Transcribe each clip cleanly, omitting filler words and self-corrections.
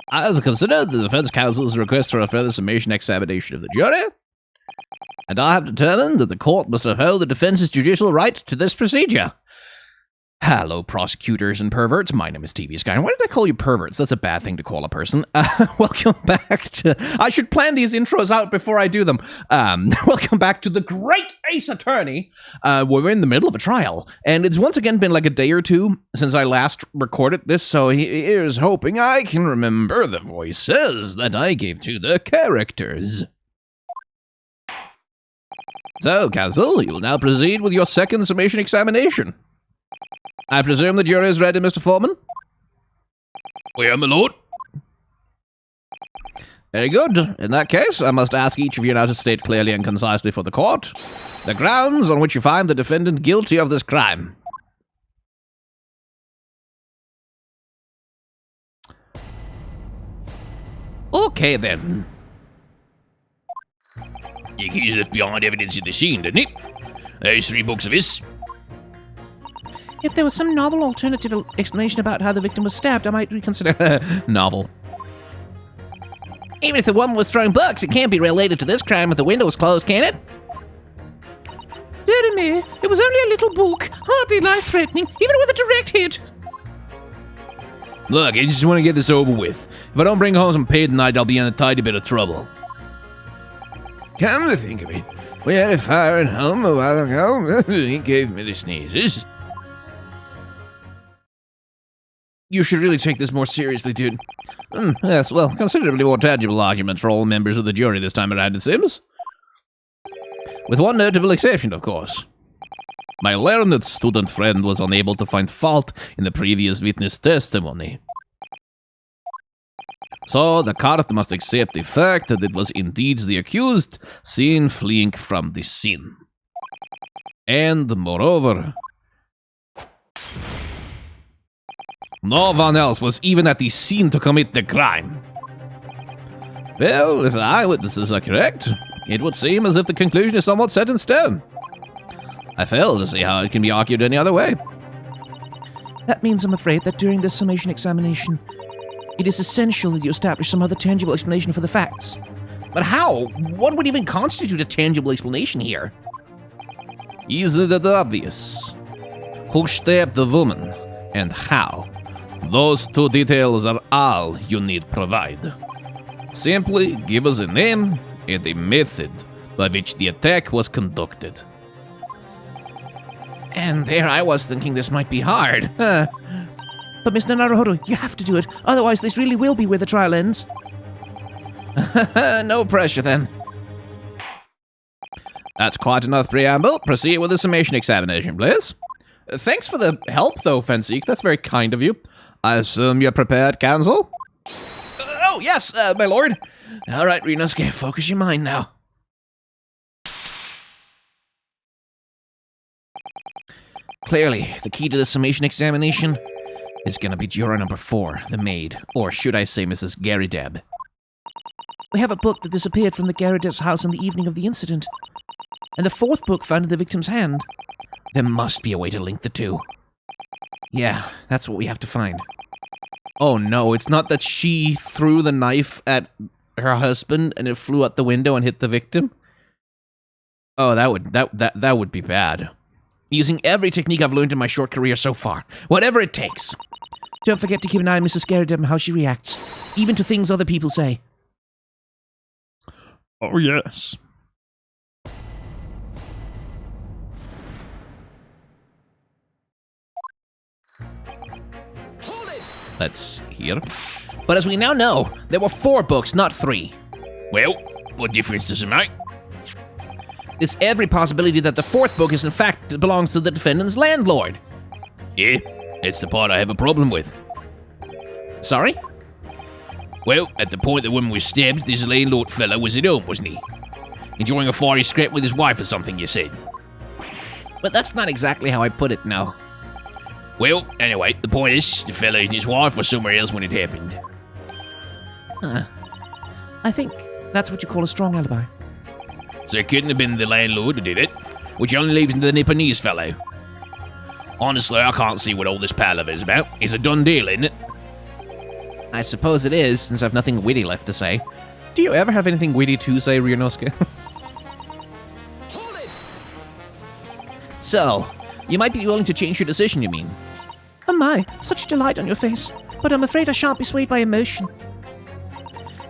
I have considered the defense counsel's request for a further summation examination of the jury, and I have determined that the court must uphold the defense's judicial right to this procedure. Hello, prosecutors and perverts. My name is TV Sky. Why did I call you perverts? That's a bad thing to call a person. Welcome back to... I should plan these intros out before I do them. Welcome back to the Great Ace Attorney. We're in the middle of a trial, and it's once again been like a day or two since I last recorded this, so here's hoping I can remember the voices that I gave to the characters. So, counsel, you will now proceed with your second summation examination. I presume the jury is ready, Mr. Foreman? We are, my lord. Very good. In that case, I must ask each of you now to state clearly and concisely for the court the grounds on which you find the defendant guilty of this crime. Okay, then. The keys left behind evidence at the scene, didn't it? There's 3 books of this. If there was some novel alternative explanation about how the victim was stabbed, I might reconsider. Novel. Even if the woman was throwing books, it can't be related to this crime if the window was closed, can it? Dear me, it was only a little book, hardly life-threatening, even with a direct hit. Look, I just want to get this over with. If I don't bring home some pay tonight, I'll be in a tidy bit of trouble. Come to think of it, we had a fire at home a while ago. He gave me the sneezes. You should really take this more seriously, dude. Yes, well, considerably more tangible arguments for all members of the jury this time around, it seems. With one notable exception, of course. My learned student friend was unable to find fault in the previous witness testimony. So, the court must accept the fact that it was indeed the accused seen fleeing from the scene. And, moreover, no one else was even at the scene to commit the crime. Well, if the eyewitnesses are correct, it would seem as if the conclusion is somewhat set in stone. I fail to see how it can be argued any other way. That means, I'm afraid, that during this summation examination, it is essential that you establish some other tangible explanation for the facts. But how? What would even constitute a tangible explanation here? Isn't it obvious? Who stabbed the woman, and how? Those 2 details are all you need provide. Simply give us a name and the method by which the attack was conducted. And there I was thinking this might be hard. But Mr. Naruhodo, you have to do it, otherwise this really will be where the trial ends. No pressure then. That's quite enough preamble. Proceed with the summation examination, please. Thanks for the help, though, Fenseek. That's very kind of you. I assume you're prepared, counsel? Oh, yes, my lord. All right, Renosuke, focus your mind now. Clearly, the key to the summation examination is going to be juror number 4, the maid, or should I say Mrs. Garrideb. We have a book that disappeared from the Garrideb's house on the evening of the incident, and the 4th book found in the victim's hand. There must be a way to link the 2. Yeah, that's what we have to find. Oh no, it's not that she threw the knife at her husband and it flew out the window and hit the victim? Oh, that would be bad. Using every technique I've learned in my short career so far. Whatever it takes. Don't forget to keep an eye on Mrs. Garrideb and how she reacts, even to things other people say. Oh, yes. Let's hear. But as we now know, there were 4 books, not 3. Well, what difference does it make? There's every possibility that the 4th book is in fact belongs to the defendant's landlord. Yeah, that's the part I have a problem with. Sorry? Well, at the point the woman was stabbed, this landlord fellow was at home, wasn't he? Enjoying a fiery scrap with his wife or something, you said. But that's not exactly how I put it, no. Well, anyway, the point is, the fella and his wife were somewhere else when it happened. I think that's what you call a strong alibi. So it couldn't have been the landlord who did it, which only leaves the Nipponese fellow. Honestly, I can't see what all this palaver is about. It's a done deal, isn't it? I suppose it is, since I've nothing witty left to say. Do you ever have anything witty to say, Ryunosuke? So, you might be willing to change your decision, you mean? Oh my, such delight on your face. But I'm afraid I shan't be swayed by emotion.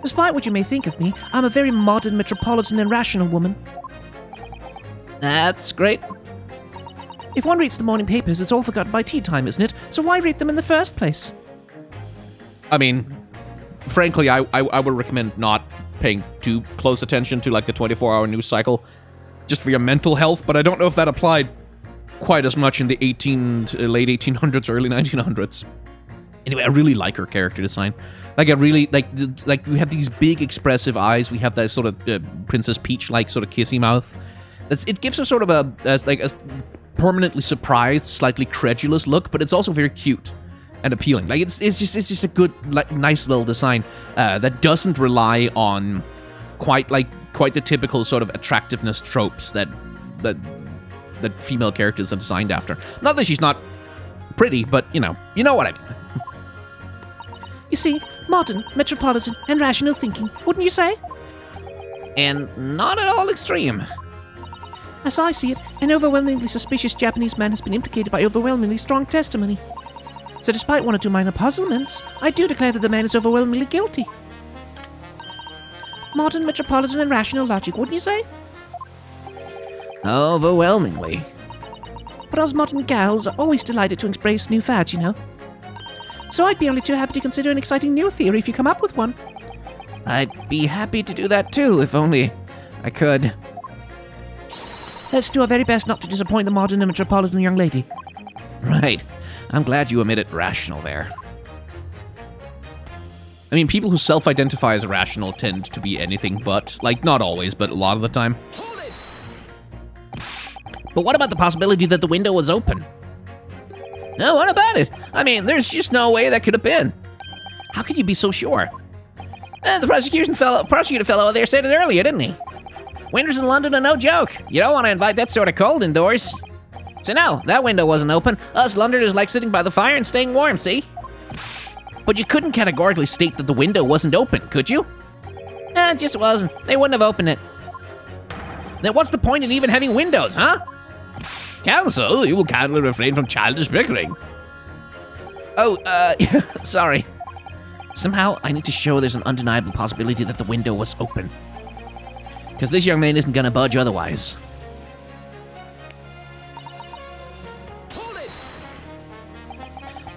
Despite what you may think of me, I'm a very modern, metropolitan, and rational woman. That's great. If one reads the morning papers, it's all forgotten by tea time, isn't it? So why read them in the first place? I mean, frankly, I would recommend not paying too close attention to, like, the 24-hour news cycle, just for your mental health, but I don't know if that applied quite as much in the late 1800s, early 1900s. Anyway, I really like her character design. Like, I really, like, we have these big expressive eyes, we have that sort of Princess Peach-like sort of kissy mouth. It gives her sort of a permanently surprised, slightly credulous look, but it's also very cute and appealing. Like, it's just a good, like, nice little design that doesn't rely on quite the typical sort of attractiveness tropes that female characters are designed after. Not that she's not pretty, but you know what I mean. You see, modern, metropolitan, and rational thinking, wouldn't you say? And not at all extreme. As I see it, an overwhelmingly suspicious Japanese man has been implicated by overwhelmingly strong testimony. So despite one or two minor puzzlements, I do declare that the man is overwhelmingly guilty. Modern, metropolitan, and rational logic, wouldn't you say? Overwhelmingly. But us modern gals are always delighted to embrace new fads, you know. So I'd be only too happy to consider an exciting new theory if you come up with one. I'd be happy to do that too, if only I could. Let's do our very best not to disappoint the modern and metropolitan young lady. Right. I'm glad you omitted rational there. I mean, people who self-identify as rational tend to be anything but. Like, not always, but a lot of the time. But what about the possibility that the window was open? No, what about it? I mean, there's just no way that could have been. How could you be so sure? The prosecutor fellow there said it earlier, didn't he? Winters in London are no joke. You don't want to invite that sort of cold indoors. So no, that window wasn't open. Us Londoners like sitting by the fire and staying warm, see? But you couldn't categorically state that the window wasn't open, could you? It just wasn't. They wouldn't have opened it. Then what's the point in even having windows, huh? Counsel, you will kindly refrain from childish bickering. Oh, sorry. Somehow, I need to show there's an undeniable possibility that the window was open. Because this young man isn't gonna budge otherwise.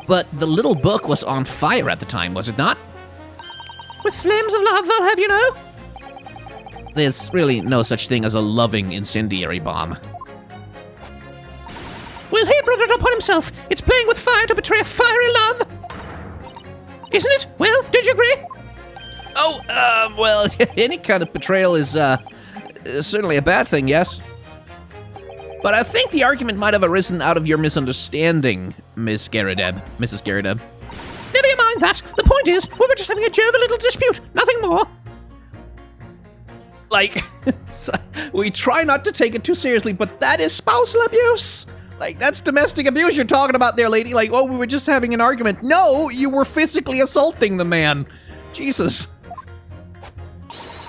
But the little book was on fire at the time, was it not? With flames of love, I'll have you know. There's really no such thing as a loving incendiary bomb. Well, he brought it upon himself. It's playing with fire to betray a fiery love. Isn't it? Well, did you agree? Oh, well, any kind of betrayal is certainly a bad thing, yes? But I think the argument might have arisen out of your misunderstanding, Mrs. Garrideb. Never you mind that. The point is, we were just having a jovial little dispute. Nothing more. Like, we try not to take it too seriously, but that is spousal abuse. Like, that's domestic abuse you're talking about there, lady. Like, oh, we were just having an argument. No, you were physically assaulting the man. Jesus.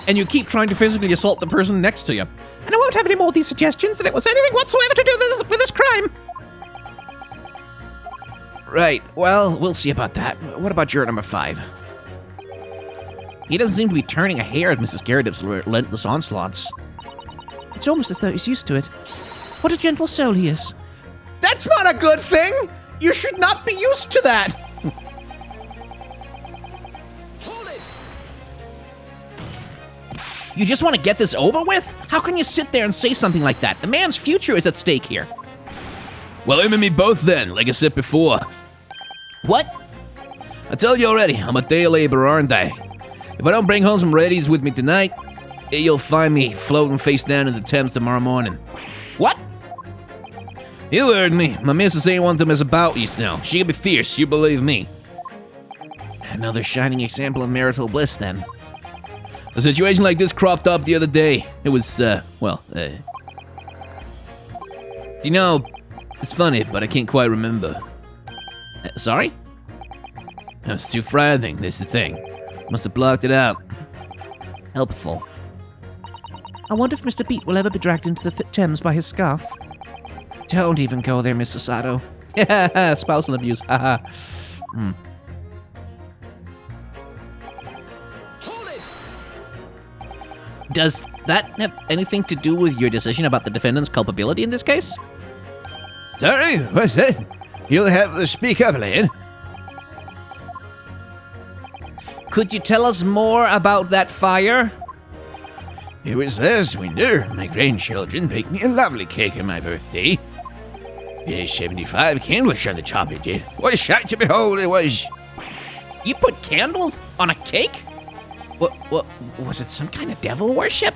And you keep trying to physically assault the person next to you. And I won't have any more of these suggestions that it was anything whatsoever to do with this crime. Right, well, we'll see about that. What about juror number 5? He doesn't seem to be turning a hair at Mrs. Garrideb's relentless onslaughts. It's almost as though he's used to it. What a gentle soul he is. That's not a good thing! You should not be used to that! You just want to get this over with? How can you sit there and say something like that? The man's future is at stake here. Well, him and me both then, like I said before. What? I tell you already, I'm a day laborer, aren't I? If I don't bring home some Reddies with me tonight, you'll find me floating face down in the Thames tomorrow morning. What? You heard me. My missus ain't one to mess about you now. She can be fierce, you believe me. Another shining example of marital bliss, then. A situation like this cropped up the other day. It was, do you know, it's funny, but I can't quite remember. Sorry? That's too frightening, this is the thing. Must have blocked it out. Helpful. I wonder if Mr. Beat will ever be dragged into the Thames by his scarf. Don't even go there, Mr. Sato. Yeah, spousal abuse. Haha. Does that have anything to do with your decision about the defendant's culpability in this case? Sorry, what's that? You'll have to speak up, lad. Could you tell us more about that fire? It was last winter. My grandchildren baked me a lovely cake on my birthday. 75 candles on the top it did. What a sight to behold it was. You put candles on a cake? What was it some kind of devil worship?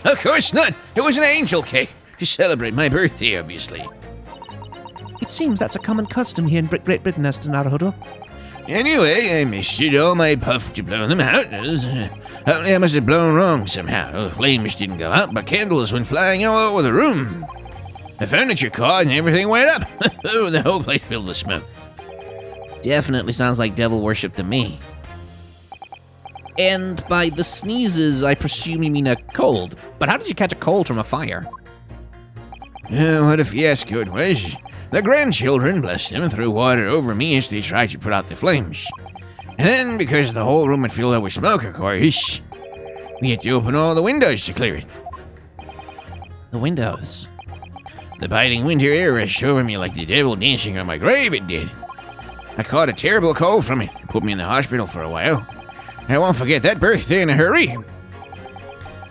Of course not. It was an angel cake. To celebrate my birthday, obviously. It seems that's a common custom here in Great Britain, as to Naruhodo. Anyway, I misted all my puff to blow them out. Only I must have blown wrong somehow. The flames didn't go out, but candles went flying all over the room. The furniture caught and everything went up. The whole place filled with smoke. Definitely sounds like devil worship to me. And by the sneezes, I presume you mean a cold. But how did you catch a cold from a fire? What a fiasco it was. The grandchildren, bless them, threw water over me as they tried to put out the flames. And then, because the whole room had filled up with smoke, of course, we had to open all the windows to clear it. The windows. The biting winter air rushed over me like the devil dancing on my grave, it did. I caught a terrible cold from it. It put me in the hospital for a while. I won't forget that birthday in a hurry.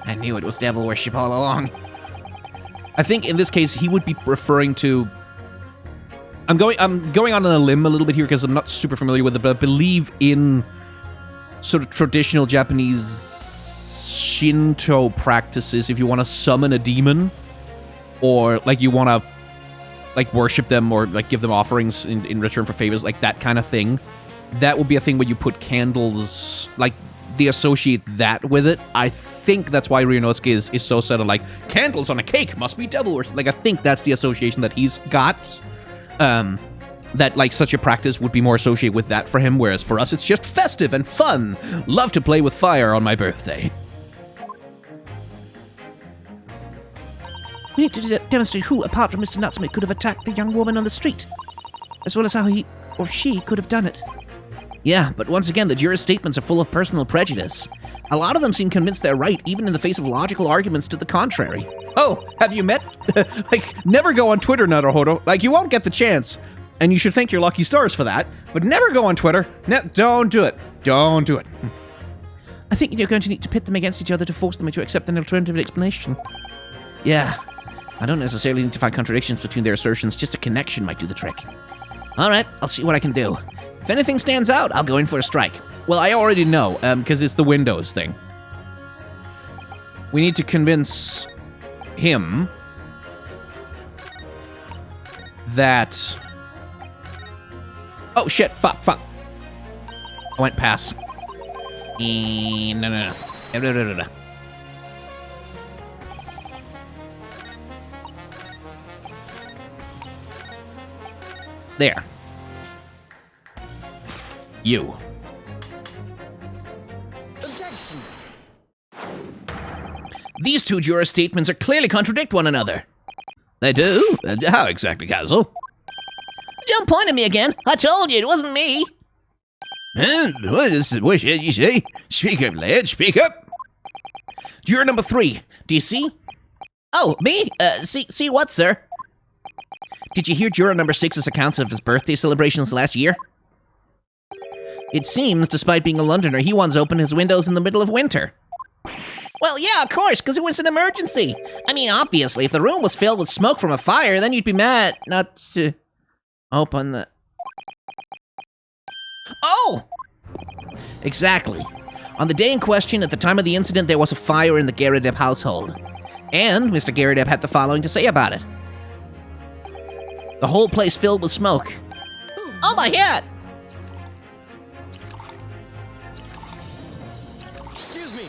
I knew it was devil worship all along. I think in this case he would be referring to... I'm going on a limb a little bit here because I'm not super familiar with it, but I believe in sort of traditional Japanese Shinto practices, if you want to summon a demon, or like you want to like worship them or like give them offerings in return for favors, like that kind of thing, that would be a thing where you put candles, like they associate that with it. I think that's why Ryunosuke is so set on like candles on a cake must be devil worship. Like I think that's the association that he's got. That like such a practice would be more associated with that for him, whereas for us it's just festive and fun. Love to play with fire on my birthday. We need to demonstrate who, apart from Mr. Nutsmith, could have attacked the young woman on the street, as well as how he or she could have done it. Yeah, but once again, the jurors' statements are full of personal prejudice. A lot of them seem convinced they're right, even in the face of logical arguments to the contrary. Oh, have you met? Like, never go on Twitter, Naruhodo. Like, you won't get the chance. And you should thank your lucky stars for that. But never go on Twitter. Don't do it. Don't do it. I think you're going to need to pit them against each other to force them to accept an alternative explanation. Yeah. I don't necessarily need to find contradictions between their assertions. Just a connection might do the trick. All right, I'll see what I can do. If anything stands out, I'll go in for a strike. Well, I already know, because it's the Windows thing. We need to convince him that... Oh, shit, fuck. I went past. No. There. You. Objection. These two juror statements are clearly contradict one another. They do? How exactly, Castle? Don't point at me again. I told you it wasn't me. What is it? What you say? Speak up, lad. Speak up. Juror number 3. Do you see? Oh, me? See what, sir? Did you hear juror number 6's accounts of his birthday celebrations last year? It seems, despite being a Londoner, he once opened his windows in the middle of winter. Well, yeah, of course, because it was an emergency. I mean, obviously, if the room was filled with smoke from a fire, then you'd be mad not to open the... Oh! Exactly. On the day in question, at the time of the incident, there was a fire in the Garadeb household. And Mr. Garadeb had the following to say about it. The whole place filled with smoke. Oh, my hat! Excuse me.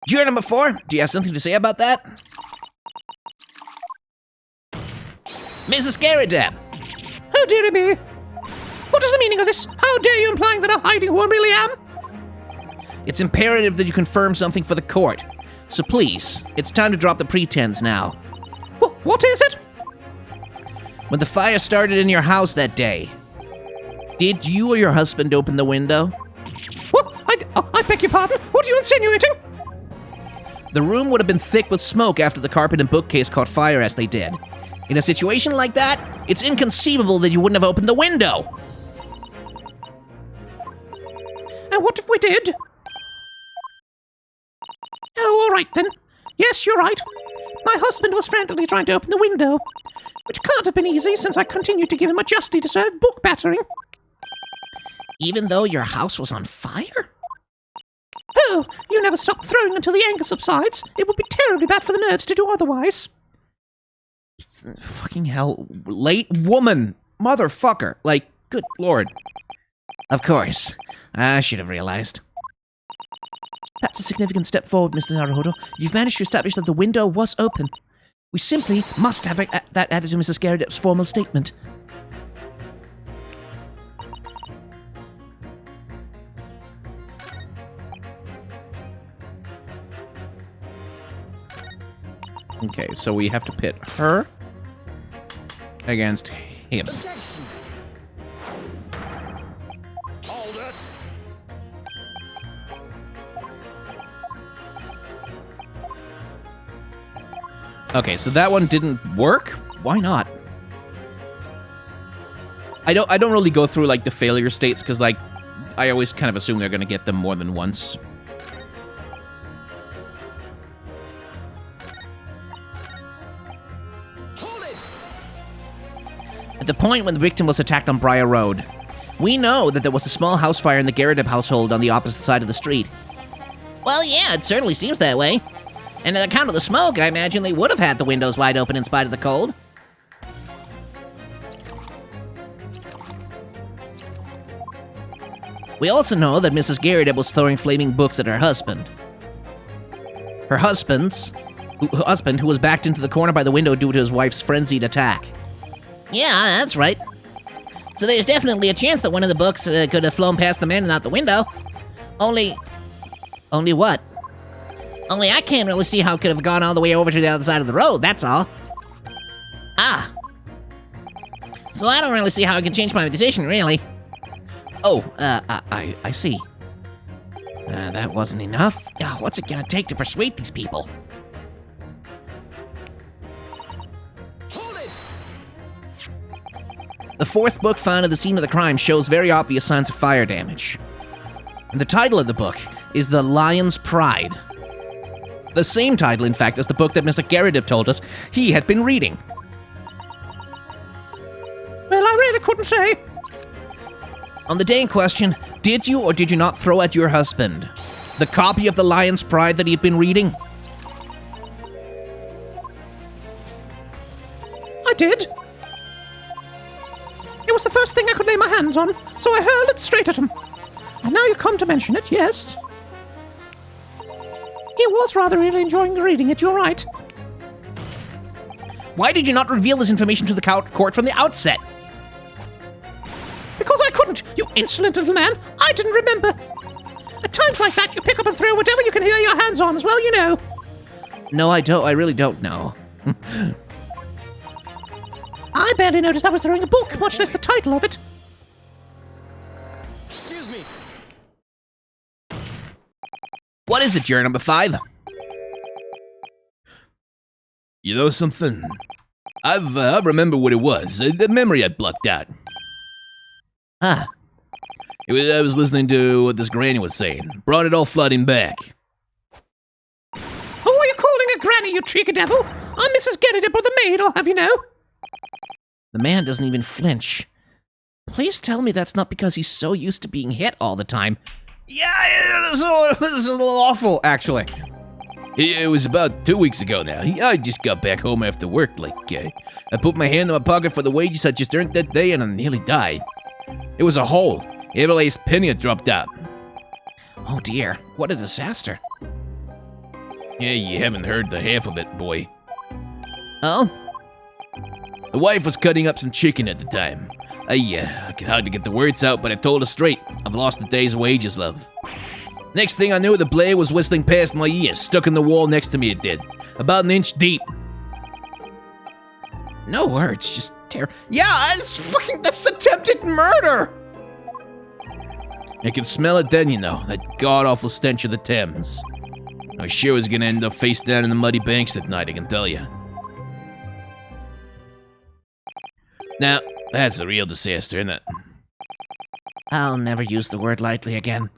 Juror number 4, do you have something to say about that? Mrs. Garadeb! Oh, dearie me! What is the meaning of this? How dare you implying that I'm hiding who I really am? It's imperative that you confirm something for the court. So please, it's time to drop the pretense now. What is it? When the fire started in your house that day, did you or your husband open the window? I beg your pardon? What are you insinuating? The room would have been thick with smoke after the carpet and bookcase caught fire as they did. In a situation like that, it's inconceivable that you wouldn't have opened the window. And what if we did? Oh, all right then. Yes, you're right. My husband was frantically trying to open the window, which can't have been easy since I continued to give him a justly deserved book battering. Even though your house was on fire? Oh, you never stop throwing until the anger subsides. It would be terribly bad for the nerves to do otherwise. Fucking hell. Late woman. Motherfucker. Like, good lord. Of course. I should have realized. That's a significant step forward, Mr. Naruhodo. You've managed to establish that the window was open. We simply must have that added to Mrs. Garrett's formal statement. Okay, so we have to pit her against him. Objection. Hold it. Okay, so that one didn't work? Why not? I don't really go through, like, the failure states, because, like, I always kind of assume they're going to get them more than once. At the point when the victim was attacked on Briar Road, we know that there was a small house fire in the Garrett household on the opposite side of the street. Well, yeah, it certainly seems that way. And on account of the smoke, I imagine they would have had the windows wide open in spite of the cold. We also know that Mrs. Garrett was throwing flaming books at her husband. Her husband, who was backed into the corner by the window due to his wife's frenzied attack. Yeah, that's right. So there's definitely a chance that one of the books could have flown past the man and out the window. Only what? Only I can't really see how it could have gone all the way over to the other side of the road, that's all. Ah. So I don't really see how I can change my decision, really. Oh, I see. That wasn't enough. What's it gonna take to persuade these people? The fourth book found at the scene of the crime shows very obvious signs of fire damage. And the title of the book is The Lion's Pride. The same title, in fact, as the book that Mr. Garrett told us he had been reading. Well, I really couldn't say. On the day in question, did you or did you not throw at your husband the copy of The Lion's Pride that he had been reading? I did. It was the first thing I could lay my hands on, so I hurled it straight at him. And now you come to mention it, yes. He was rather really enjoying reading it, you're right. Why did you not reveal this information to the court from the outset? Because I couldn't, you insolent little man. I didn't remember. At times like that, you pick up and throw whatever you can lay your hands on as well, you know. No, I don't. I really don't know. I barely noticed I was throwing a book, much less the title of it. Excuse me. What is it, juror number 5? You know something? I remember what it was. The memory had blocked out. Ah. I was listening to what this granny was saying. Brought it all flooding back. Who are you calling a granny, you trick devil? I'm Mrs. Garrett, or the maid, I'll have you know. The man doesn't even flinch. Please tell me that's not because he's so used to being hit all the time. Yeah, it's a little awful, actually. It was about 2 weeks ago now. I just got back home after work, I put my hand in my pocket for the wages I just earned that day and I nearly died. It was a hole. Every last penny had dropped out. Oh dear, what a disaster. Yeah, you haven't heard the half of it, boy. Oh? The wife was cutting up some chicken at the time. I can hardly get the words out, but I told her straight. I've lost a day's wages, love. Next thing I knew, the blade was whistling past my ears, stuck in the wall next to me it did. About an inch deep. No words, just terror. Yeah, that's attempted murder! I could smell it then, you know, that god-awful stench of the Thames. I sure was gonna end up face down in the muddy banks that night, I can tell you. Now, that's a real disaster, isn't it? I'll never use the word lightly again.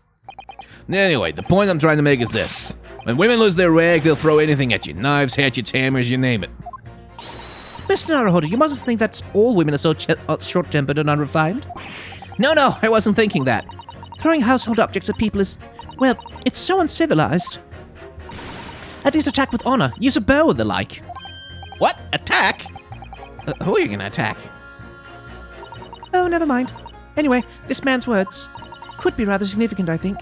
Anyway, the point I'm trying to make is this. When women lose their rag, they'll throw anything at you. Knives, hatchets, hammers, you name it. Mr. Naruhodo, you mustn't think that all women are so short-tempered and unrefined. No, I wasn't thinking that. Throwing household objects at people is, well, it's so uncivilized. At least attack with honor. Use a bow or the like. What? Attack? Who are you gonna attack? Oh, never mind. Anyway, this man's words could be rather significant, I think.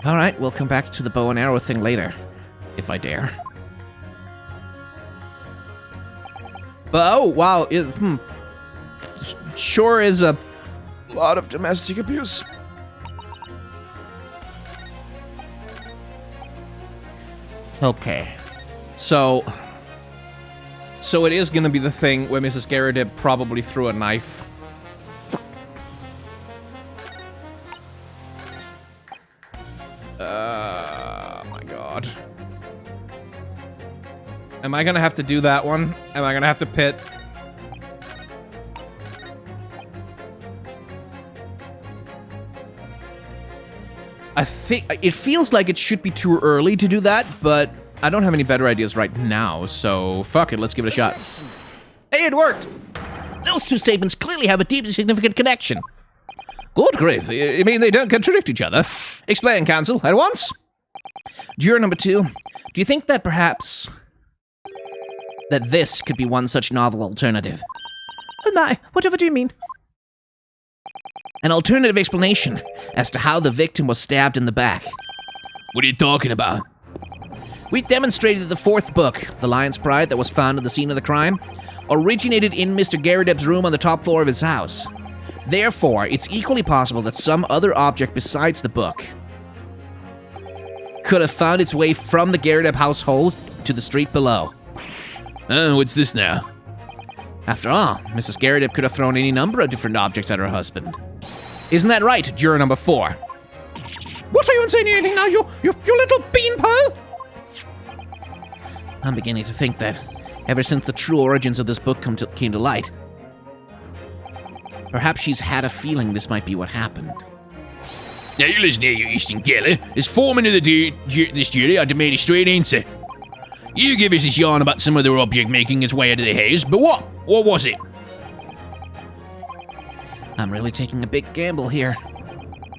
All right, we'll come back to the bow and arrow thing later, if I dare. But, oh, wow, sure is a lot of domestic abuse. Okay, so it is going to be the thing where Mrs. Garrideb probably threw a knife. My God. Am I going to have to do that one? Am I going to have to pit? I think it feels like it should be too early to do that, but I don't have any better ideas right now, so fuck it, let's give it a shot. Hey, it worked! Those two statements clearly have a deeply significant connection. Good grief, you mean they don't contradict each other? Explain, counsel, at once. Juror number 2, do you think that perhaps that this could be one such novel alternative? Oh my, whatever do you mean? An alternative explanation as to how the victim was stabbed in the back. What are you talking about? We demonstrated that the 4th book, The Lion's Pride, that was found at the scene of the crime, originated in Mr. Garrideb's room on the top floor of his house. Therefore, it's equally possible that some other object besides the book could have found its way from the Garrideb household to the street below. Oh, what's this now? After all, Mrs. Garrideb could have thrown any number of different objects at her husband. Isn't that right, juror number 4? What are you insinuating now, you little beanpole? I'm beginning to think that, ever since the true origins of this book came to light, perhaps she's had a feeling this might be what happened. Now you listen here, you Eastern Kelly. As foreman of this jury, I demand a straight answer. You give us this yarn about some other object making its way out of the house, but what? What was it? I'm really taking a big gamble here.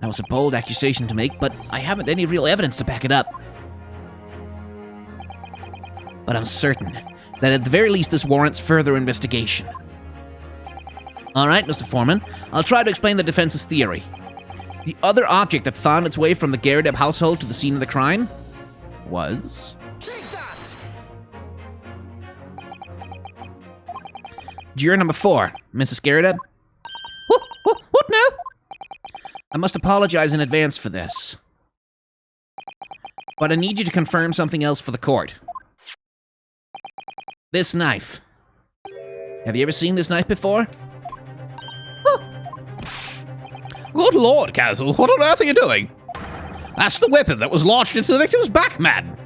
That was a bold accusation to make, but I haven't any real evidence to back it up. But I'm certain that at the very least this warrants further investigation. All right, Mr. Foreman, I'll try to explain the defense's theory. The other object that found its way from the Garrideb household to the scene of the crime was... Take that! Juror number 4, Mrs. Garrideb. What now? I must apologize in advance for this. But I need you to confirm something else for the court. This knife. Have you ever seen this knife before? Good lord, counsel, what on earth are you doing? That's the weapon that was launched into the victim's back, man.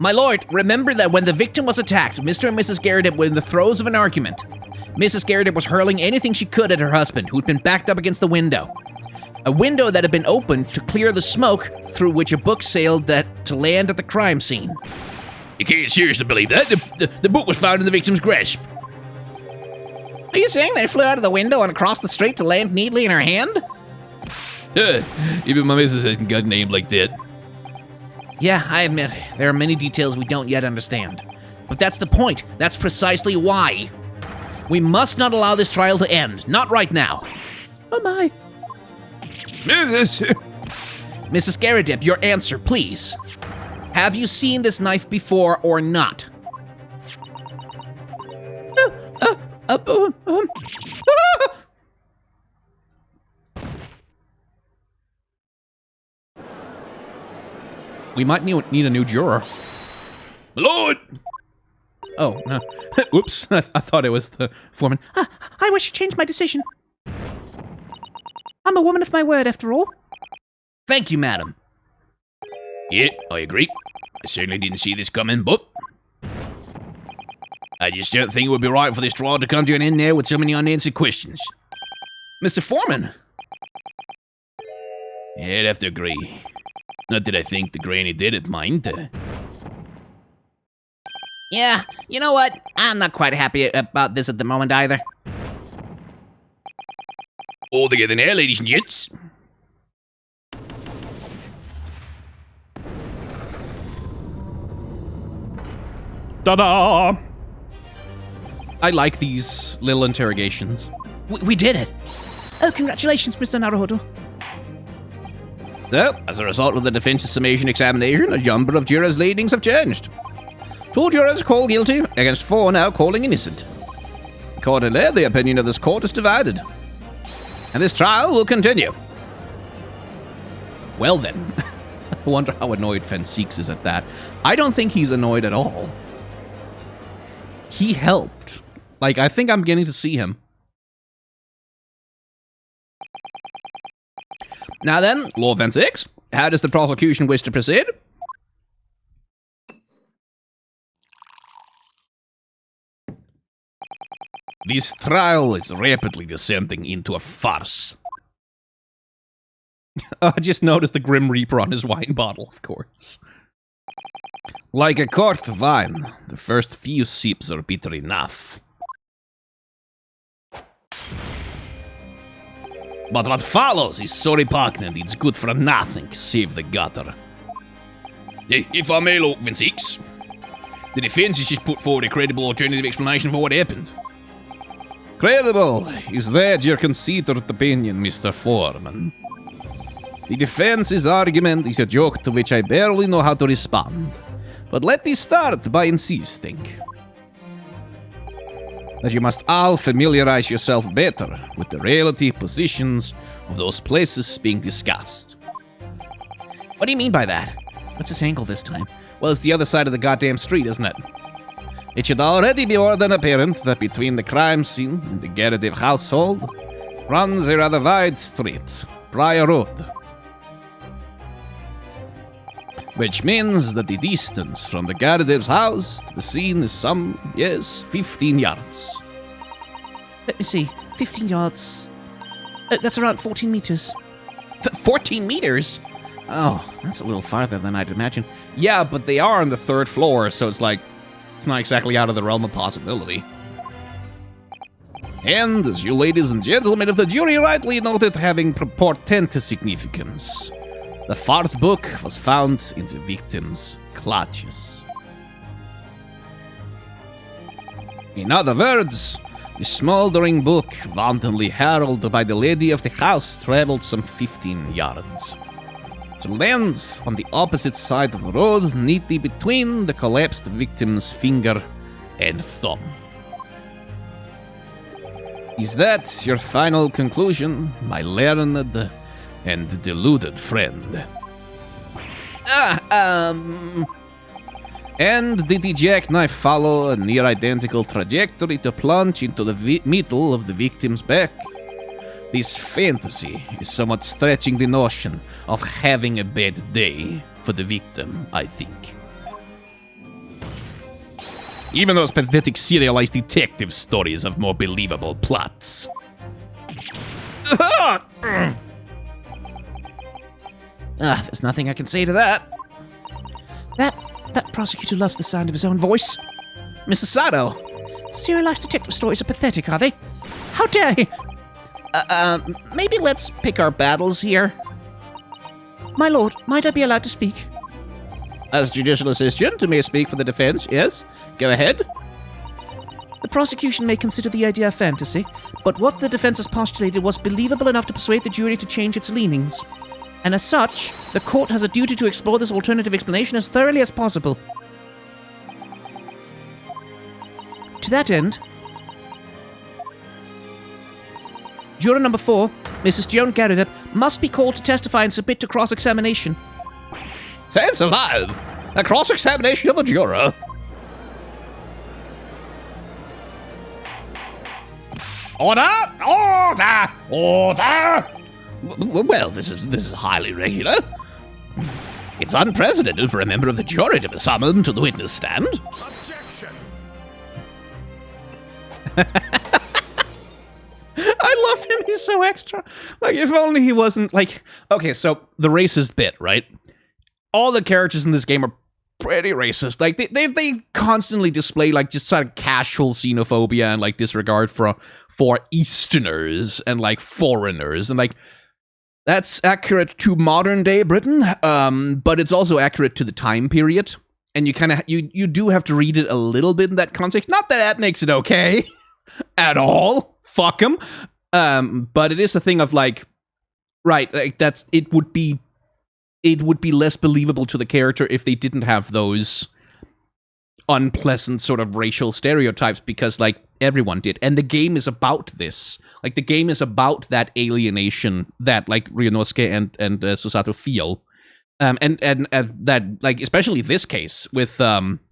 My lord, remember that when the victim was attacked, Mr. and Mrs. Garrideb were in the throes of an argument. Mrs. Garrideb was hurling anything she could at her husband, who'd been backed up against the window. A window that had been opened to clear the smoke through which a book sailed to land at the crime scene. You can't seriously believe that. The book was found in the victim's grasp. Are you saying they flew out of the window and across the street to land neatly in her hand? Even my missus hasn't got a name like that. Yeah, I admit, there are many details we don't yet understand. But that's the point. That's precisely why. We must not allow this trial to end. Not right now. Oh my. Mrs. Garrideb, your answer, please. Have you seen this knife before or not? We might need a new juror. Lord! Oh, no. Oops, I thought it was the foreman. I wish to change my decision. I'm a woman of my word, after all. Thank you, madam. Yeah, I agree. I certainly didn't see this coming, but I just don't think it would be right for this trial to come to an end now with so many unanswered questions. Mr. Foreman! Yeah, I'd have to agree. Not that I think the granny did it, mind. Yeah, you know what? I'm not quite happy about this at the moment either. All together now, ladies and gents. Ta-da! I like these little interrogations. We did it. Oh, congratulations, Mr. Naruhodo. So, as a result of the defense's summation examination, a number of jurors' leanings have changed. 2 jurors call guilty, against 4 now calling innocent. Accordingly, the opinion of this court is divided. And this trial will continue. Well then. I wonder how annoyed Fenseeks is at that. I don't think he's annoyed at all. He helped. Like, I think I'm getting to see him. Now then, Lord Fenseeks, how does the prosecution wish to proceed? This trial is rapidly descending into a farce. I just noticed the Grim Reaper on his wine bottle, of course. Like a corked wine, the first few sips are bitter enough. But what follows is so repugnant it's good for nothing save the gutter. If I may, Lord Fenseeks, the defense has just put forward a credible alternative explanation for what happened. Credible? Is that your considered opinion, Mr. Foreman? The defense's argument is a joke to which I barely know how to respond. But let me start by insisting that you must all familiarize yourself better with the relative positions of those places being discussed. What do you mean by that? What's his angle this time? Well, it's the other side of the goddamn street, isn't it? It should already be more than apparent that between the crime scene and the Garridev household runs a rather wide street, Briar Road. Which means that the distance from the Garridev's house to the scene is some, 15 yards. Let me see. 15 yards. That's around 14 meters. 14 meters? Oh, that's a little farther than I'd imagine. Yeah, but they are on the 3rd floor, so it's like, it's not exactly out of the realm of possibility. And, as you ladies and gentlemen of the jury rightly noted having portentous significance, the 4th book was found in the victim's clutches. In other words, the smoldering book wantonly hurled by the lady of the house traveled some 15 yards, to land on the opposite side of the road, neatly between the collapsed victim's finger and thumb. Is that your final conclusion, my learned and deluded friend? And did the jackknife follow a near-identical trajectory to plunge into the middle of the victim's back? This fantasy is somewhat stretching the notion of having a bad day for the victim, I think. Even those pathetic serialized detective stories have more believable plots. There's nothing I can say to that. That prosecutor loves the sound of his own voice. Mr. Sato! Serialized detective stories are pathetic, are they? How dare he? Maybe let's pick our battles here. My lord, might I be allowed to speak? As judicial assistant, you may speak for the defense, yes? Go ahead. The prosecution may consider the idea a fantasy, but what the defense has postulated was believable enough to persuade the jury to change its leanings. And as such, the court has a duty to explore this alternative explanation as thoroughly as possible. To that end, Juror number 4, Mrs. Joan Garrett, must be called to testify and submit to cross-examination. Says alive! A cross-examination of a juror. Order! Order! Order! Well, this is highly regular. It's unprecedented for a member of the jury to be summoned to the witness stand. Objection! I love him. He's so extra. Like, if only he wasn't like... Okay, so the racist bit, right? All the characters in this game are pretty racist. Like, they constantly display, like, just sort of casual xenophobia and, like, disregard for Easterners and, like, foreigners. And, like, that's accurate to modern-day Britain, but it's also accurate to the time period. And you kind of... You do have to read it a little bit in that context. Not that makes it okay at all. Fuck him. But it is a thing of, like... Right, like, that's... It would be less believable to the character if they didn't have those unpleasant sort of racial stereotypes, because, like, everyone did. And the game is about this. Like, the game is about that alienation that, like, Ryunosuke and Susato feel. And that, like, especially this case with poor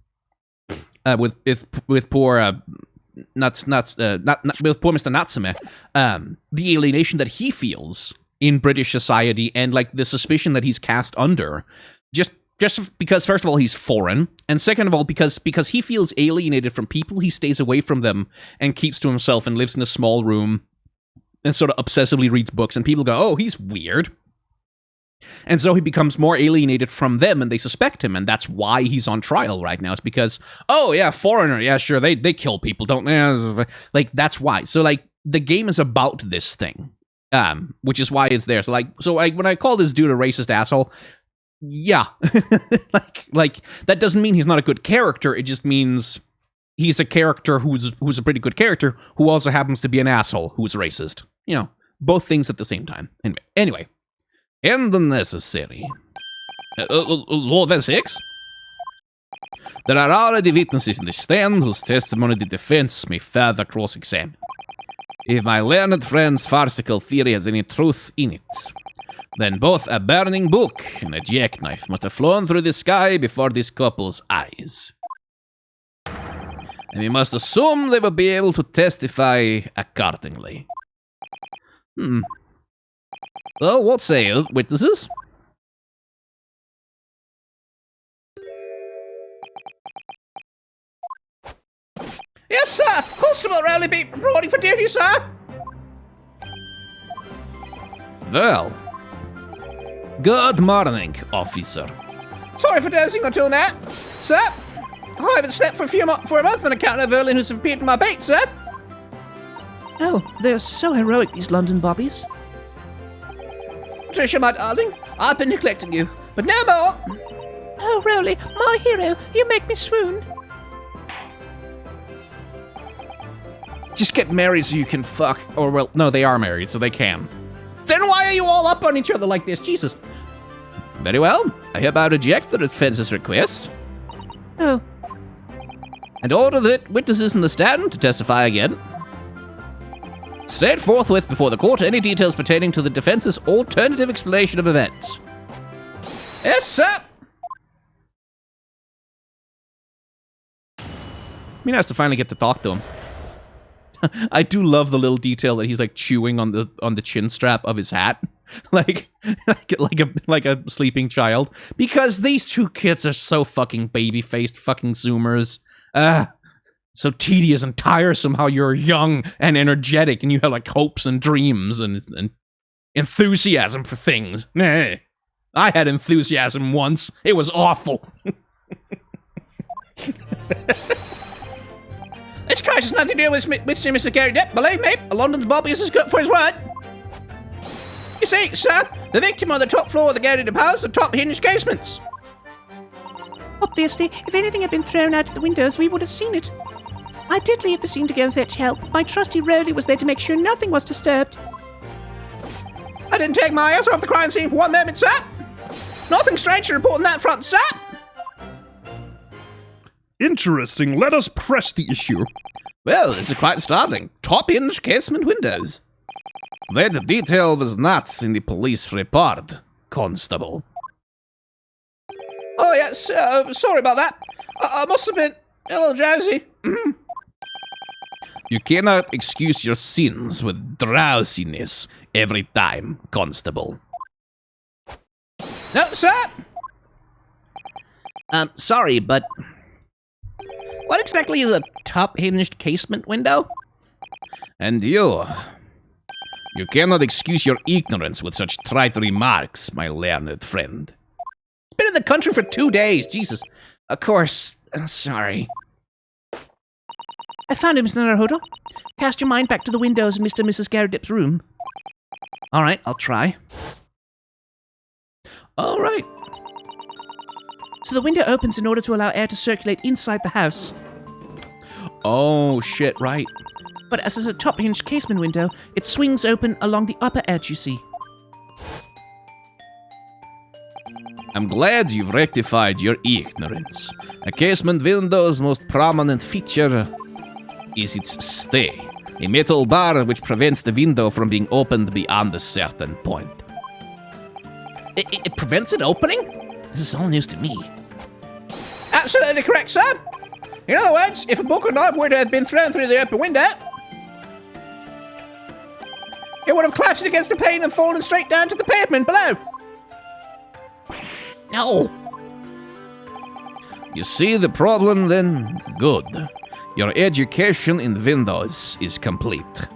Mr. Natsume, the alienation that he feels in British society, and, like, the suspicion that he's cast under, just because, first of all, he's foreign, and second of all, because he feels alienated from people, he stays away from them and keeps to himself and lives in a small room and sort of obsessively reads books, and people go, oh, he's weird. And so he becomes more alienated from them, and they suspect him, and that's why he's on trial right now. It's because, oh, yeah, foreigner, yeah, sure, they kill people, don't they? Like, that's why. So, like, the game is about this thing. Which is why it's there. So when I call this dude a racist asshole, yeah, like that doesn't mean he's not a good character. It just means he's a character who's a pretty good character who also happens to be an asshole who's racist. You know, both things at the same time. Anyway, and the necessary. Law 6. There are already witnesses in the stand whose testimony the defense may further cross-examine. If my learned friend's farcical theory has any truth in it, then both a burning book and a jackknife must have flown through the sky before this couple's eyes. And we must assume they will be able to testify accordingly. Well, what say you, witnesses? Yes, sir! Constable Rowley be reporting for duty, sir! Well, good morning, officer. Sorry for dozing until now, sir. I haven't slept for a month on account of Verlin who's appeared in my bait, sir. Oh, they're so heroic, these London bobbies. Tricia, my darling, I've been neglecting you, but no more. Oh, Rowley, my hero, you make me swoon. Just get married so you can fuck. Or, well, no, they are married, so they can. Then why are you all up on each other like this? Jesus. Very well. I hereby reject the defense's request. Oh. And order the witnesses in the stand to testify again. State forthwith before the court any details pertaining to the defense's alternative explanation of events. Yes, sir. Be nice to finally get to talk to him. I do love the little detail that he's like chewing on the chin strap of his hat, like a sleeping child. Because these two kids are so fucking baby-faced fucking Zoomers. So tedious and tiresome how you're young and energetic and you have like hopes and dreams and enthusiasm for things. I had enthusiasm once. It was awful. This crisis has nothing to do with Mr. Gary Depp. Believe me, a London's Bobby is as good for his word. You see, sir, the victim on the top floor of the Gary Depp house had top hinged casements. Obviously, if anything had been thrown out of the windows, we would have seen it. I did leave the scene to go fetch help. My trusty Rowley was there to make sure nothing was disturbed. I didn't take my eyes off the crime scene for one moment, sir. Nothing strange to report on that front, sir. Interesting. Let us press the issue. Well, this is quite startling. Top-hinged casement windows. That detail was not in the police report, Constable. Oh, yes, sorry about that. I must have been a little drowsy. You cannot excuse your sins with drowsiness every time, Constable. No, sir. Sorry, but what exactly is a top-hinged casement window? And you cannot excuse your ignorance with such trite remarks, my learned friend. Been in the country for 2 days, Jesus. Of course, sorry. I found him, Mr. Naruhodo. Cast your mind back to the windows in Mr. and Mrs. Garridip's room. All right, I'll try. All right. So the window opens in order to allow air to circulate inside the house. Oh, shit, right. But as it's a top-hinged casement window, it swings open along the upper edge, you see. I'm glad you've rectified your ignorance. A casement window's most prominent feature is its stay, a metal bar which prevents the window from being opened beyond a certain point. It prevents it opening? This is all news to me. Absolutely correct, sir. In other words, if a book or knife were to have been thrown through the open window, it would have clattered against the pane and fallen straight down to the pavement below. No. You see the problem then? Good. Your education in windows is complete.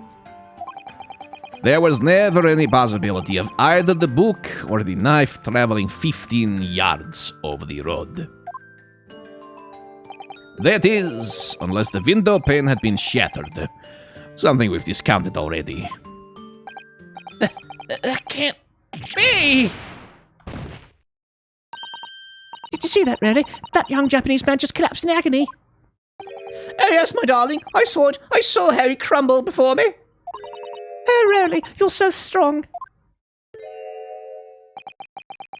There was never any possibility of either the book or the knife traveling 15 yards over the road. That is, unless the window pane had been shattered. Something we've discounted already. That can't be. Did you see that, really? That young Japanese man just collapsed in agony. Oh, yes, my darling. I saw it. I saw how he crumbled before me. Oh, really? You're so strong.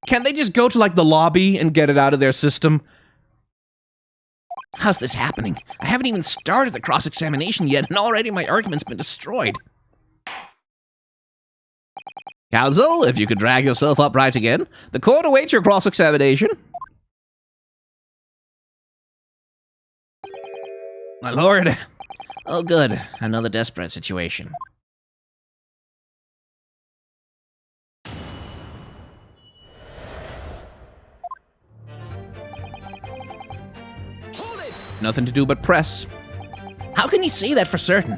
Can't they just go to, like, the lobby and get it out of their system? How's this happening? I haven't even started the cross-examination yet, and already my argument's been destroyed. Counsel, if you could drag yourself upright again, the court awaits your cross-examination. My lord. Oh, good. Another desperate situation. Hold it! Nothing to do but press. How can you say that for certain?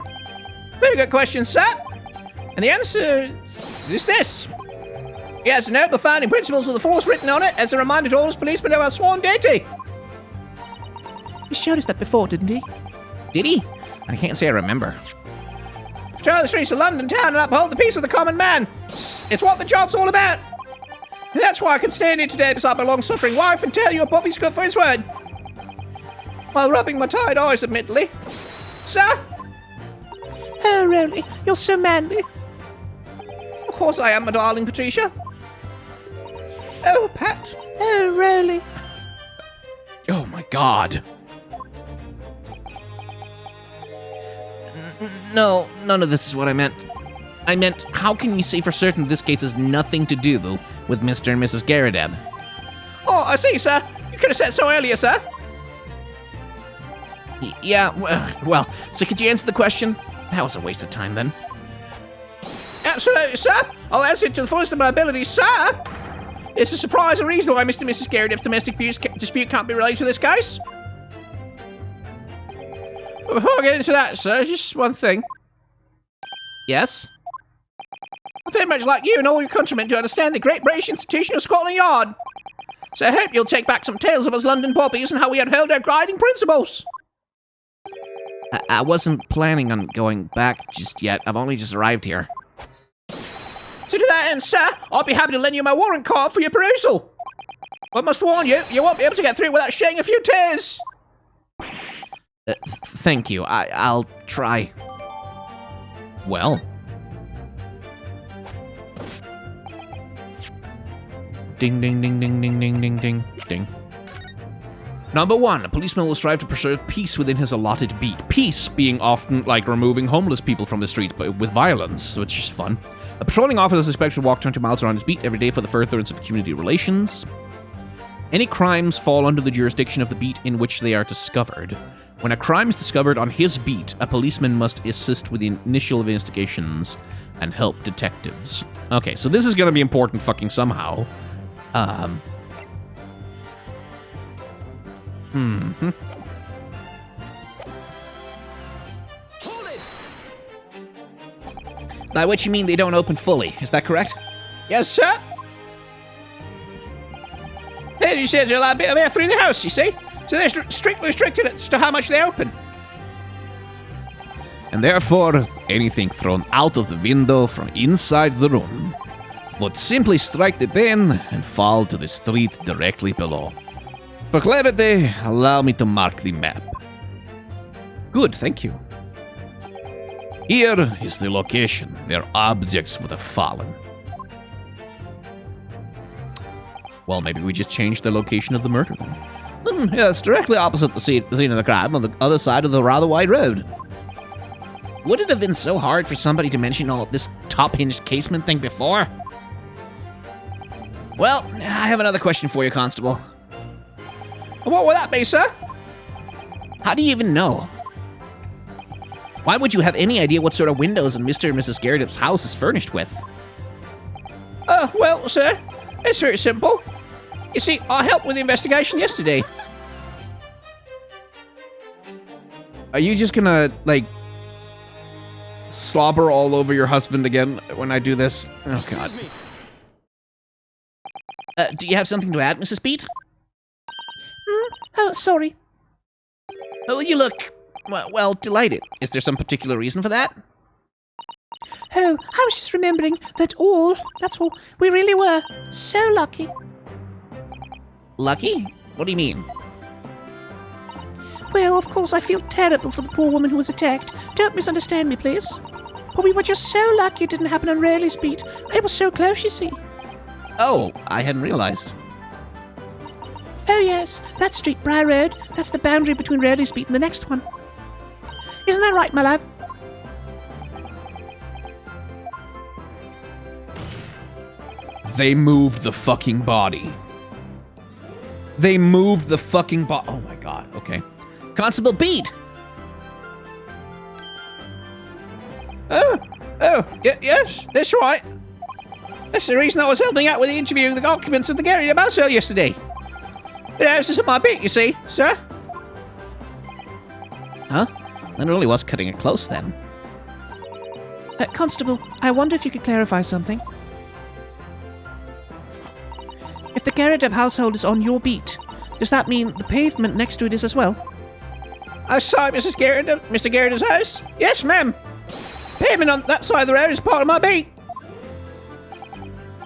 Very good question, sir. And the answer is this. He has a note of founding principles of the force written on it as a reminder to all his policemen of our sworn duty. He showed us that before, didn't he? Did he? I can't say I remember. Patrol the streets of London town and uphold the peace of the common man. It's what the job's all about. And that's why I can stand here today beside my long-suffering wife and tell you a Bobby's good for his word. While rubbing my tired eyes, admittedly. Sir? Oh, really? You're so manly. Of course I am, my darling Patricia. Oh, Pat. Oh, really? Oh my god. No, none of this is what I meant. I meant, how can you say for certain this case has nothing to do with Mr. and Mrs. Garrideb? Oh, I see, sir. You could have said so earlier, sir. Yeah, well, so could you answer the question? That was a waste of time then. Absolutely, sir. I'll answer it to the fullest of my abilities, sir. It's a surprise and reason why Mr. and Mrs. Garrideb's domestic dispute can't be related to this case. But before I get into that, sir, just one thing. Yes? I very much like you and all your countrymen to understand the great British institution of Scotland Yard. So I hope you'll take back some tales of us London poppies and how we upheld our guiding principles. I wasn't planning on going back just yet. I've only just arrived here. So to that end, sir, I'll be happy to lend you my warrant card for your perusal. But must warn you, you won't be able to get through without shedding a few tears. Thank you. I'll try. Well. Ding, ding, ding, ding, ding, ding, ding, ding, ding. Number 1, a policeman will strive to preserve peace within his allotted beat. Peace being often like removing homeless people from the streets, but with violence, which is fun. A patrolling officer is expected to walk 20 miles around his beat every day for the furtherance of community relations. Any crimes fall under the jurisdiction of the beat in which they are discovered. When a crime is discovered on his beat, a policeman must assist with the initial investigations and help detectives. Okay, so this is gonna be important fucking somehow. Hold it! By which you mean they don't open fully, is that correct? Yes, sir. As you said, there's a lot of bit of air through the house, you see? So they're strictly restricted as to how much they open. And therefore, anything thrown out of the window from inside the room would simply strike the pane and fall to the street directly below. For clarity, allow me to mark the map. Good, thank you. Here is the location where objects would have fallen. Well, maybe we just changed the location of the murder then. Yes, directly opposite the scene of the crime on the other side of the rather wide road. Would it have been so hard for somebody to mention all this top-hinged casement thing before? Well, I have another question for you, Constable. What would that be, sir? How do you even know? Why would you have any idea what sort of windows Mr. and Mrs. Garrett's house is furnished with? Well, sir, it's very simple. You see, I helped with the investigation yesterday. Are you just gonna, like, slobber all over your husband again when I do this? Oh, God. Excuse me. Do you have something to add, Mrs. Pete? Oh, sorry. Oh, you look, well, delighted. Is there some particular reason for that? Oh, I was just remembering that's all. We really were so lucky. Lucky? What do you mean? Well, of course, I feel terrible for the poor woman who was attacked. Don't misunderstand me, please. But we were just so lucky it didn't happen on Rayleigh's beat. It was so close, you see. Oh, I hadn't realized. Oh, yes, that street, Briar Road, that's the boundary between Rayleigh's beat and the next one. Isn't that right, my love? They moved the fucking body. They moved the fucking body. Oh my God, okay. Constable Beat! Yes, that's right. That's the reason I was helping out with the interviewing the occupants of the Garrett mouse sale yesterday. The house is on my beat, you see, sir. Huh? That really was cutting it close then. Constable, I wonder if you could clarify something. If the Garrett household is on your beat, does that mean the pavement next to it is as well? I saw Mr. Garrett's house. Yes, ma'am. Pavement on that side of the road is part of my beat.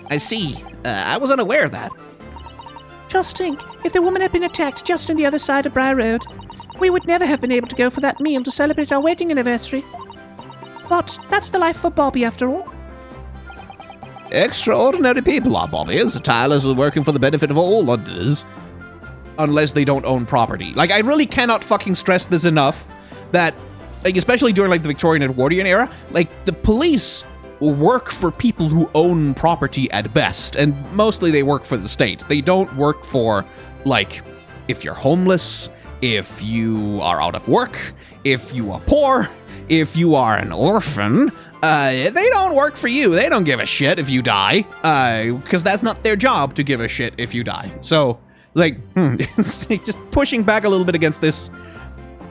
I see. I was unaware of that. Just think, if the woman had been attacked just on the other side of Briar Road, we would never have been able to go for that meal to celebrate our wedding anniversary. But that's the life of Bobby, after all. Extraordinary people are Bobbies. The tilers are working for the benefit of all Londoners. Unless they don't own property. Like, I really cannot fucking stress this enough that, like, especially during, like, the Victorian and Edwardian era, like, the police work for people who own property at best, and mostly they work for the state. They don't work for, like, if you're homeless, if you are out of work, if you are poor, if you are an orphan. They don't work for you. They don't give a shit if you die, because that's not their job to give a shit if you die. So, like, just pushing back a little bit against this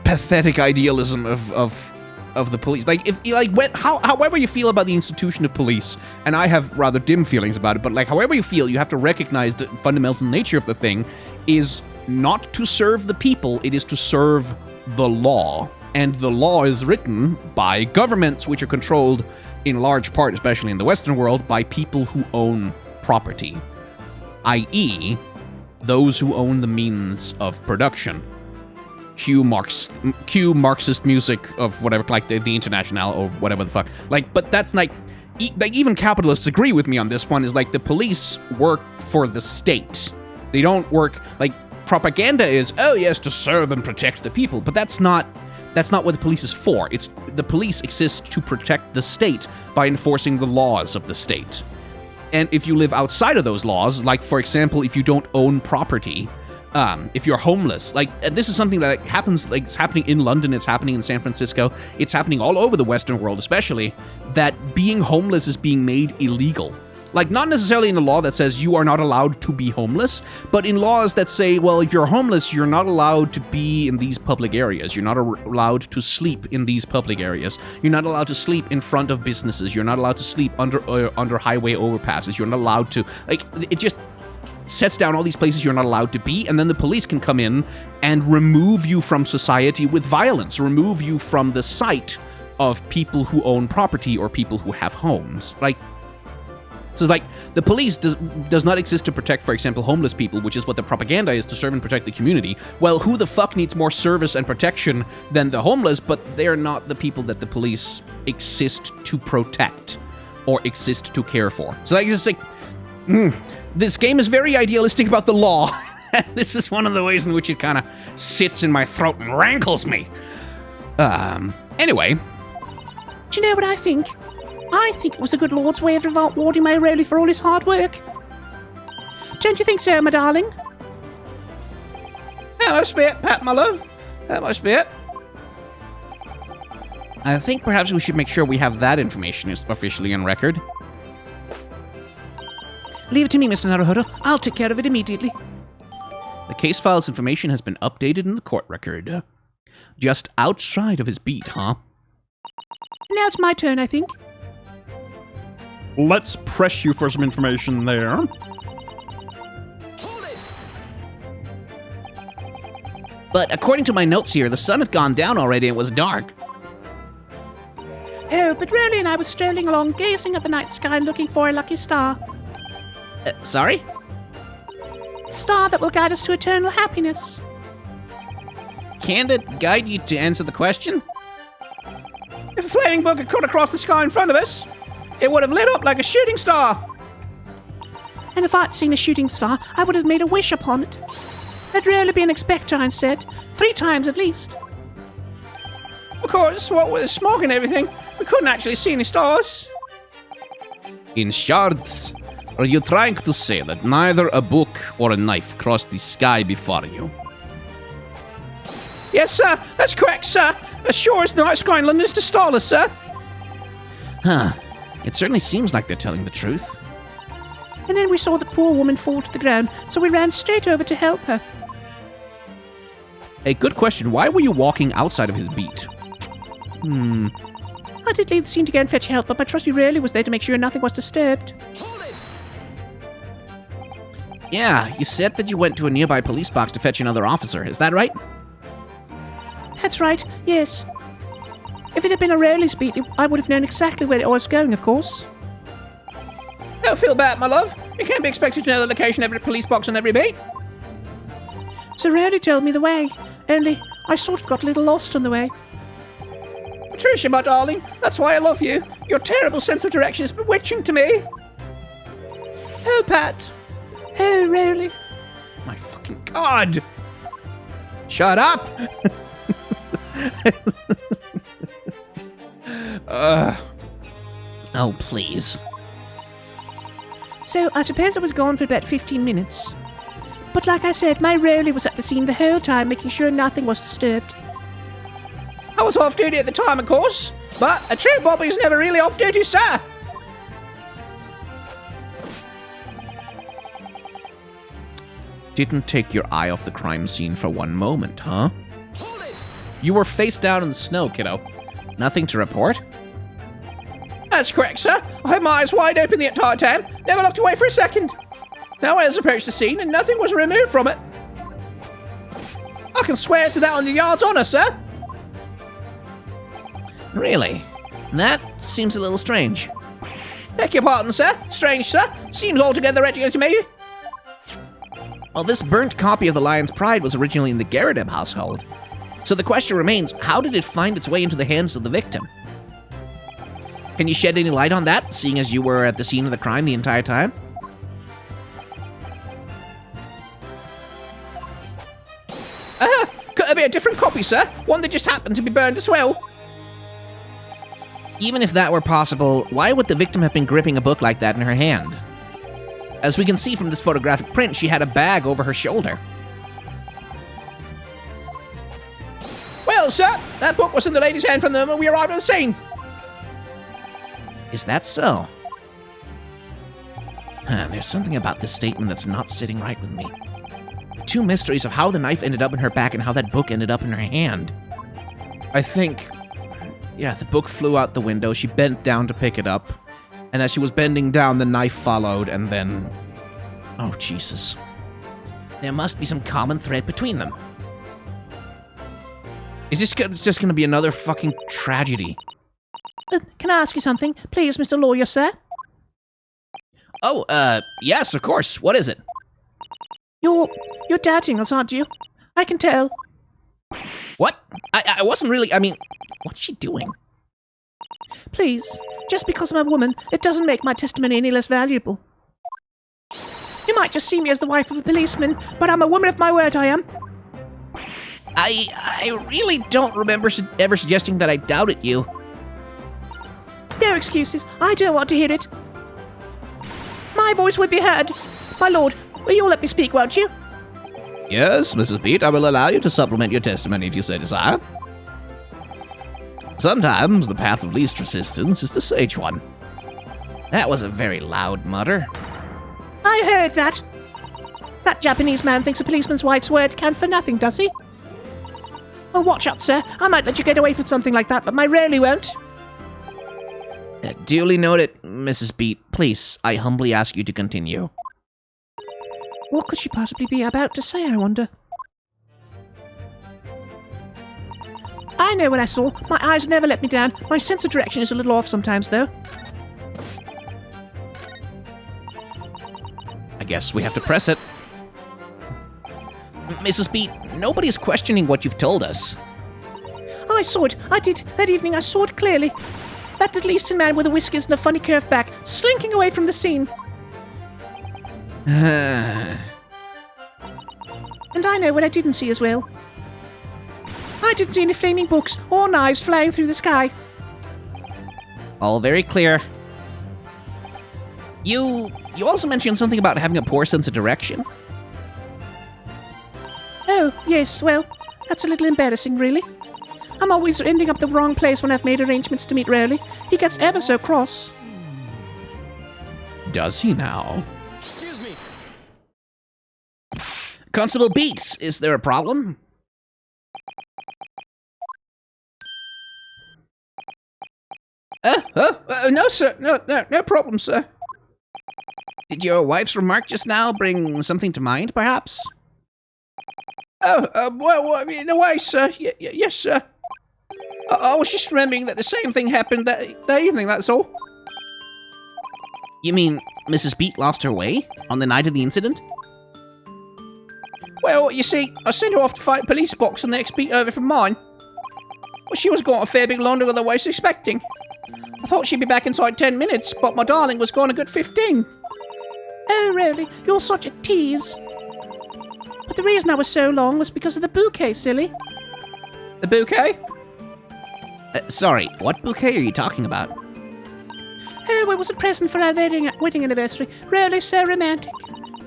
pathetic idealism of the police. Like, if you however you feel about the institution of police, and I have rather dim feelings about it, but like, however you feel, you have to recognize the fundamental nature of the thing is not to serve the people, it is to serve the law. And the law is written by governments which are controlled in large part, especially in the Western world, by people who own property, i.e., those who own the means of production. Cue Marxist music of whatever, like the International or whatever the fuck. Like, but that's like even capitalists agree with me on this one, is like the police work for the state. They don't work, like, propaganda is, oh yes, to serve and protect the people, but that's not That's not what the police is for. The police exist to protect the state by enforcing the laws of the state. And if you live outside of those laws, like, for example, if you don't own property, if you're homeless, like, this is something that happens, like, it's happening in London, it's happening in San Francisco, it's happening all over the Western world especially, that being homeless is being made illegal. Like, not necessarily in the law that says you are not allowed to be homeless, but in laws that say, well, if you're homeless, you're not allowed to be in these public areas. You're not allowed to sleep in these public areas. You're not allowed to sleep in front of businesses. You're not allowed to sleep under highway overpasses. You're not allowed to, like, it just sets down all these places you're not allowed to be, and then the police can come in and remove you from society with violence, remove you from the sight of people who own property or people who have homes. Like, so, like, the police does not exist to protect, for example, homeless people, which is what the propaganda is, to serve and protect the community. Well, who the fuck needs more service and protection than the homeless, but they're not the people that the police exist to protect or exist to care for. So, like, it's like, this game is very idealistic about the law. This is one of the ways in which it kind of sits in my throat and rankles me. Anyway. Do you know what I think? I think it was the good Lord's way of rewarding my Rowley for all his hard work. Don't you think so, my darling? That must be it, Pat, my love. That must be it. I think perhaps we should make sure we have that information officially on record. Leave it to me, Mr. Naruhodo. I'll take care of it immediately. The case file's information has been updated in the court record. Just outside of his beat, huh? Now it's my turn, I think. Let's press you for some information there. But according to my notes here, the sun had gone down already and it was dark. Oh, but Rowley and I were strolling along, gazing at the night sky and looking for a lucky star. Sorry? The star that will guide us to eternal happiness. Can't it guide you to answer the question? If a flaming bug had cut across the sky in front of us, it would have lit up like a shooting star. And if I'd seen a shooting star, I would have made a wish upon it. There'd really be an expector, I said. 3 times at least. Of course, what with the smog and everything, we couldn't actually see any stars. In short, are you trying to say that neither a book or a knife crossed the sky before you? Yes, sir. That's correct, sir. As sure as the night sky in London is to starless, sir. Huh. It certainly seems like they're telling the truth. And then we saw the poor woman fall to the ground, so we ran straight over to help her. Hey, good question. Why were you walking outside of his beat? I did leave the scene to go and fetch help, but my trusty Rowley was there to make sure nothing was disturbed. Yeah, you said that you went to a nearby police box to fetch another officer. Is that right? That's right, yes. If it had been a Rowley's beat, I would have known exactly where it was going, of course. Don't feel bad, my love. You can't be expected to know the location of every police box on every beat. So Rowley told me the way, only I sort of got a little lost on the way. Patricia, my darling, that's why I love you. Your terrible sense of direction is bewitching to me. Oh, Pat. Oh, Rowley. My fucking God! Shut up! Oh, please. So, I suppose I was gone for about 15 minutes. But like I said, my Rowley was at the scene the whole time, making sure nothing was disturbed. I was off duty at the time, of course, but a true Bobby is never really off duty, sir. Didn't take your eye off the crime scene for one moment, huh? You were face down in the snow, kiddo. Nothing to report? That's correct, sir. I had my eyes wide open the entire time, never looked away for a second. No one else approached the scene, and nothing was removed from it. I can swear to that on the yard's honour, sir. Really? That seems a little strange. Beg your pardon, sir. Strange, sir. Seems altogether regular to me. Well, this burnt copy of The Lion's Pride was originally in the Garrideb household. So the question remains, how did it find its way into the hands of the victim? Can you shed any light on that, seeing as you were at the scene of the crime the entire time? It'll be a different copy, sir. One that just happened to be burned as well. Even if that were possible, why would the victim have been gripping a book like that in her hand? As we can see from this photographic print, she had a bag over her shoulder. Well, sir, that book was in the lady's hand from the moment we arrived at the scene. Is that so? There's something about this statement that's not sitting right with me. Two mysteries of how the knife ended up in her back and how that book ended up in her hand. I think... yeah, the book flew out the window, she bent down to pick it up, and as she was bending down, the knife followed, and then... oh, Jesus. There must be some common thread between them. Is this just gonna be another fucking tragedy? Can I ask you something? Please, Mr. Lawyer, sir? Oh, yes, of course. What is it? You're doubting us, aren't you? I can tell. What? I wasn't really, I mean, what's she doing? Please, just because I'm a woman, it doesn't make my testimony any less valuable. You might just see me as the wife of a policeman, but I'm a woman of my word, I am. I really don't remember ever suggesting that I doubted you. No excuses. I don't want to hear it. My voice would be heard. My lord, will you let me speak, won't you? Yes, Mrs. Beat, I will allow you to supplement your testimony if you so desire. Sometimes the path of least resistance is the sage one. That was a very loud mutter. I heard that. That Japanese man thinks a policeman's wife's word counts for nothing, does he? Well, watch out, sir. I might let you get away with something like that, but my rarely won't. Duly noted, Mrs. Beat. Please, I humbly ask you to continue. What could she possibly be about to say, I wonder? I know what I saw. My eyes never let me down. My sense of direction is a little off sometimes, though. I guess we have to press it. Mrs. Beat, nobody's questioning what you've told us. I saw it. I did. That evening I saw it clearly. That little Eastern man with the whiskers and a funny curved back, slinking away from the scene. And I know what I didn't see as well. I didn't see any flaming books or knives flying through the sky. All very clear. You also mentioned something about having a poor sense of direction. Oh, yes, well, that's a little embarrassing, really. I'm always ending up the wrong place when I've made arrangements to meet Rowley. He gets ever so cross. Does he now? Excuse me. Constable Beats, is there a problem? No, sir. No problem, sir. Did your wife's remark just now bring something to mind, perhaps? Well, I mean, in a way, sir. Yes, sir. I was just remembering that the same thing happened that evening, that's all. You mean Mrs. Beat lost her way on the night of the incident? Well, you see, I sent her off to fight a police box the next beat over from mine. Well, she was gone a fair bit longer than I was expecting. I thought she'd be back inside 10 minutes, but my darling was gone a good 15. Oh, really? You're such a tease. But the reason I was so long was because of the bouquet, silly. The bouquet? Sorry, what bouquet are you talking about? Oh, it was a present for our wedding anniversary. Really so romantic.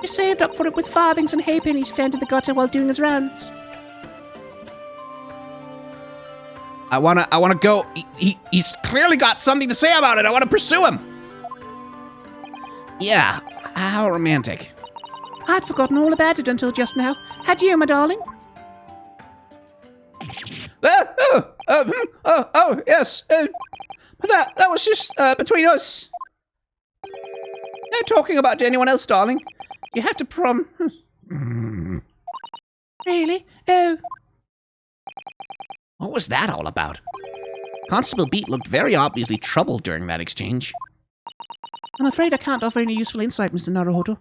He saved up for it with farthings and halfpennies he found in the gutter while doing his rounds. I wanna go. He's clearly got something to say about it. I wanna pursue him. Yeah, how romantic. I'd forgotten all about it until just now. Had you, my darling? Yes. But that was just between us. No talking about to anyone else, darling. You have to Really? Oh. What was that all about? Constable Beat looked very obviously troubled during that exchange. I'm afraid I can't offer any useful insight, Mr. Naruhodo.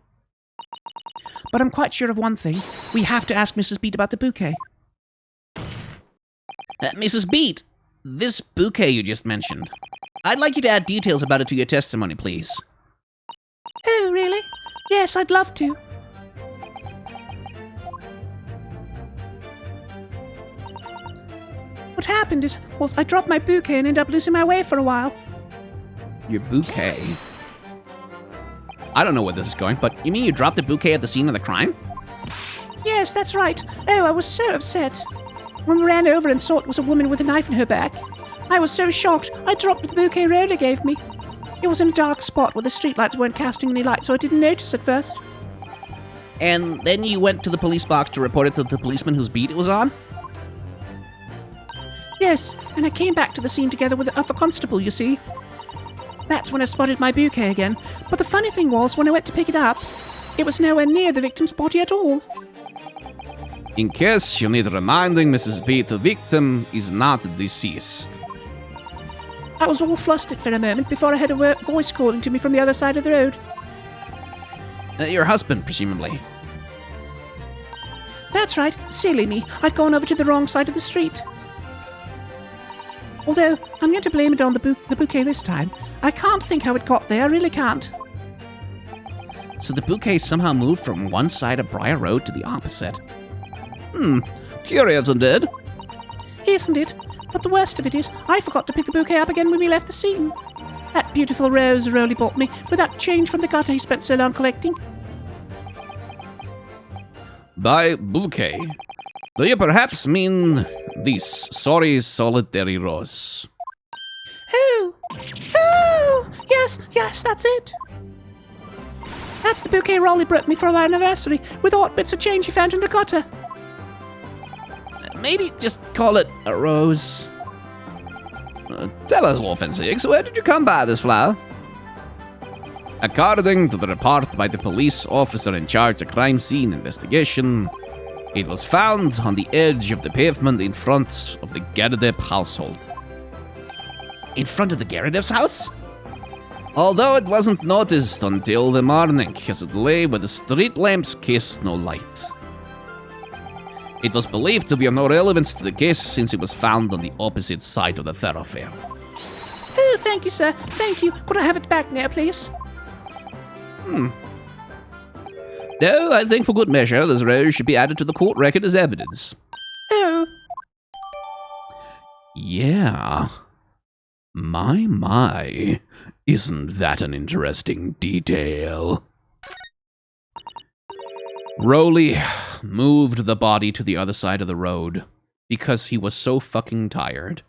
But I'm quite sure of one thing. We have to ask Mrs. Beat about the bouquet. Mrs. Beat, this bouquet you just mentioned. I'd like you to add details about it to your testimony, please. Oh, really? Yes, I'd love to. What happened is, I dropped my bouquet and ended up losing my way for a while. Your bouquet? I don't know where this is going, but you mean you dropped the bouquet at the scene of the crime? Yes, that's right. Oh, I was so upset. When we ran over and saw it was a woman with a knife in her back, I was so shocked I dropped the bouquet Rhoda gave me. It was in a dark spot where the streetlights weren't casting any light, so I didn't notice at first. And then you went to the police box to report it to the policeman whose beat it was on? Yes, and I came back to the scene together with the other constable, you see. That's when I spotted my bouquet again, but the funny thing was, when I went to pick it up, it was nowhere near the victim's body at all. In case you need reminding, Mrs. B, the victim is not deceased. I was all flustered for a moment before I heard a voice calling to me from the other side of the road. Your husband, presumably. That's right, silly me. I'd gone over to the wrong side of the street. Although, I'm going to blame it on the bouquet this time. I can't think how it got there, I really can't. So the bouquet somehow moved from one side of Briar Road to the opposite. Curious indeed. Isn't it? But the worst of it is, I forgot to pick the bouquet up again when we left the scene. That beautiful rose Rolly bought me, with that change from the gutter he spent so long collecting. By bouquet, do you perhaps mean this sorry solitary rose? Oh! Yes, that's it. That's the bouquet Rolly brought me for our anniversary, with odd bits of change he found in the gutter. Maybe just call it a rose. Tell us, Wolfensix, where did you come by this flower? According to the report by the police officer in charge of crime scene investigation, it was found on the edge of the pavement in front of the Garadep household. In front of the Garadep's house? Although it wasn't noticed until the morning, as it lay where the street lamps cast no light. It was believed to be of no relevance to the case since it was found on the opposite side of the thoroughfare. Oh, thank you, sir. Thank you. Could I have it back now, please? No, I think for good measure, this rose should be added to the court record as evidence. Oh. Yeah. My. Isn't that an interesting detail? Rowley moved the body to the other side of the road because he was so fucking tired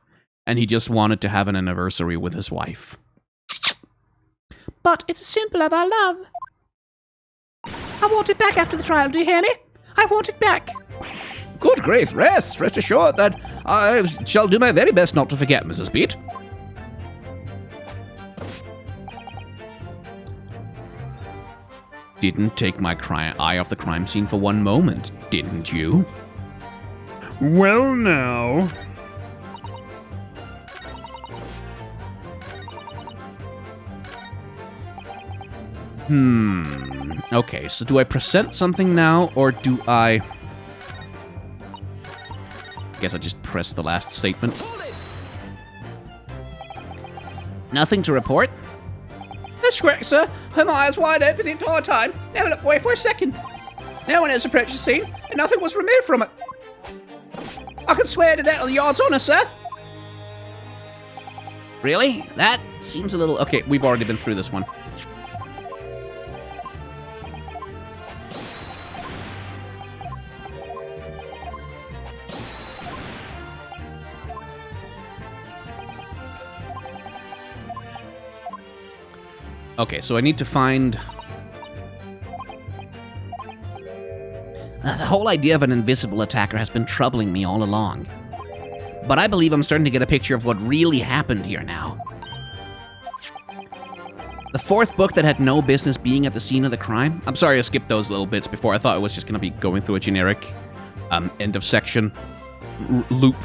and he just wanted to have an anniversary with his wife. But it's a symbol of our love. I want it back after the trial, do you hear me? I want it back. Good grief, rest assured that I shall do my very best not to forget, Mrs. Beat. Didn't take my eye off the crime scene for one moment, didn't you? Well, now. Okay, so do I present something now, or do I guess I just press the last statement. Nothing to report? That's correct, sir. Her eyes wide open the entire time. Never looked away for a second. No one has approached the scene, and nothing was removed from it. I can swear to that on the yard's honor, sir. Really? That seems a little... Okay, we've already been through this one. Okay, so I need to find... The whole idea of an invisible attacker has been troubling me all along. But I believe I'm starting to get a picture of what really happened here now. The fourth book that had no business being at the scene of the crime. I'm sorry I skipped those little bits before. I thought it was just going to be going through a generic end of section loop.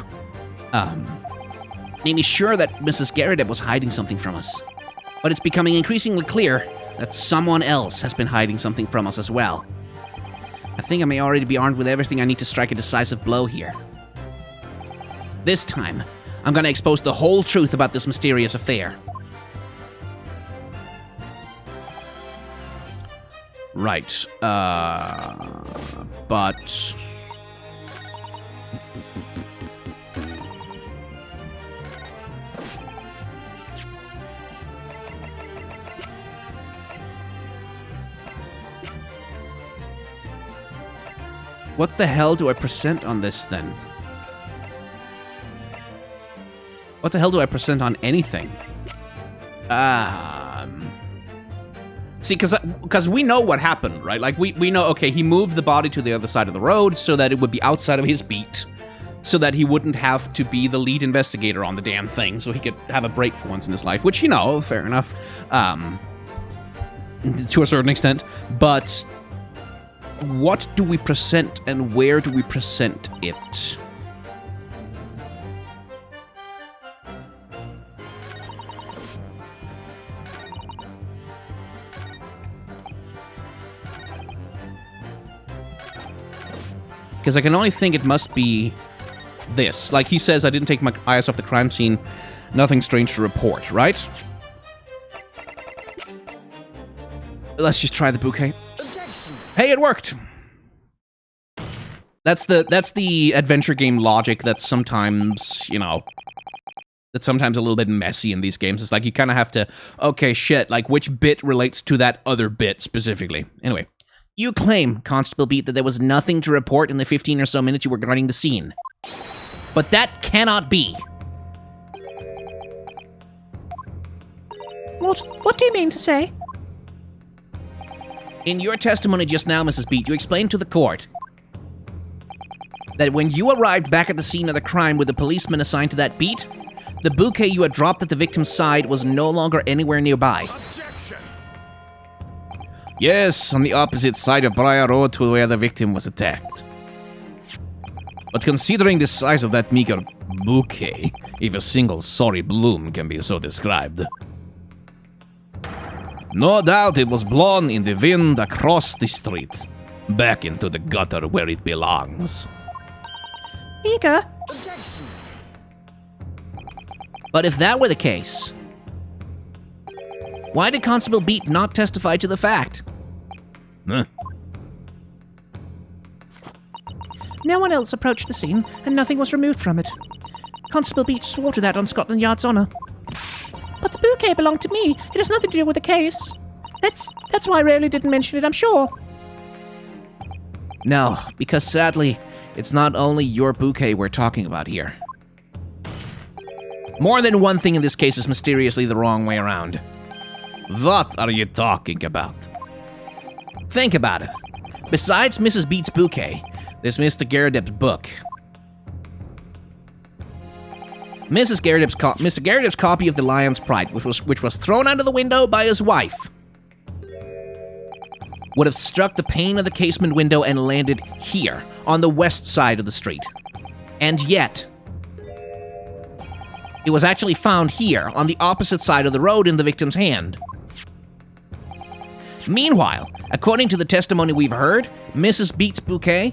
Made me sure that Mrs. Garadep was hiding something from us. But it's becoming increasingly clear that someone else has been hiding something from us as well. I think I may already be armed with everything I need to strike a decisive blow here. This time, I'm going to expose the whole truth about this mysterious affair. Right. But... What the hell do I present on this, then? What the hell do I present on anything? See, because we know what happened, right? Like, we know, okay, he moved the body to the other side of the road so that it would be outside of his beat, so that he wouldn't have to be the lead investigator on the damn thing, so he could have a break for once in his life, which, you know, fair enough, to a certain extent. But what do we present, and where do we present it? Because I can only think it must be this. Like he says, I didn't take my eyes off the crime scene. Nothing strange to report, right? Let's just try the bouquet. Objection. Hey, it worked! That's the adventure game logic that's sometimes, you know, that's sometimes a little bit messy in these games. It's like you kind of have to, okay, shit, like which bit relates to that other bit specifically. Anyway. You claim, Constable Beat, that there was nothing to report in the 15 or so minutes you were guarding the scene. But that cannot be. What do you mean to say? In your testimony just now, Mrs. Beat, you explained to the court that when you arrived back at the scene of the crime with the policeman assigned to that beat, the bouquet you had dropped at the victim's side was no longer anywhere nearby. Yes, on the opposite side of Briar Road to where the victim was attacked. But considering the size of that meager bouquet, if a single sorry bloom can be so described, no doubt it was blown in the wind across the street, back into the gutter where it belongs. Eager? Objection. But if that were the case, why did Constable Beat not testify to the fact? Huh? No one else approached the scene, and nothing was removed from it. Constable Beach swore to that on Scotland Yard's honour. But the bouquet belonged to me. It has nothing to do with the case. That's why I rarely didn't mention it, I'm sure. No, because sadly, it's not only your bouquet we're talking about here. More than one thing in this case is mysteriously the wrong way around. What are you talking about? Think about it. Besides Mrs. Beat's bouquet, there's Mr. Garrideb's book. Mr. Garrideb's copy of The Lion's Pride, which was thrown out of the window by his wife, would have struck the pane of the casement window and landed here, on the west side of the street. And yet, it was actually found here, on the opposite side of the road in the victim's hand. Meanwhile, according to the testimony we've heard, Mrs. Beat's bouquet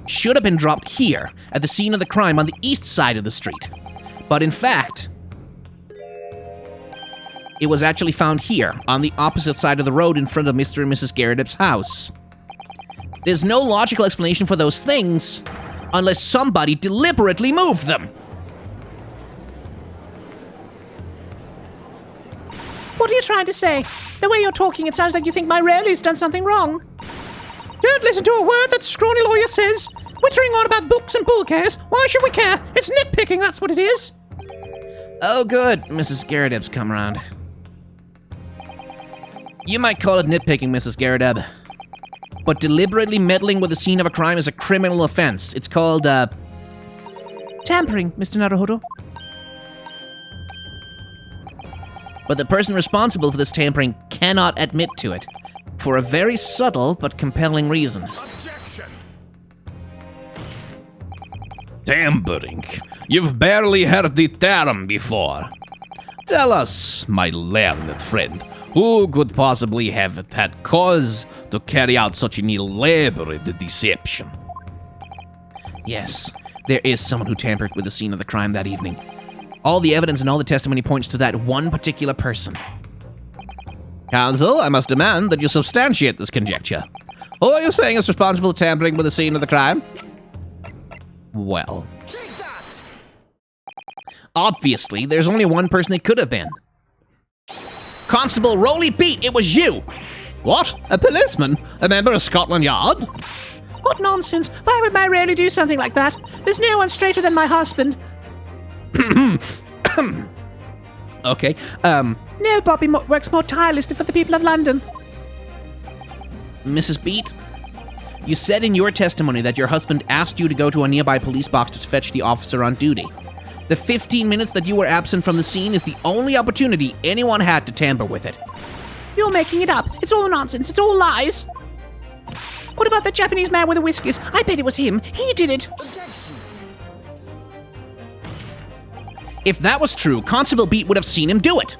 should have been dropped here, at the scene of the crime on the east side of the street. But in fact, it was actually found here, on the opposite side of the road in front of Mr. and Mrs. Garrideb's house. There's no logical explanation for those things, unless somebody deliberately moved them. What are you trying to say? The way you're talking, it sounds like you think my Rayleigh's done something wrong. Don't listen to a word that scrawny lawyer says. Wittering on about books and bouquets. Why should we care? It's nitpicking, that's what it is. Oh, good. Mrs. Garrideb's come around. You might call it nitpicking, Mrs. Garrideb. But deliberately meddling with the scene of a crime is a criminal offense. It's called, tampering, Mr. Naruhodo. But the person responsible for this tampering cannot admit to it, for a very subtle but compelling reason. Objection. Tampering? You've barely heard the term before. Tell us, my learned friend, who could possibly have had cause to carry out such an elaborate deception? Yes, there is someone who tampered with the scene of the crime that evening. All the evidence and all the testimony points to that one particular person. Counsel, I must demand that you substantiate this conjecture. Who are you saying is responsible for tampering with the scene of the crime? Well, Take that. obviously, there's only one person it could have been. Constable Rolly Beat, it was you! What? A policeman? A member of Scotland Yard? What nonsense! Why would my Rayleigh do something like that? There's no one straighter than my husband. Okay, No Bobby works more tirelessly for the people of London. Mrs. Beat, you said in your testimony that your husband asked you to go to a nearby police box to fetch the officer on duty. The 15 minutes that you were absent from the scene is the only opportunity anyone had to tamper with it. You're making it up. It's all nonsense. It's all lies. What about the Japanese man with the whiskers? I bet it was him. He did it. If that was true, Constable Beat would have seen him do it.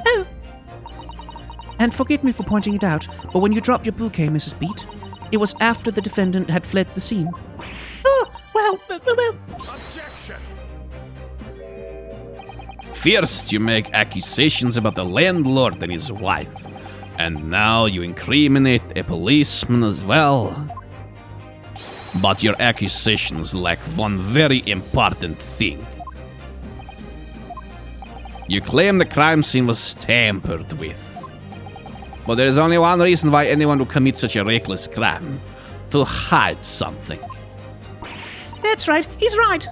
Oh. And forgive me for pointing it out, but when you dropped your bouquet, Mrs. Beat, it was after the defendant had fled the scene. Oh, well. Objection! First, you make accusations about the landlord and his wife. And now you incriminate a policeman as well. But your accusations lack one very important thing. You claim the crime scene was tampered with. But there is only one reason why anyone would commit such a reckless crime. To hide something. That's right. He's right.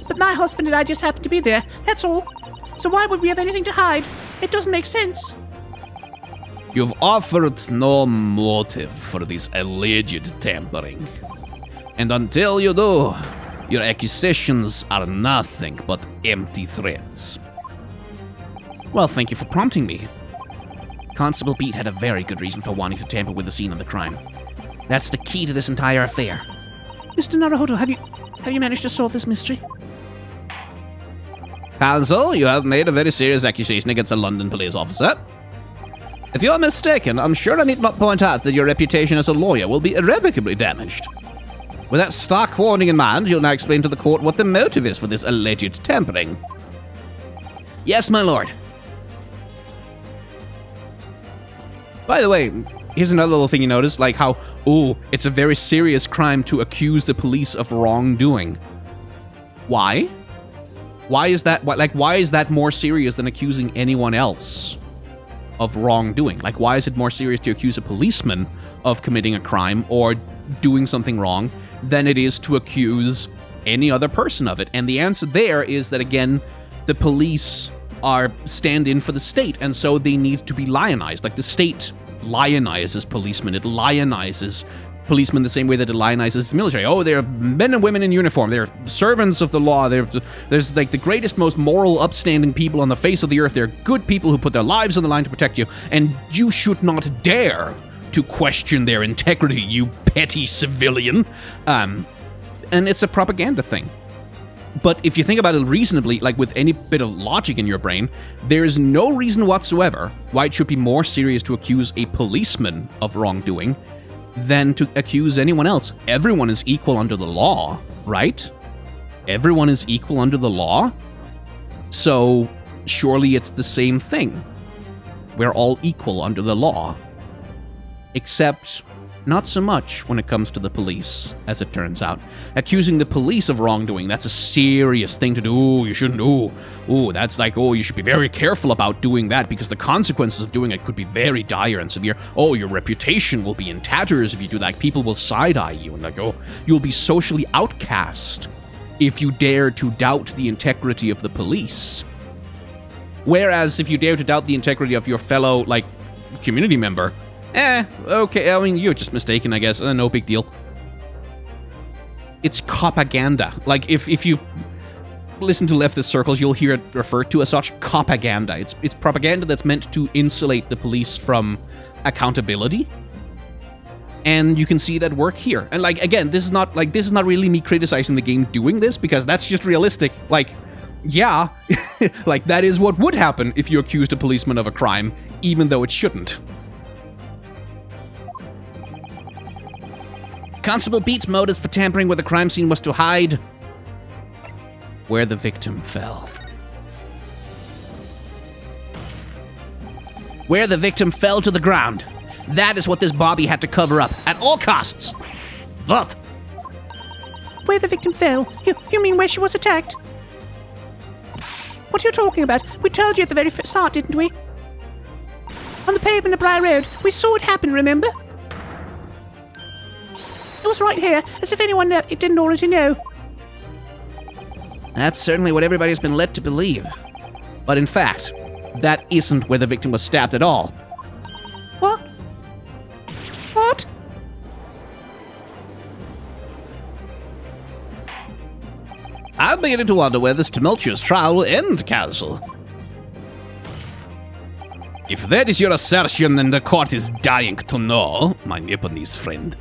But my husband and I just happened to be there. That's all. So why would we have anything to hide? It doesn't make sense. You've offered no motive for this alleged tampering. And until you do, your accusations are nothing but empty threats. Well, thank you for prompting me. Constable Beat had a very good reason for wanting to tamper with the scene of the crime. That's the key to this entire affair. Mr. Naruhodo, have you managed to solve this mystery? Counsel, you have made a very serious accusation against a London police officer. If you are mistaken, I'm sure I need not point out that your reputation as a lawyer will be irrevocably damaged. With that stark warning in mind, you'll now explain to the court what the motive is for this alleged tampering. Yes, my lord. By the way, here's another little thing you notice, like how, it's a very serious crime to accuse the police of wrongdoing. Why? Why is that more serious than accusing anyone else of wrongdoing? Like, why is it more serious to accuse a policeman of committing a crime or doing something wrong than it is to accuse any other person of it? And the answer there is that, again, the police are stand-in for the state, and so they need to be lionized. Like, the state lionizes policemen. It lionizes policemen the same way that it lionizes the military. Oh, they're men and women in uniform. They're servants of the law. There's like the greatest, most moral, upstanding people on the face of the earth. They're good people who put their lives on the line to protect you, and you should not dare to question their integrity, you petty civilian. And it's a propaganda thing. But if you think about it reasonably, like with any bit of logic in your brain, there's no reason whatsoever why it should be more serious to accuse a policeman of wrongdoing than to accuse anyone else. Everyone is equal under the law, right? Everyone is equal under the law. So surely it's the same thing. We're all equal under the law. Except not so much when it comes to the police, as it turns out. Accusing the police of wrongdoing, that's a serious thing to do. You shouldn't do. That's like, you should be very careful about doing that because the consequences of doing it could be very dire and severe. Your reputation will be in tatters if you do that. People will side-eye you and like, you'll be socially outcast if you dare to doubt the integrity of the police. Whereas if you dare to doubt the integrity of your fellow, like, community member, okay, I mean, you're just mistaken, I guess. No big deal. It's propaganda. Like, if you listen to leftist circles, you'll hear it referred to as such, propaganda. It's propaganda that's meant to insulate the police from accountability. And you can see that work here. And, like, again, this is not really me criticizing the game doing this, because that's just realistic. Like, yeah, like, that is what would happen if you accused a policeman of a crime, even though it shouldn't. Constable Beat's motives for tampering with the crime scene was to hide where the victim fell. Where the victim fell to the ground. That is what this Bobby had to cover up at all costs. What? Where the victim fell? You mean where she was attacked? What are you talking about? We told you at the very start, didn't we? On the pavement of Briar Road. We saw it happen, remember? It was right here, as if anyone it didn't already know. That's certainly what everybody's been led to believe. But in fact, that isn't where the victim was stabbed at all. What? What? I'm beginning to wonder where this tumultuous trial will end, Counsel. If that is your assertion, then the court is dying to know, my Nipponese friend.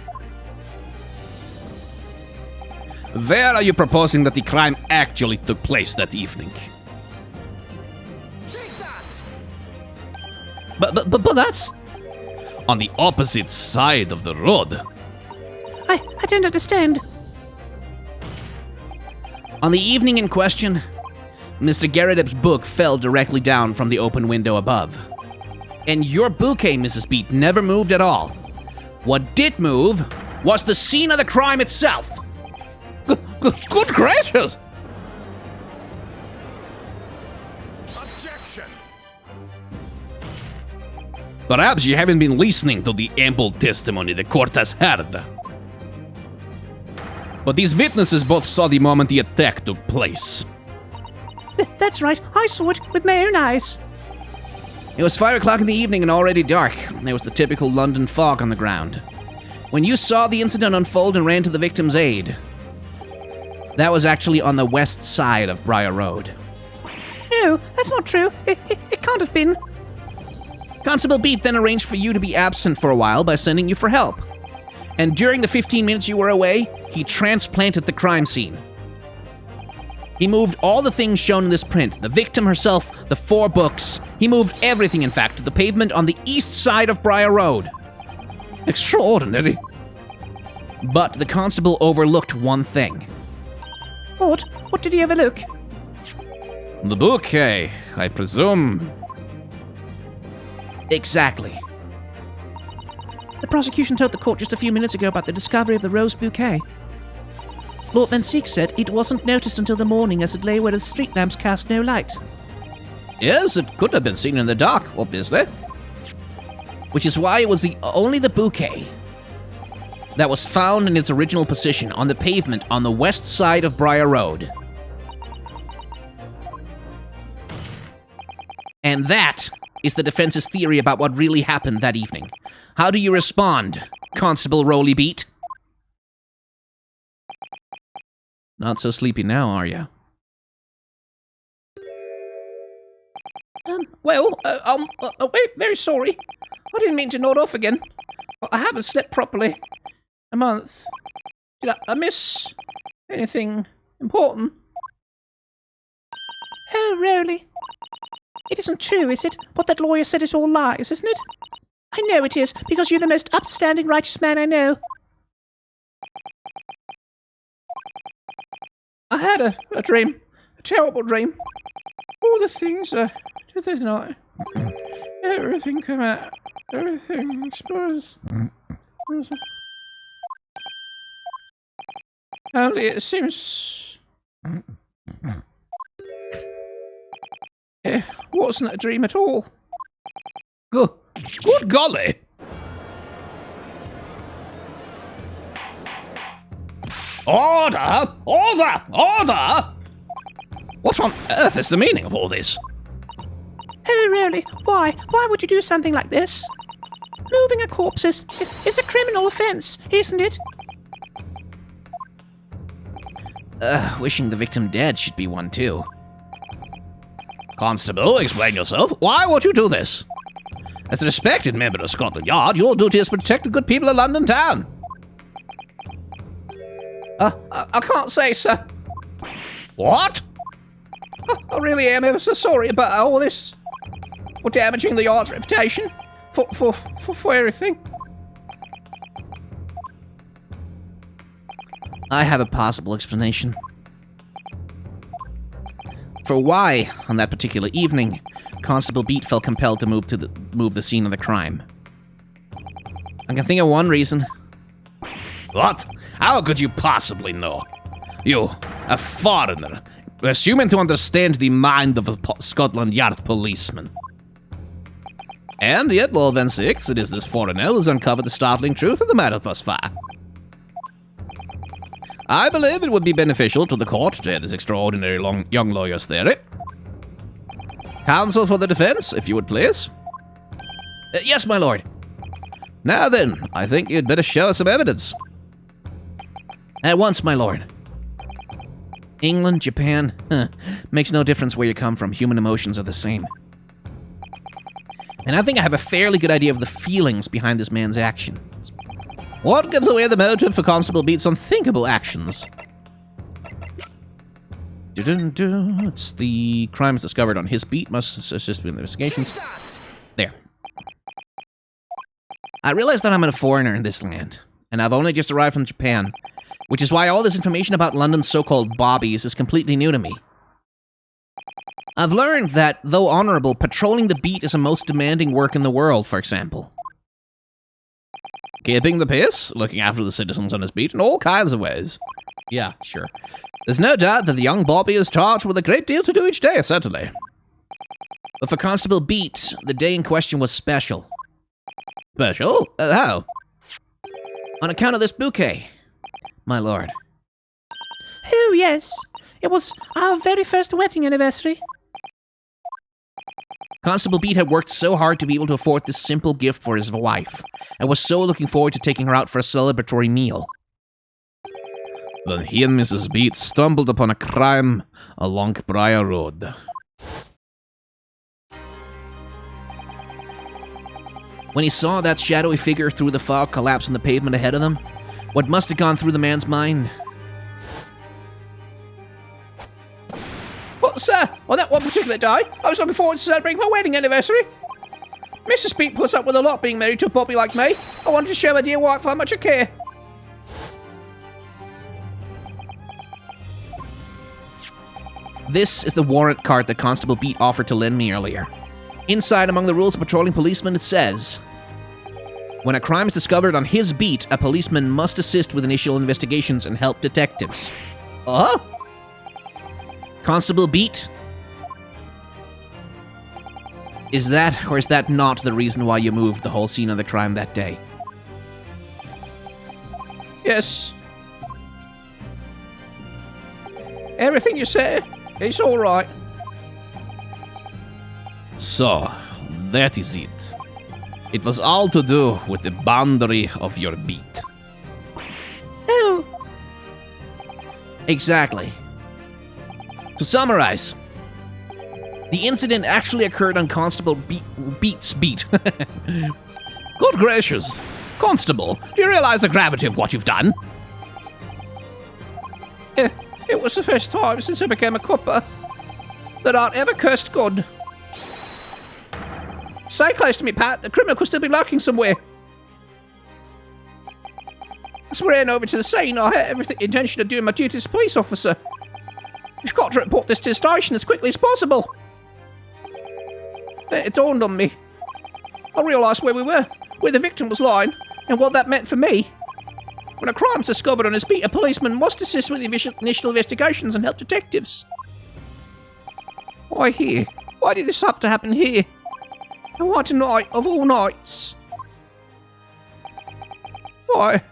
Where are you proposing that the crime actually took place that evening? Take that! But that's on the opposite side of the road. I don't understand. On the evening in question, Mr. Garredeb's book fell directly down from the open window above. And your bouquet, Mrs. Beat, never moved at all. What did move was the scene of the crime itself. Good gracious! Objection! Perhaps you haven't been listening to the ample testimony the court has heard. But these witnesses both saw the moment the attack took place. That's right. I saw it with my own eyes. It was 5 o'clock in the evening and already dark. There was the typical London fog on the ground. When you saw the incident unfold and ran to the victim's aid, that was actually on the west side of Briar Road. No, that's not true. It can't have been. Constable Beat then arranged for you to be absent for a while by sending you for help. And during the 15 minutes you were away, he transplanted the crime scene. He moved all the things shown in this print, the victim herself, the 4 books. He moved everything, in fact, to the pavement on the east side of Briar Road. Extraordinary. But the constable overlooked one thing. What? What did he overlook? The bouquet, I presume. Exactly. The prosecution told the court just a few minutes ago about the discovery of the rose bouquet. Lord Van Seek said it wasn't noticed until the morning as it lay where the street lamps cast no light. Yes, it could have been seen in the dark, obviously. Which is why it was only the bouquet that was found in its original position on the pavement on the west side of Briar Road. And that is the defense's theory about what really happened that evening. How do you respond, Constable Rowley Beat? Not so sleepy now, are you? I'm very sorry. I didn't mean to nod off again. I haven't slept properly. A month. Did I miss anything important? Oh, Rowley. It isn't true, is it? What that lawyer said is all lies, isn't it? I know it is, because you're the most upstanding, righteous man I know. I had a dream. A terrible dream. All the things, did they not? Everything come out. Everything exposed. Only it seems... It wasn't a dream at all. Good golly! Order! Order! Order! What on earth is the meaning of all this? Oh, Rowley, why? Why would you do something like this? Moving a corpse is a criminal offense, isn't it? Wishing the victim dead should be one too. Constable, explain yourself. Why would you do this? As a respected member of Scotland Yard, your duty is to protect the good people of London town. I can't say, sir. What? I really am ever so sorry about all this. For damaging the yard's reputation. For everything. I have a possible explanation. For why, on that particular evening, Constable Beat felt compelled to move the scene of the crime. I can think of one reason. What? How could you possibly know? You, a foreigner, assuming to understand the mind of a Scotland Yard policeman. And yet, Law Event 6, it is this foreigner who has uncovered the startling truth of the matter thus far. I believe it would be beneficial to the court to hear this extraordinary young lawyer's theory. Counsel for the defense, if you would please. Yes, my lord. Now then, I think you'd better show us some evidence. At once, my lord. England, Japan, makes no difference where you come from. Human emotions are the same. And I think I have a fairly good idea of the feelings behind this man's action. What gives away the motive for Constable Beat's unthinkable actions? It's the crimes discovered on his beat must assist with investigations. There. I realize that I'm a foreigner in this land, and I've only just arrived from Japan, which is why all this information about London's so-called bobbies is completely new to me. I've learned that, though honorable, patrolling the beat is the most demanding work in the world, for example. Keeping the peace, looking after the citizens on his beat in all kinds of ways. Yeah, sure. There's no doubt that the young Bobby is charged with a great deal to do each day, certainly. But for Constable Beat, the day in question was special. Special? How? On account of this bouquet, my lord. Oh, yes. It was our very first wedding anniversary. Constable Beat had worked so hard to be able to afford this simple gift for his wife, and was so looking forward to taking her out for a celebratory meal. Then he and Mrs. Beat stumbled upon a crime along Briar Road. When he saw that shadowy figure through the fog collapse on the pavement ahead of them, what must have gone through the man's mind? Well, sir, on that one particular day, I was looking forward to celebrating my wedding anniversary. Mrs. Beat puts up with a lot being married to a Bobby like me. I wanted to show my dear wife how much I care. This is the warrant card that Constable Beat offered to lend me earlier. Inside, among the rules of patrolling policemen, it says, when a crime is discovered on his beat, a policeman must assist with initial investigations and help detectives. Constable Beat? Is that, or is that not the reason why you moved the whole scene of the crime that day? Yes. Everything you say, it's all right. So, that is it. It was all to do with the boundary of your beat. Oh, Exactly. To summarize, the incident actually occurred on Constable Beat's beat. Good gracious. Constable, do you realize the gravity of what you've done? It was the first time since I became a copper that I'd ever cursed God. Stay close to me, Pat. The criminal could still be lurking somewhere. As we ran over to the scene, I had every intention of doing my duty as a police officer. We've got to report this to the station as quickly as possible. Then it dawned on me. I realised where we were, where the victim was lying, and what that meant for me. When a crime's discovered on his beat, a policeman must assist with the initial investigations and help detectives. Why here? Why did this have to happen here? And why tonight, of all nights? Why?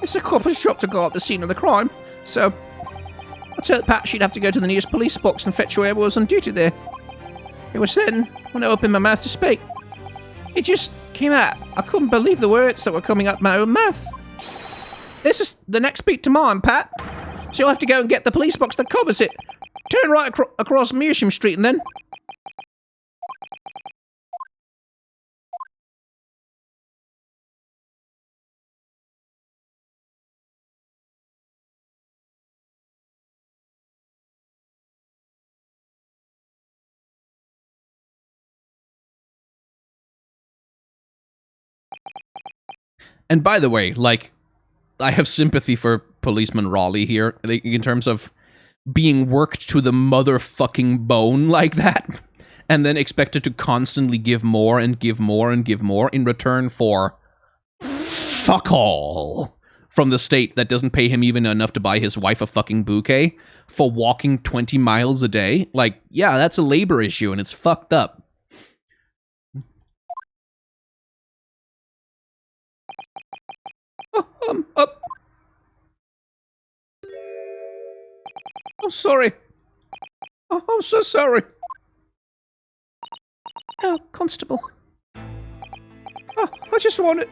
It's a copper's job to go at the scene of the crime, so I told Pat she'd have to go to the nearest police box and fetch whoever was on duty there. It was then, when I opened my mouth to speak, it just came out. I couldn't believe the words that were coming out my own mouth. This is the next beat to mine, Pat. So you'll have to go and get the police box that covers it. Turn right across Mearsham Street and then... And by the way, like, I have sympathy for policeman Raleigh here, like, in terms of being worked to the motherfucking bone like that, and then expected to constantly give more and give more and give more in return for fuck all. from the state that doesn't pay him even enough to buy his wife a fucking bouquet for walking 20 miles a day. Like, yeah, that's a labor issue and it's fucked up. I'm sorry. Oh, I'm so sorry. Oh, Constable. Oh, I just wanted,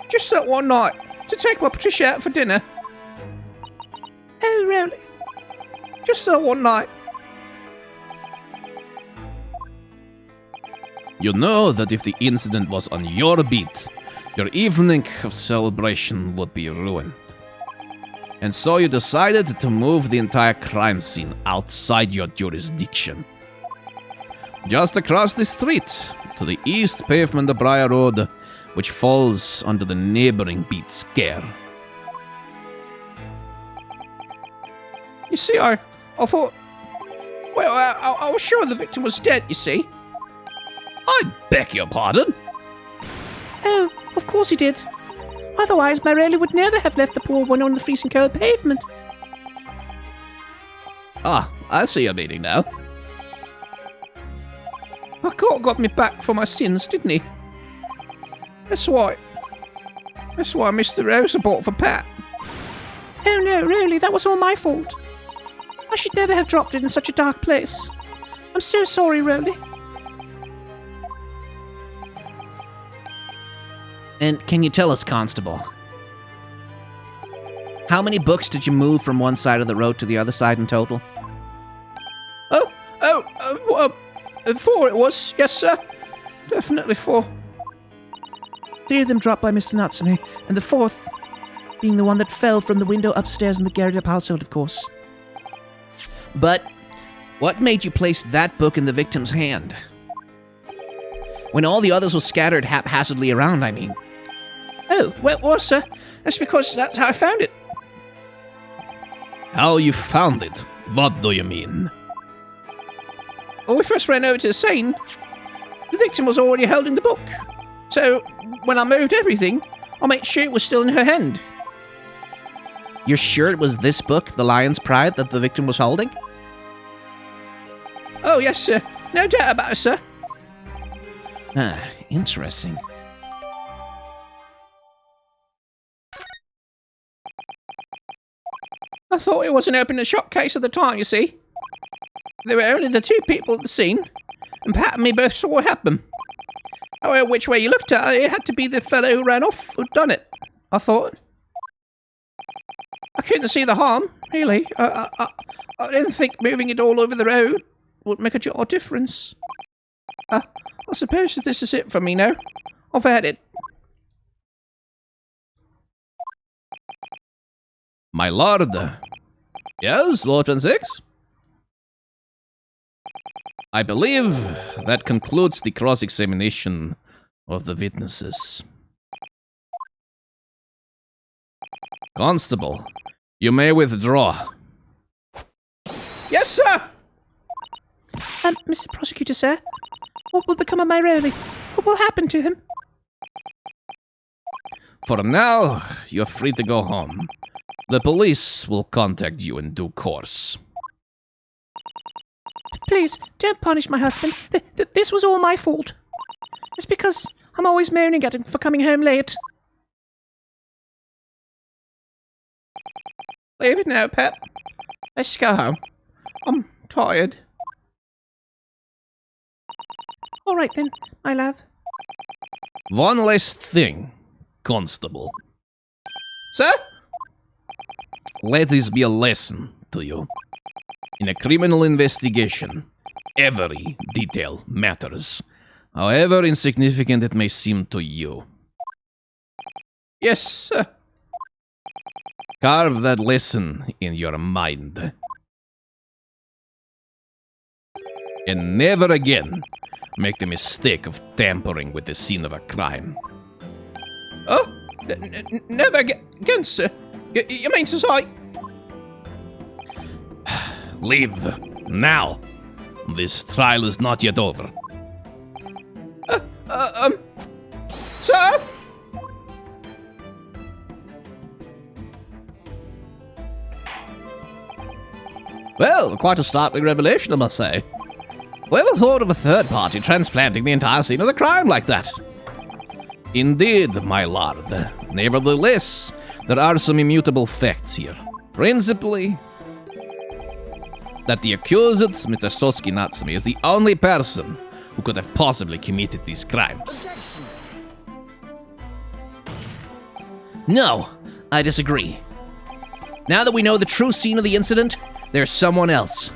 just that one night, to take my Patricia out for dinner. Oh, really? Just that one night. You know that if the incident was on your beat, your evening of celebration would be ruined. And so you decided to move the entire crime scene outside your jurisdiction. Just across the street, to the east pavement of Briar Road, which falls under the neighboring beat Scare. You see, I thought, well, I was sure the victim was dead, you see. I beg your pardon? Oh, of course he did. Otherwise, my Rayleigh would never have left the poor one on the freezing cold pavement. Ah, I see your meaning now. My God got me back for my sins, didn't he? That's why Mr. Rose bought for Pat. Oh no, really, that was all my fault. I should never have dropped it in such a dark place. I'm so sorry, Rowley. And can you tell us, Constable, how many books did you move from one side of the road to the other side in total? 4 it was, yes sir. Definitely 4. 3 of them dropped by Mr. Natsume, and the 4th being the one that fell from the window upstairs in the Garrett household, of course. But what made you place that book in the victim's hand? When all the others were scattered haphazardly around, I mean. Oh, well, sir, that's because that's how I found it. How you found it? What do you mean? When we first ran over to the scene, the victim was already held in the book. So, when I moved everything, I made sure it was still in her hand. You're sure it was this book, The Lion's Pride, that the victim was holding? Oh, yes, sir. No doubt about it, sir. Ah, interesting. I thought it was an open and shut case at the time, you see. There were only the 2 people at the scene, and Pat and me both saw what happened. However, which way you looked at it, it had to be the fellow who ran off who'd done it, I thought. I couldn't see the harm, really. I didn't think moving it all over the road would make a jot of difference. I suppose this is it for me now. I've had it. My lord. Yes, Lord 26? I believe that concludes the cross-examination of the witnesses. Constable, you may withdraw. Yes, sir! Mr. Prosecutor, sir, what will become of my Rowley? What will happen to him? For now, you're free to go home. The police will contact you in due course. Please, don't punish my husband. This was all my fault. It's because I'm always moaning at him for coming home late. Leave it now, Pep. Let's go home. I'm tired. All right then, my love. One last thing, Constable. Sir? Let this be a lesson to you. In a criminal investigation, every detail matters, however insignificant it may seem to you. Yes, sir. Carve that lesson in your mind. And never again make the mistake of tampering with the scene of a crime. Oh, never again, sir. You mean to say? Leave now. This trial is not yet over. Sir? Well, quite a startling revelation, I must say. Whoever thought of a third party transplanting the entire scene of the crime like that? Indeed, my lord. Nevertheless, there are some immutable facts here. Principally, that the accused, Mr. Sosuke Natsumi, is the only person who could have possibly committed this crime. No, I disagree. Now that we know the true scene of the incident, there's someone else.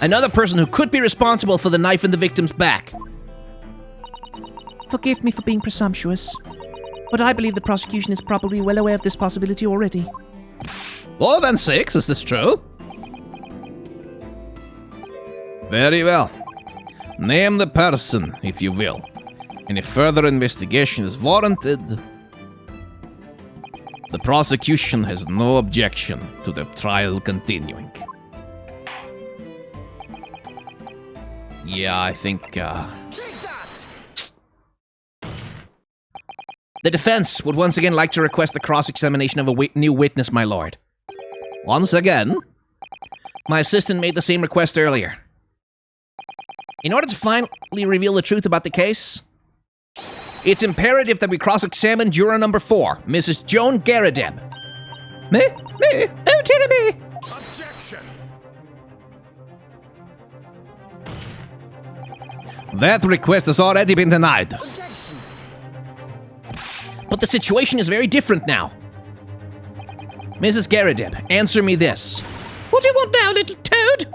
Another person who could be responsible for the knife in the victim's back. Forgive me for being presumptuous, but I believe the prosecution is probably well aware of this possibility already. More than 6, is this true? Very well. Name the person, if you will. And if further investigation is warranted, the prosecution has no objection to the trial continuing. Yeah, I think, Take that! The defense would once again like to request the cross-examination of a new witness, my lord. Once again? My assistant made the same request earlier. In order to finally reveal the truth about the case, it's imperative that we cross-examine juror number 4, Mrs. Joan Garadeb. Me? Oh, dear me! Objection! That request has already been denied. Objection! But the situation is very different now. Mrs. Garadeb, answer me this. What do you want now, little toad?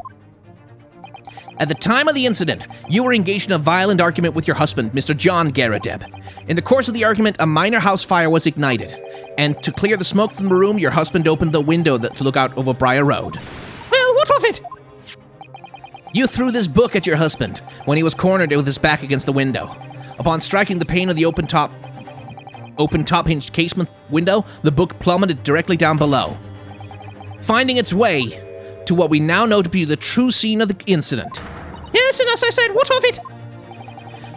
At the time of the incident, you were engaged in a violent argument with your husband, Mr. John Garadeb. In the course of the argument, a minor house fire was ignited, and to clear the smoke from the room, your husband opened the window to look out over Briar Road. Well, what of it? You threw this book at your husband when he was cornered with his back against the window. Upon striking the pane of the open top hinged casement window, the book plummeted directly down below, finding its way to what we now know to be the true scene of the incident. Yes, and as I said, what of it?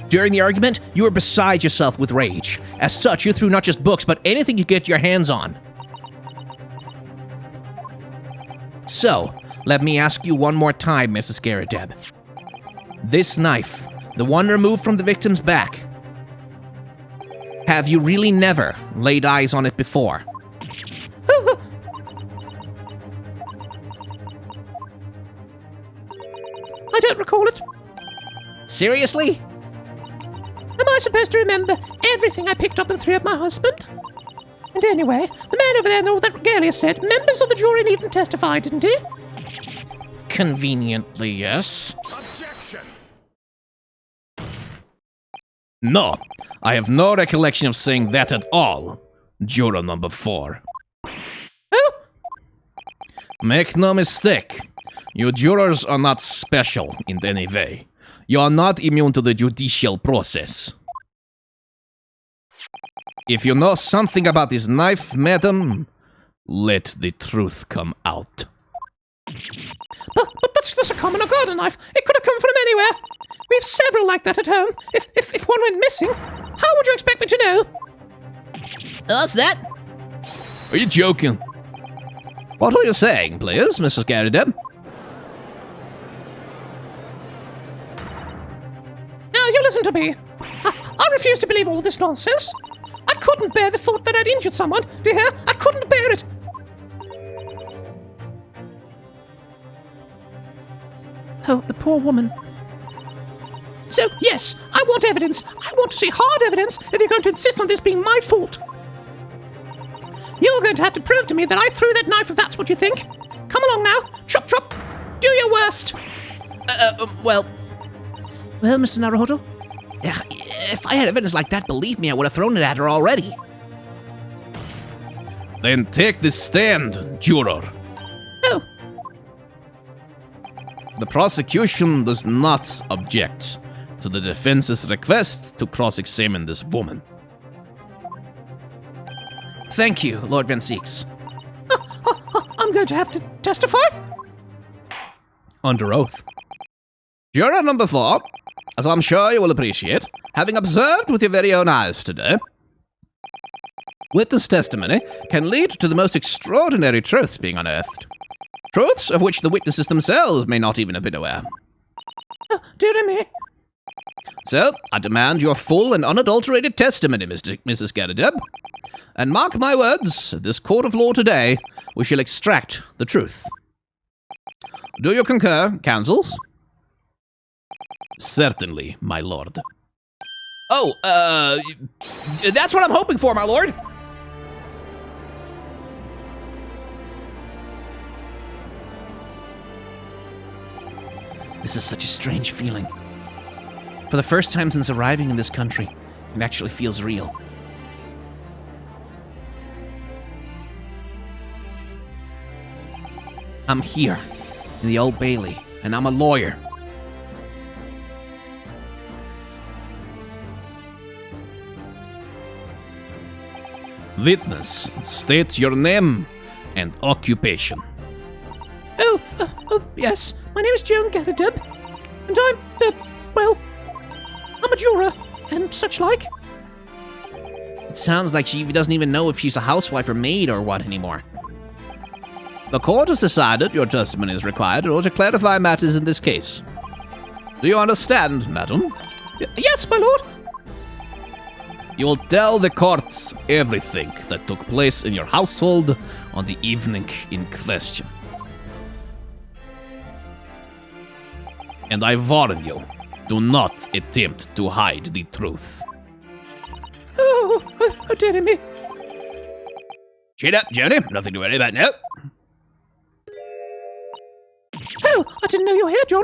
During the argument, you were beside yourself with rage. As such, you threw not just books, but anything you could get your hands on. So, let me ask you one more time, Mrs. Garadeb. This knife, the one removed from the victim's back, have you really never laid eyes on it before? I don't recall it. Seriously? Am I supposed to remember everything I picked up and threw at my husband? And anyway, the man over there in all that regalia said members of the jury needn't testify, didn't he? Conveniently, yes. Objection! No, I have no recollection of saying that at all, juror number 4. Oh, Make no mistake, you jurors are not special in any way. You are not immune to the judicial process. If you know something about this knife, madam, let the truth come out. but that's a common or garden knife. It could have come from anywhere. We have several like that at home. If one went missing, how would you expect me to know? What's that? Are you joking? What were you saying, please, Mrs. Garadeb? Now, you listen to me. I refuse to believe all this nonsense. I couldn't bear the thought that I'd injured someone. Do you hear? I couldn't bear it. Oh, the poor woman. So, yes, I want evidence. I want to see hard evidence if you're going to insist on this being my fault. You're going to have to prove to me that I threw that knife if that's what you think. Come along now. Chop, chop. Do your worst. Well, Mr. Naruhodo? if I had evidence like that, believe me, I would have thrown it at her already. Then take the stand, juror. Oh, The prosecution does not object to the defense's request to cross-examine this woman. Thank you, Lord Van Seeks. I'm going to have to testify? Under oath. Juror number 4, as I'm sure you will appreciate, having observed with your very own eyes today, witness testimony can lead to the most extraordinary truths being unearthed. Truths of which the witnesses themselves may not even have been aware. Oh, dear me. So, I demand your full and unadulterated testimony, Mrs. Garadeb. And mark my words, at this court of law today, we shall extract the truth. Do you concur, counsels? Certainly, my lord. Oh, that's what I'm hoping for, my lord. This is such a strange feeling. For the first time since arriving in this country, it actually feels real. I'm here, in the Old Bailey, and I'm a lawyer. Witness, state your name and occupation. Oh, yes. My name is Joan Garadeb, and I'm, I'm a juror, and such like. It sounds like she doesn't even know if she's a housewife or maid or what anymore. The court has decided your testimony is required in order to clarify matters in this case. Do you understand, madam? Yes, my lord. You will tell the court everything that took place in your household on the evening in question. And I warn you, do not attempt to hide the truth. Oh, dear me. Chin up, Johnny. Nothing to worry about now. Oh, I didn't know you were here, John.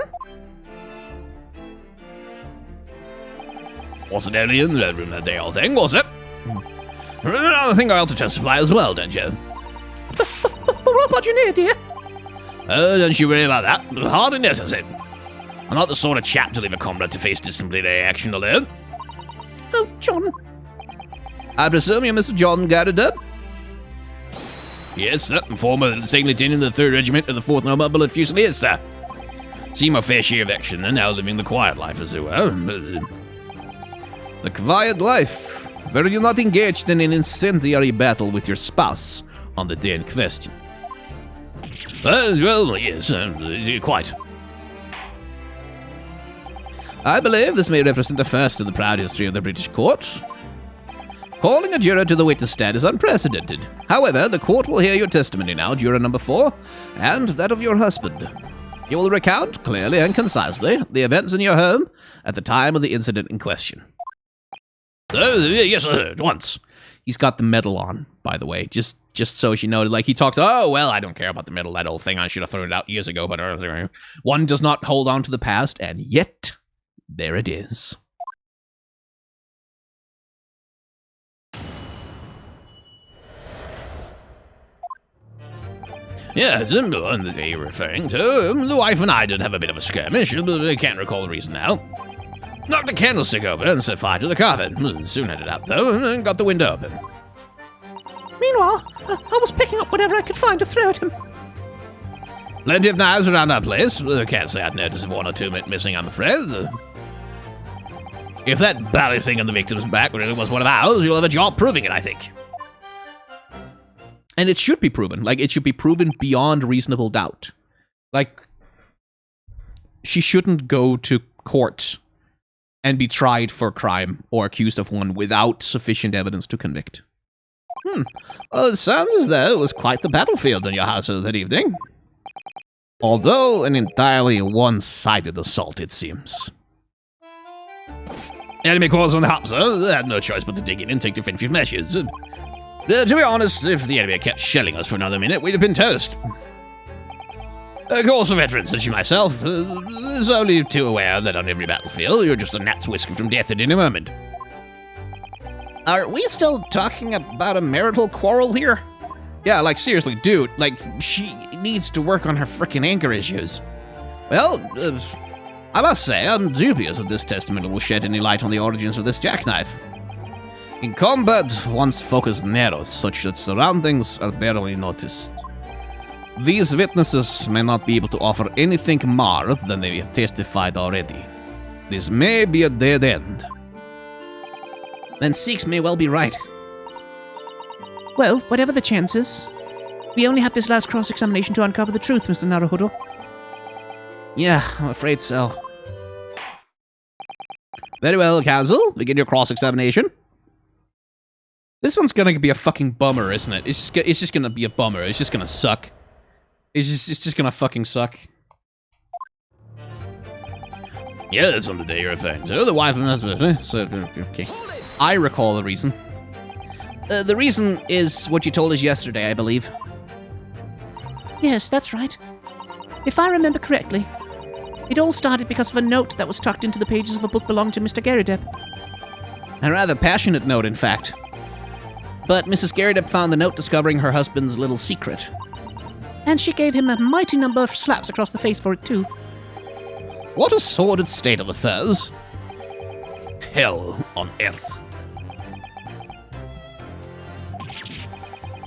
Wasn't only in the room that day, old thing, was it? Another thing I ought to testify as well, don't you? What about you near, dear? Oh, don't you worry about that. Hardly notice it. I'm not the sort of chap to leave a comrade to face disciplinary action alone. Oh, John. I presume you're Mr. John Garadeb? Yes, sir. Former second lieutenant of the 3rd Regiment of the 4th Mobile Fusiliers, sir. Seen my fair share of action and now living the quiet life, as it were. The quiet life. Were you not engaged in an incendiary battle with your spouse on the day in question? Well, yes, quite. I believe this may represent the first in the proud history of the British court. Calling a juror to the witness stand is unprecedented. However, the court will hear your testimony now, juror number 4, and that of your husband. You will recount, clearly and concisely, the events in your home at the time of the incident in question. Yes, sir, at once. He's got the medal on, by the way, just so you know. Like, he talks, oh, well, I don't care about the medal, that old thing. I should have thrown it out years ago, but one does not hold on to the past, and yet, there it is. Yes, and the one that you're referring to, the wife and I did have a bit of a skirmish, but I can't recall the reason now. Knocked the candlestick over and set fire to the carpet. Soon had it out, though, and got the window open. Meanwhile, I was picking up whatever I could find to throw at him. Plenty of knives around our place. Can't say I'd noticed one or two missing, I'm afraid. If that bally thing on the victim's back really was one of ours, you'll have a job proving it, I think. And it should be proven. Like, it should be proven beyond reasonable doubt. Like, she shouldn't go to court and be tried for a crime or accused of one without sufficient evidence to convict. Well, it sounds as though it was quite the battlefield in your household that evening. Although an entirely one-sided assault, it seems. Enemy calls on the hops, sir. They had no choice but to dig in and take defensive measures. To be honest, if the enemy had kept shelling us for another minute, we'd have been toast. Of course, a veteran such as myself is only too aware that on every battlefield, you're just a gnat's whisker from death at any moment. Are we still talking about a marital quarrel here? Yeah, like, seriously, dude, like, she needs to work on her frickin' anger issues. Well, I must say, I'm dubious that this testimony will shed any light on the origins of this jackknife. In combat, one's focus narrows such that surroundings are barely noticed. These witnesses may not be able to offer anything more than they have testified already. This may be a dead end. Then Six may well be right. Well, whatever the chances, We only have this last cross-examination to uncover the truth, Mr. Naruhodo. Yeah, I'm afraid so. Very well, counsel. Begin your cross-examination. This one's gonna be a fucking bummer, isn't it? It's just gonna be a bummer. It's just gonna suck. It's just gonna fucking suck. Yeah, that's on the day you're referring to. The wife of... So, okay. I recall the reason. The reason is what you told us yesterday, I believe. Yes, that's right. If I remember correctly, it all started because of a note that was tucked into the pages of a book belonging to Mr. Garrideb. A rather passionate note, in fact. But Mrs. Garrideb found the note discovering her husband's little secret. And she gave him a mighty number of slaps across the face for it, too. What a sordid state of affairs. Hell on earth.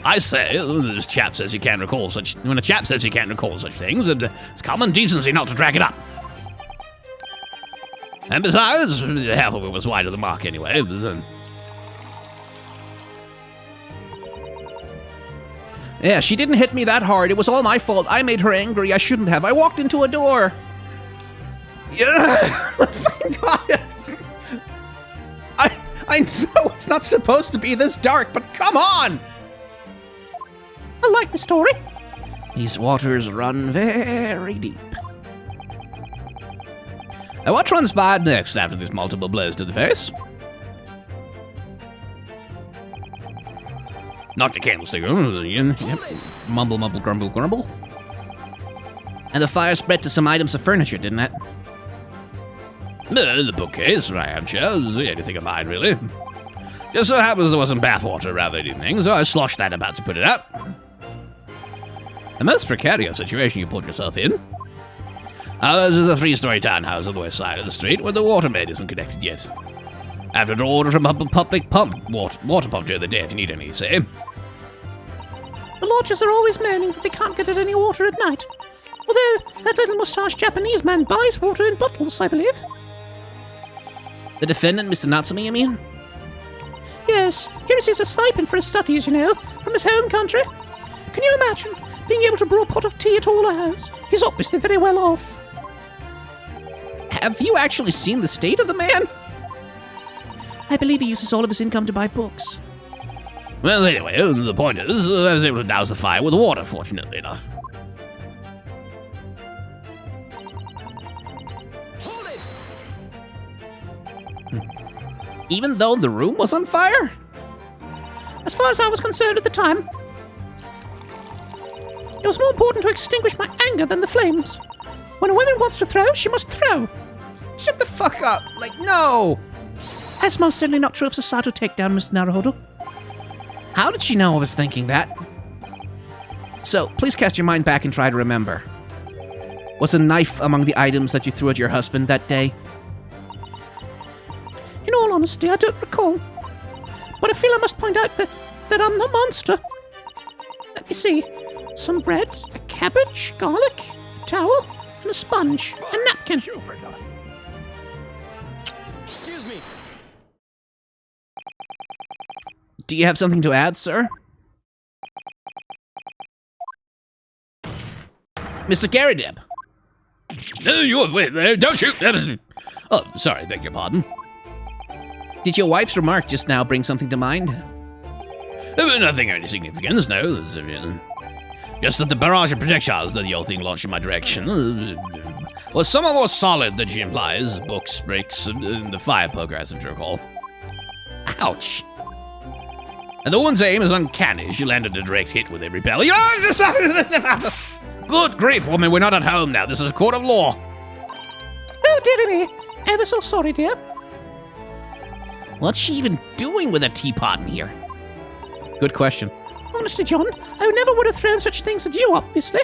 I say, this chap says he can't recall such... When a chap says he can't recall such things, it's common decency not to drag it up. And besides, half of it was wide of the mark anyway. Yeah, she didn't hit me that hard. It was all my fault. I made her angry. I shouldn't have. I walked into a door. Yeah. Oh my God. I know it's not supposed to be this dark, but come on. I like the story. These waters run very deep. And what transpired next after these multiple blows to the face? Knocked the candlestick over. Yep. Mumble, mumble, grumble, grumble. And the fire spread to some items of furniture, didn't it? The bookcase, right, chairs, anything of mine, really. Just so happens there was some bathwater around that evening, so I sloshed that about to put it out. A most precarious situation you put yourself in. Ours is a 3-story townhouse on the west side of the street where the water main isn't connected yet. I have to draw order from a public water pump during the day if you need any, say. The lodgers are always moaning that they can't get at any water at night. Although, that little moustache Japanese man buys water in bottles, I believe. The defendant, Mr. Natsumi, you mean? Yes, he receives a stipend for his studies, you know, from his home country. Can you imagine being able to brew a pot of tea at all hours? He's obviously very well off. Have you actually seen the state of the man? I believe he uses all of his income to buy books. Well, anyway, the point is, I was able to douse the fire with water, fortunately enough. Even though the room was on fire? As far as I was concerned at the time, it was more important to extinguish my anger than the flames. When a woman wants to throw, she must throw. Shut the fuck up! Like, no! That's most certainly not true of Sasato takedown, Mr. Naruhodo. How did she know I was thinking that? So, please cast your mind back and try to remember. Was a knife among the items that you threw at your husband that day? In all honesty, I don't recall. But I feel I must point out that I'm the monster. Let me see. Some bread, a cabbage, garlic, a towel, and a sponge, a napkin. Jupiter. Excuse me. Do you have something to add, sir? Mr. Garrideb. No, wait, don't shoot! Oh, sorry, beg your pardon. Did your wife's remark just now bring something to mind? Nothing of any significance, no. Just that the barrage of projectiles that the old thing launched in my direction was somewhat more solid than she implies. Books, bricks, and the fire poker, I seem to recall. Ouch. And the woman's aim is uncanny. She landed a direct hit with every belly. Good grief, woman, we're not at home now. This is a court of law. Oh, dearie me. Ever so sorry, dear. What's she even doing with a teapot in here? Good question. Honestly, John, I never would have thrown such things at you, obviously.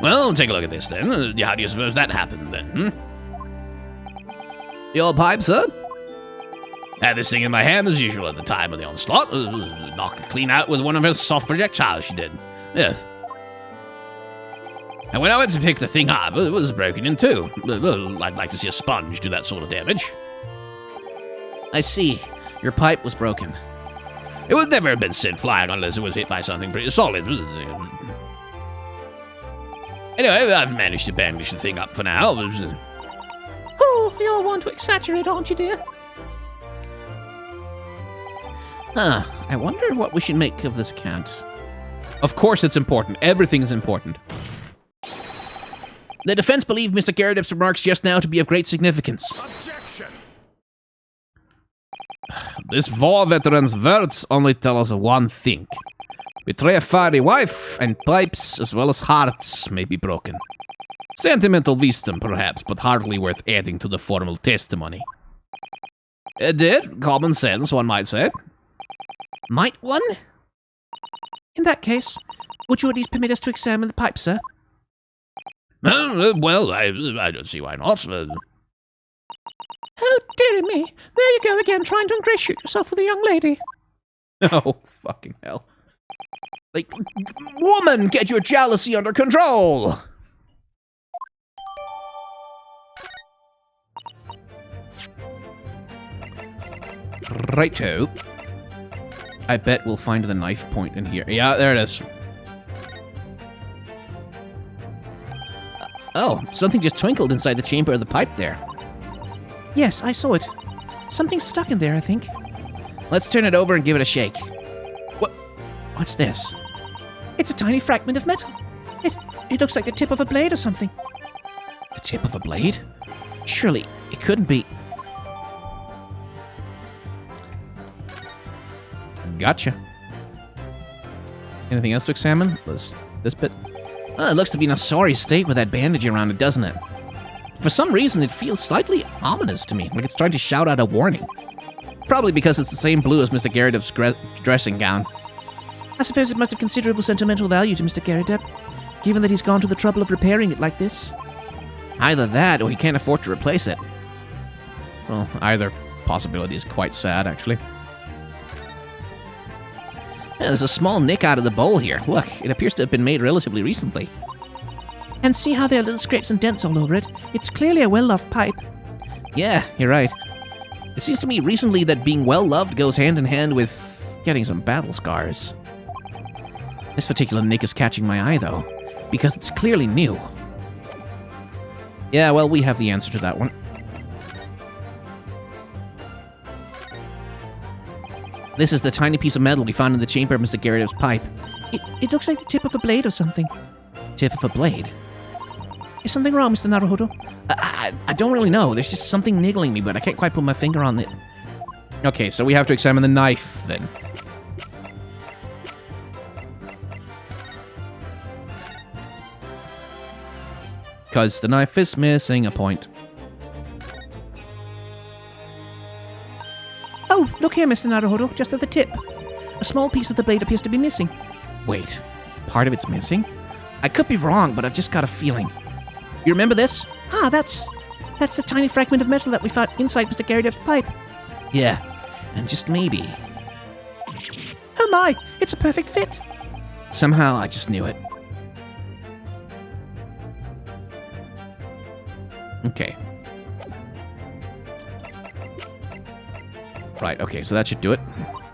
Well, take a look at this then. How do you suppose that happened then, Your pipe, sir? Had this thing in my hand as usual at the time of the onslaught. Knocked it clean out with one of her soft projectiles she did. Yes. And when I went to pick the thing up, it was broken in two. I'd like to see a sponge do that sort of damage. I see. Your pipe was broken. It would never have been sent flying unless it was hit by something pretty solid. Anyway, I've managed to bandage the thing up for now. Oh, you're one to exaggerate, aren't you, dear? I wonder what we should make of this cat. Of course it's important. Everything is important. The defense believed Mr. Garridip's remarks just now to be of great significance. Objection! This war veteran's words only tell us one thing. Betray a fiery wife, and pipes as well as hearts may be broken. Sentimental wisdom, perhaps, but hardly worth adding to the formal testimony. Dead, common sense, one might say. Might one? In that case, would you at least permit us to examine the pipe, sir? Well, I don't see why not. Oh, dearie me. There you go again, trying to ingratiate yourself with a young lady. Oh, fucking hell. Like, woman, get your jealousy under control! Righto. I bet we'll find the knife point in here. Yeah, there it is. Oh, something just twinkled inside the chamber of the pipe there. Yes, I saw it. Something's stuck in there, I think. Let's turn it over and give it a shake. What's this? It's a tiny fragment of metal. It looks like the tip of a blade or something. The tip of a blade? Surely, it couldn't be... Gotcha. Anything else to examine? This bit? Well, it looks to be in a sorry state with that bandage around it, doesn't it? For some reason, it feels slightly ominous to me, like it's trying to shout out a warning. Probably because it's the same blue as Mr. Garridip's dressing gown. I suppose it must have considerable sentimental value to Mr. Garridip, given that he's gone to the trouble of repairing it like this. Either that, or he can't afford to replace it. Well, either possibility is quite sad, actually. Yeah, there's a small nick out of the bowl here. Look, it appears to have been made relatively recently. And see how there are little scrapes and dents all over it? It's clearly a well-loved pipe. Yeah, you're right. It seems to me recently that being well-loved goes hand in hand with getting some battle scars. This particular nick is catching my eye, though, because it's clearly new. Yeah, well, we have the answer to that one. This is the tiny piece of metal we found in the chamber of Mr. Garridip's pipe. It looks like the tip of a blade or something. Tip of a blade? Is something wrong, Mr. Naruhodo? I don't really know. There's just something niggling me, but I can't quite put my finger on it. Okay, so we have to examine the knife, then. Because the knife is missing a point. Oh, look here, Mr. Naruhodo, just at the tip. A small piece of the blade appears to be missing. Wait, part of it's missing? I could be wrong, but I've just got a feeling. You remember this? Ah, that's the tiny fragment of metal that we found inside Mr. Garridip's pipe. Yeah, and just maybe. Oh my, it's a perfect fit. Somehow, I just knew it. Okay. Right, okay, so that should do it.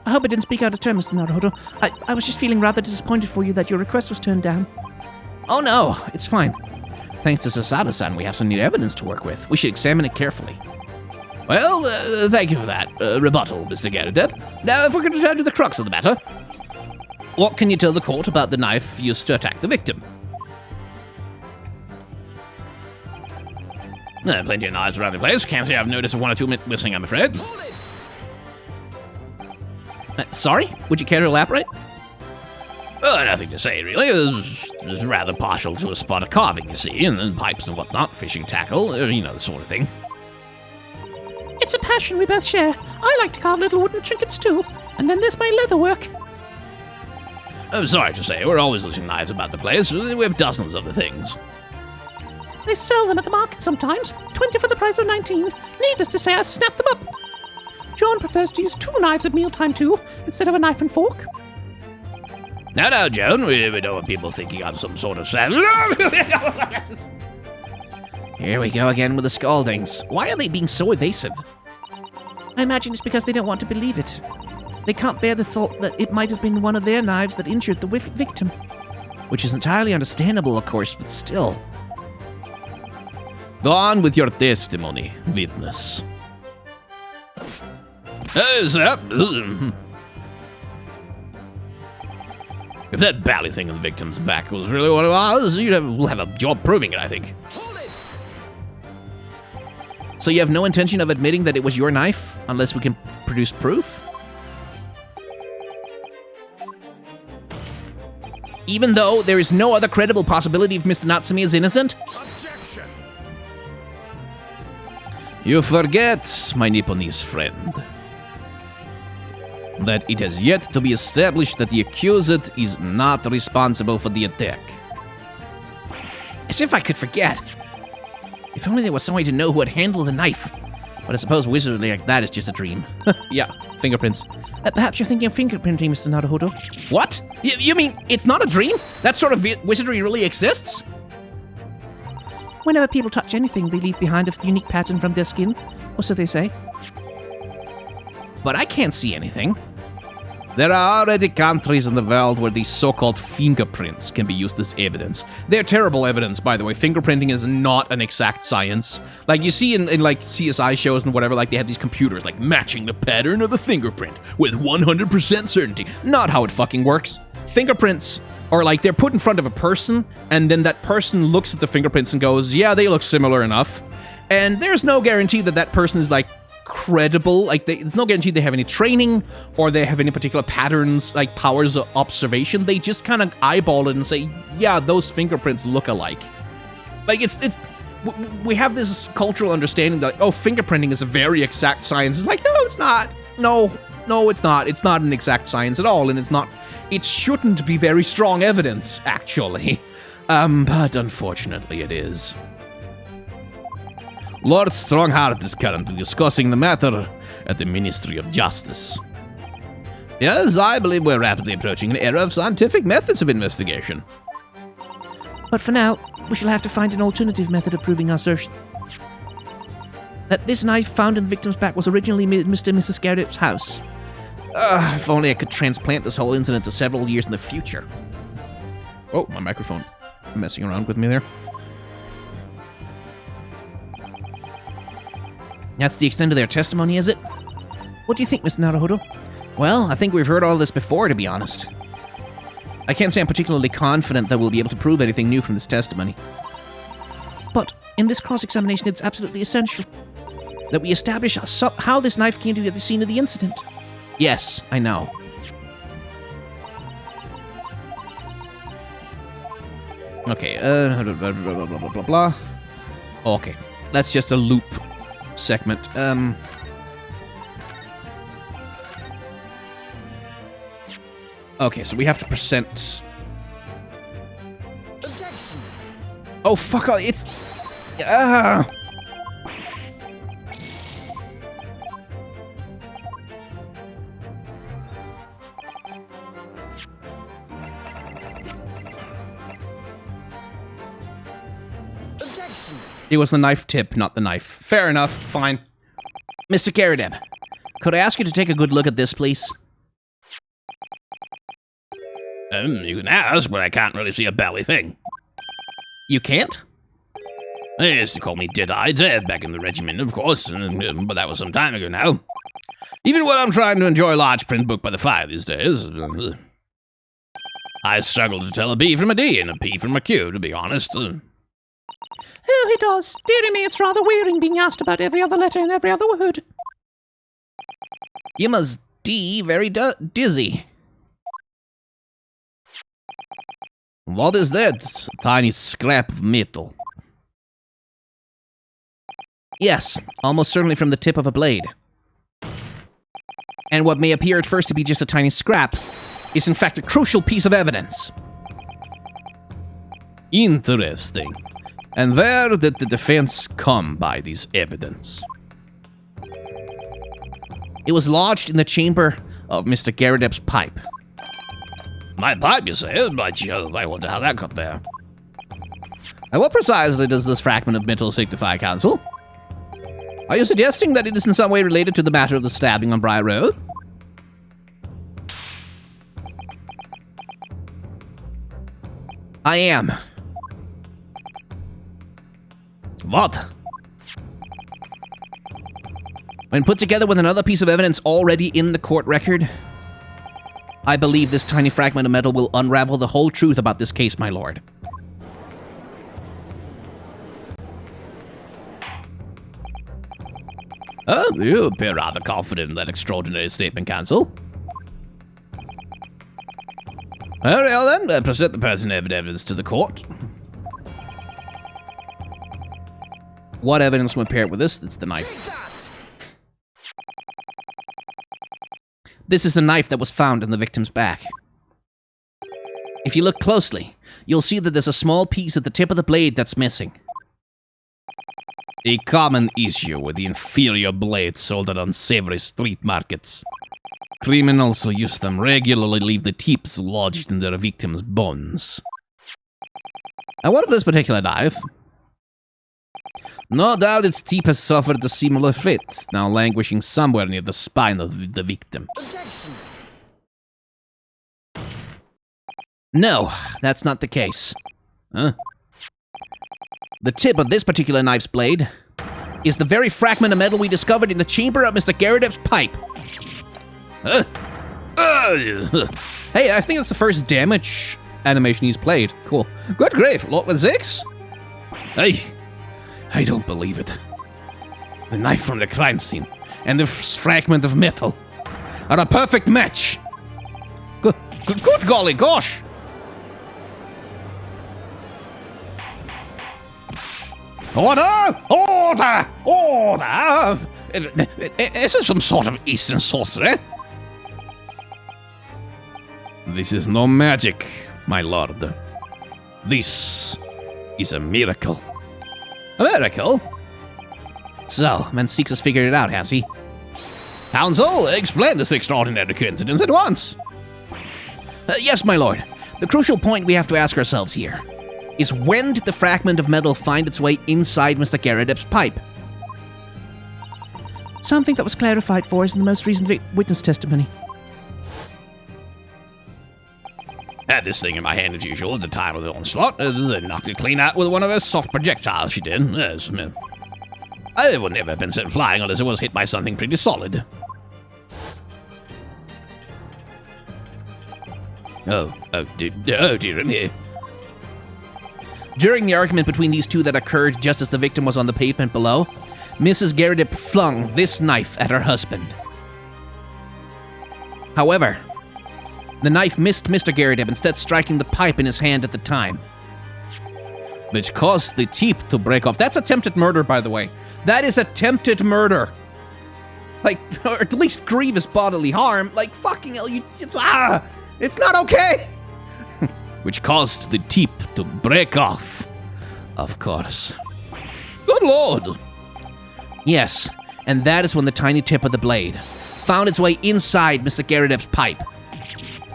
I hope I didn't speak out of turn, Mr. Naruhodo. I was just feeling rather disappointed for you that your request was turned down. Oh no, it's fine. Thanks to Sasada-san, we have some new evidence to work with. We should examine it carefully. Well, thank you for that rebuttal, Mr. Garridip. Now, if we're going to turn to the crux of the matter, what can you tell the court about the knife used to attack the victim? Plenty of knives around the place. Can't say I've noticed one or two missing, I'm afraid. Sorry? Would you care to elaborate? Nothing to say, really. It was rather partial to a spot of carving, you see, and then pipes and whatnot, fishing tackle, you know, the sort of thing. It's a passion we both share. I like to carve little wooden trinkets too. And then there's my leather work. I'm sorry to say, we're always losing knives about the place. We have dozens of the things. They sell them at the market sometimes. 20 for the price of 19. Needless to say, I snap them up. John prefers to use 2 knives at mealtime too, instead of a knife and fork. Now, Joan, we don't want people thinking I'm some sort of savage. Here we go again with the scaldings. Why are they being so evasive? I imagine it's because they don't want to believe it. They can't bear the thought that it might have been one of their knives that injured the victim. Which is entirely understandable, of course, but still. Go on with your testimony, witness. If that bally thing on the victim's back was really what it was, we'll have a job proving it, I think. So you have no intention of admitting that it was your knife, unless we can produce proof? Even though there is no other credible possibility of Mr. Natsumi is innocent? Objection! You forget, my Nipponese friend, that it has yet to be established that the accused is not responsible for the attack. As if I could forget. If only there was some way to know who had handled the knife. But I suppose wizardry like that is just a dream. Yeah, fingerprints. Perhaps you're thinking of fingerprinting, Mr. Naruhodo. What? You mean it's not a dream? That sort of wizardry really exists? Whenever people touch anything, they leave behind a unique pattern from their skin, or so they say. But I can't see anything. There are already countries in the world where these so-called fingerprints can be used as evidence. They're terrible evidence, by the way. Fingerprinting is not an exact science. Like, you see in like, CSI shows and whatever, like, they have these computers, like, matching the pattern of the fingerprint with 100% certainty. Not how it fucking works. Fingerprints are, like, they're put in front of a person, and then that person looks at the fingerprints and goes, yeah, they look similar enough. And there's no guarantee that that person is, like, credible. Like, there's no guarantee they have any training or they have any particular patterns, like powers of observation. They just kind of eyeball it and say, yeah, those fingerprints look alike. Like, we have this cultural understanding that, oh, fingerprinting is a very exact science. It's like, no, it's not. No, it's not. It's not an exact science at all, and it shouldn't be very strong evidence, actually. But unfortunately it is. Lord Strongheart is currently discussing the matter at the Ministry of Justice. Yes, I believe we're rapidly approaching an era of scientific methods of investigation. But for now, we shall have to find an alternative method of proving our assertion. That this knife found in the victim's back was originally Mr. and Mrs. Garrett's house. If only I could transplant this whole incident to several years in the future. Oh, my microphone messing around with me there. That's the extent of their testimony, is it? What do you think, Mr. Naruhodo? Well, I think we've heard all this before, to be honest. I can't say I'm particularly confident that we'll be able to prove anything new from this testimony. But in this cross-examination, it's absolutely essential that we establish how this knife came to be at the scene of the incident. Yes, I know. Okay, blah, blah, blah, blah, blah. Okay, that's just a loop segment. Okay, so we have to present... Objection! Oh, fuck off, it's... Objection! It was the knife tip, not the knife. Fair enough, fine. Mr. Garrett, could I ask you to take a good look at this, please? You can ask, but I can't really see a bally thing. You can't? They used to call me Dead-Eye Dead back in the regiment, of course, but that was some time ago now. Even when I'm trying to enjoy a large print book by the fire these days, I struggle to tell a B from a D and a P from a Q, to be honest. Oh, he does. Dear me, it's rather wearing being asked about every other letter and every other word. You must be very dizzy. What is that? A tiny scrap of metal. Yes, almost certainly from the tip of a blade. And what may appear at first to be just a tiny scrap is in fact a crucial piece of evidence. Interesting. And where did the defense come by this evidence? It was lodged in the chamber of Mr. Garrett's pipe. My pipe, you say? By Jove, I wonder how that got there. And what precisely does this fragment of metal signify, Counsel? Are you suggesting that it is in some way related to the matter of the stabbing on Briar Road? I am. What? When put together with another piece of evidence already in the court record, I believe this tiny fragment of metal will unravel the whole truth about this case, my lord. Oh, you appear rather confident in that extraordinary statement, counsel. Very well then, present the pertinent evidence to the court. What evidence will pair with this? It's the knife. This is the knife that was found in the victim's back. If you look closely, you'll see that there's a small piece at the tip of the blade that's missing. A common issue with the inferior blades sold at unsavory street markets. Criminals who use them regularly leave the tips lodged in their victims' bones. And what of this particular knife? No doubt its tip has suffered a similar fate, now languishing somewhere near the spine of the victim. Objection. No, that's not the case. Huh? The tip of this particular knife's blade is the very fragment of metal we discovered in the chamber of Mr. Garrideb's pipe. Hey, I think it's the first damage animation he's played. Cool. Good grief, Lotman 6? Hey, I don't believe it. The knife from the crime scene and the fragment of metal are a perfect match. Good golly gosh! Order! Order! Order! Is this some sort of Eastern sorcery? This is no magic, my lord. This is a miracle. A miracle? So, Manseeks has figured it out, has he? Counsel, explain this extraordinary coincidence at once. Yes, my lord. The crucial point we have to ask ourselves here is when did the fragment of metal find its way inside Mr. Garrideb's pipe? Something that was clarified for us in the most recent witness testimony. Had this thing in my hand as usual at the time of the onslaught. Knocked it clean out with one of her soft projectiles, she did. Yes, I would never have been sent flying unless it was hit by something pretty solid. Oh dear me. During the argument between these two that occurred just as the victim was on the pavement below, Mrs. Garrideb flung this knife at her husband. However, the knife missed Mr. Garrideb, instead striking the pipe in his hand at the time, Which caused the teeth to break off. That's attempted murder, by the way. That is attempted murder. Like, or at least grievous bodily harm. Like, fucking hell, it's not okay. Which caused the teeth to break off. Of course. Good lord. Yes, and that is when the tiny tip of the blade found its way inside Mr. Garrideb's pipe.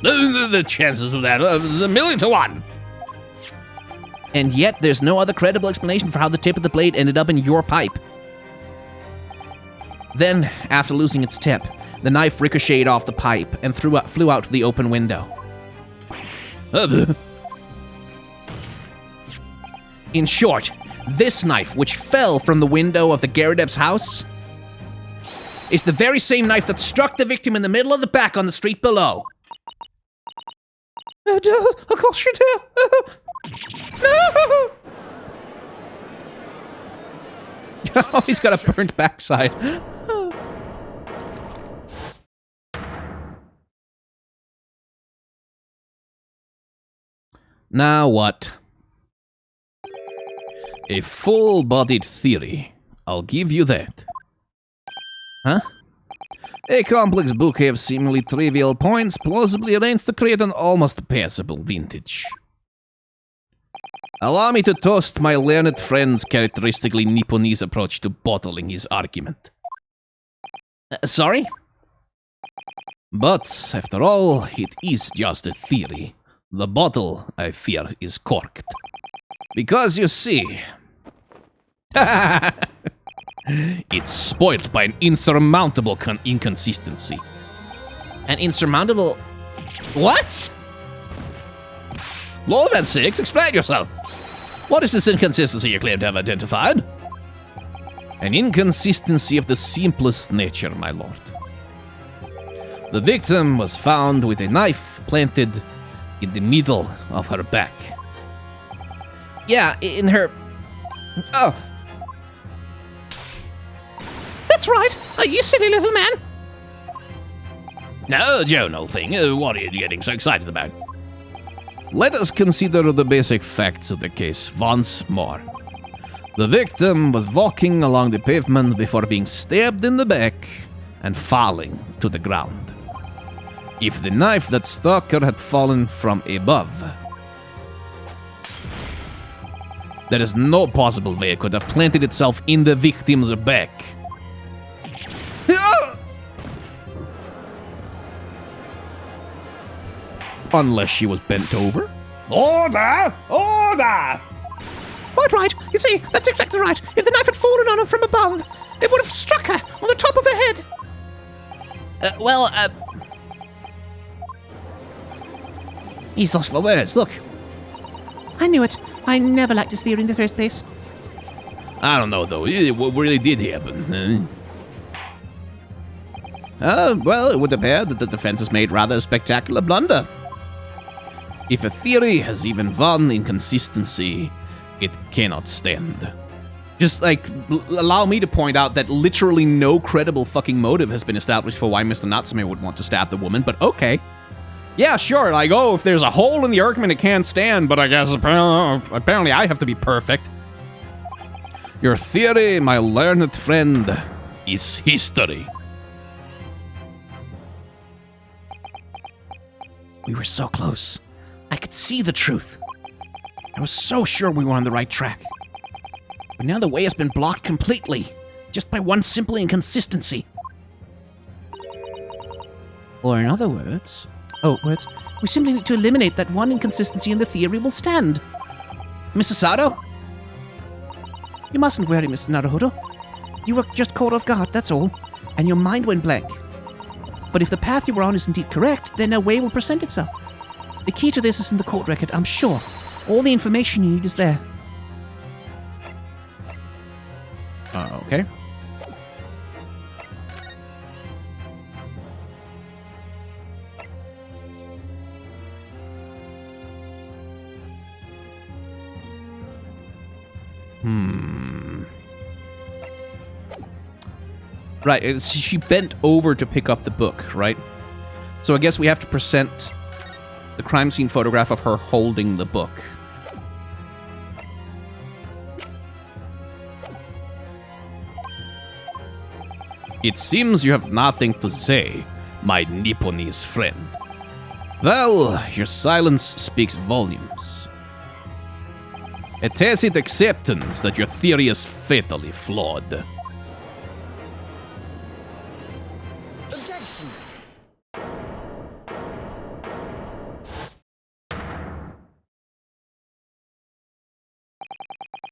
The chances of that are a million to one. And yet, there's no other credible explanation for how the tip of the blade ended up in your pipe. Then, after losing its tip, the knife ricocheted off the pipe and flew out to the open window. In short, this knife, which fell from the window of the Garrideb's house, is the very same knife that struck the victim in the middle of the back on the street below. Of course you do. No! Oh, he's got a burnt backside. Now what? A full-bodied theory. I'll give you that. Huh? A complex bouquet of seemingly trivial points plausibly arranged to create an almost passable vintage. Allow me to toast my learned friend's characteristically Nipponese approach to bottling his argument. Sorry? But, after all, it is just a theory. The bottle, I fear, is corked. Because, you see, it's spoilt by an insurmountable inconsistency. An insurmountable... What? Lord and sakes, explain yourself. What is this inconsistency you claim to have identified? An inconsistency of the simplest nature, my lord. The victim was found with a knife planted in the middle of her back. Yeah, in her... Oh. That's right. You silly little man. Now, Joan, old thing, what are you getting so excited about? Let us consider the basic facts of the case once more. The victim was walking along the pavement before being stabbed in the back and falling to the ground. If the knife that struck her had fallen from above, there is no possible way it could have planted itself in the victim's back. Unless she was bent over. Order! Order! Quite right. You see, that's exactly right. If the knife had fallen on her from above, it would have struck her on the top of her head. He's lost for words, look. I knew it. I never liked his theory in the first place. I don't know, though. What really did happen? Well, it would appear that the defense has made rather a spectacular blunder. If a theory has even one inconsistency, it cannot stand. Just, allow me to point out that literally no credible fucking motive has been established for why Mr. Natsume would want to stab the woman, but okay. Yeah, sure, if there's a hole in the argument, it can't stand, but I guess apparently I have to be perfect. Your theory, my learned friend, is history. We were so close. I could see the truth. I was so sure we were on the right track. But now the way has been blocked completely, just by one simple inconsistency. Or in other words... we simply need to eliminate that one inconsistency and the theory will stand. Mrs. Sato? You mustn't worry, Mr. Naruhodo. You were just caught off guard, that's all. And your mind went blank. But if the path you were on is indeed correct, then a way will present itself. The key to this is in the court record, I'm sure. All the information you need is there. Okay. Right, she bent over to pick up the book, right? So I guess we have to present the crime scene photograph of her holding the book. It seems you have nothing to say, my Nipponese friend. Well, your silence speaks volumes. A tacit acceptance that your theory is fatally flawed. Objection.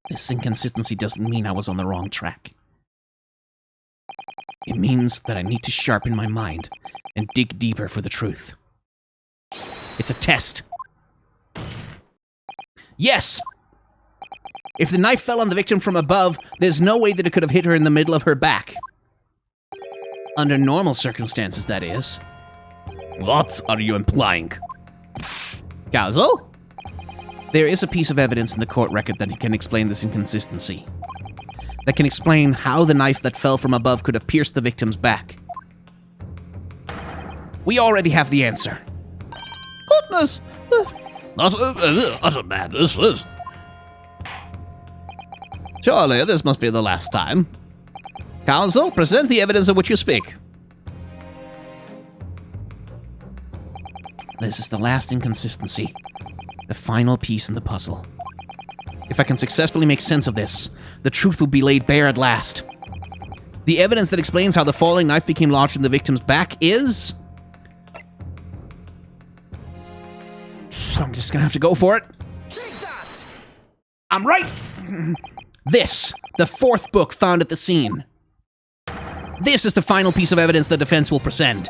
This inconsistency doesn't mean I was on the wrong track. It means that I need to sharpen my mind and dig deeper for the truth. It's a test. Yes! If the knife fell on the victim from above, there's no way that it could have hit her in the middle of her back. Under normal circumstances, that is. What are you implying? Gazel? There is a piece of evidence in the court record that can explain this inconsistency. That can explain how the knife that fell from above could have pierced the victim's back. We already have the answer. Goodness! Utter madness, this. Surely this must be the last time. Counsel, present the evidence of which you speak. This is the last inconsistency. The final piece in the puzzle. If I can successfully make sense of this, the truth will be laid bare at last. The evidence that explains how the falling knife became lodged in the victim's back is... I'm just gonna have to go for it. Take that! I'm right! This, the fourth book found at the scene. This is the final piece of evidence the defense will present.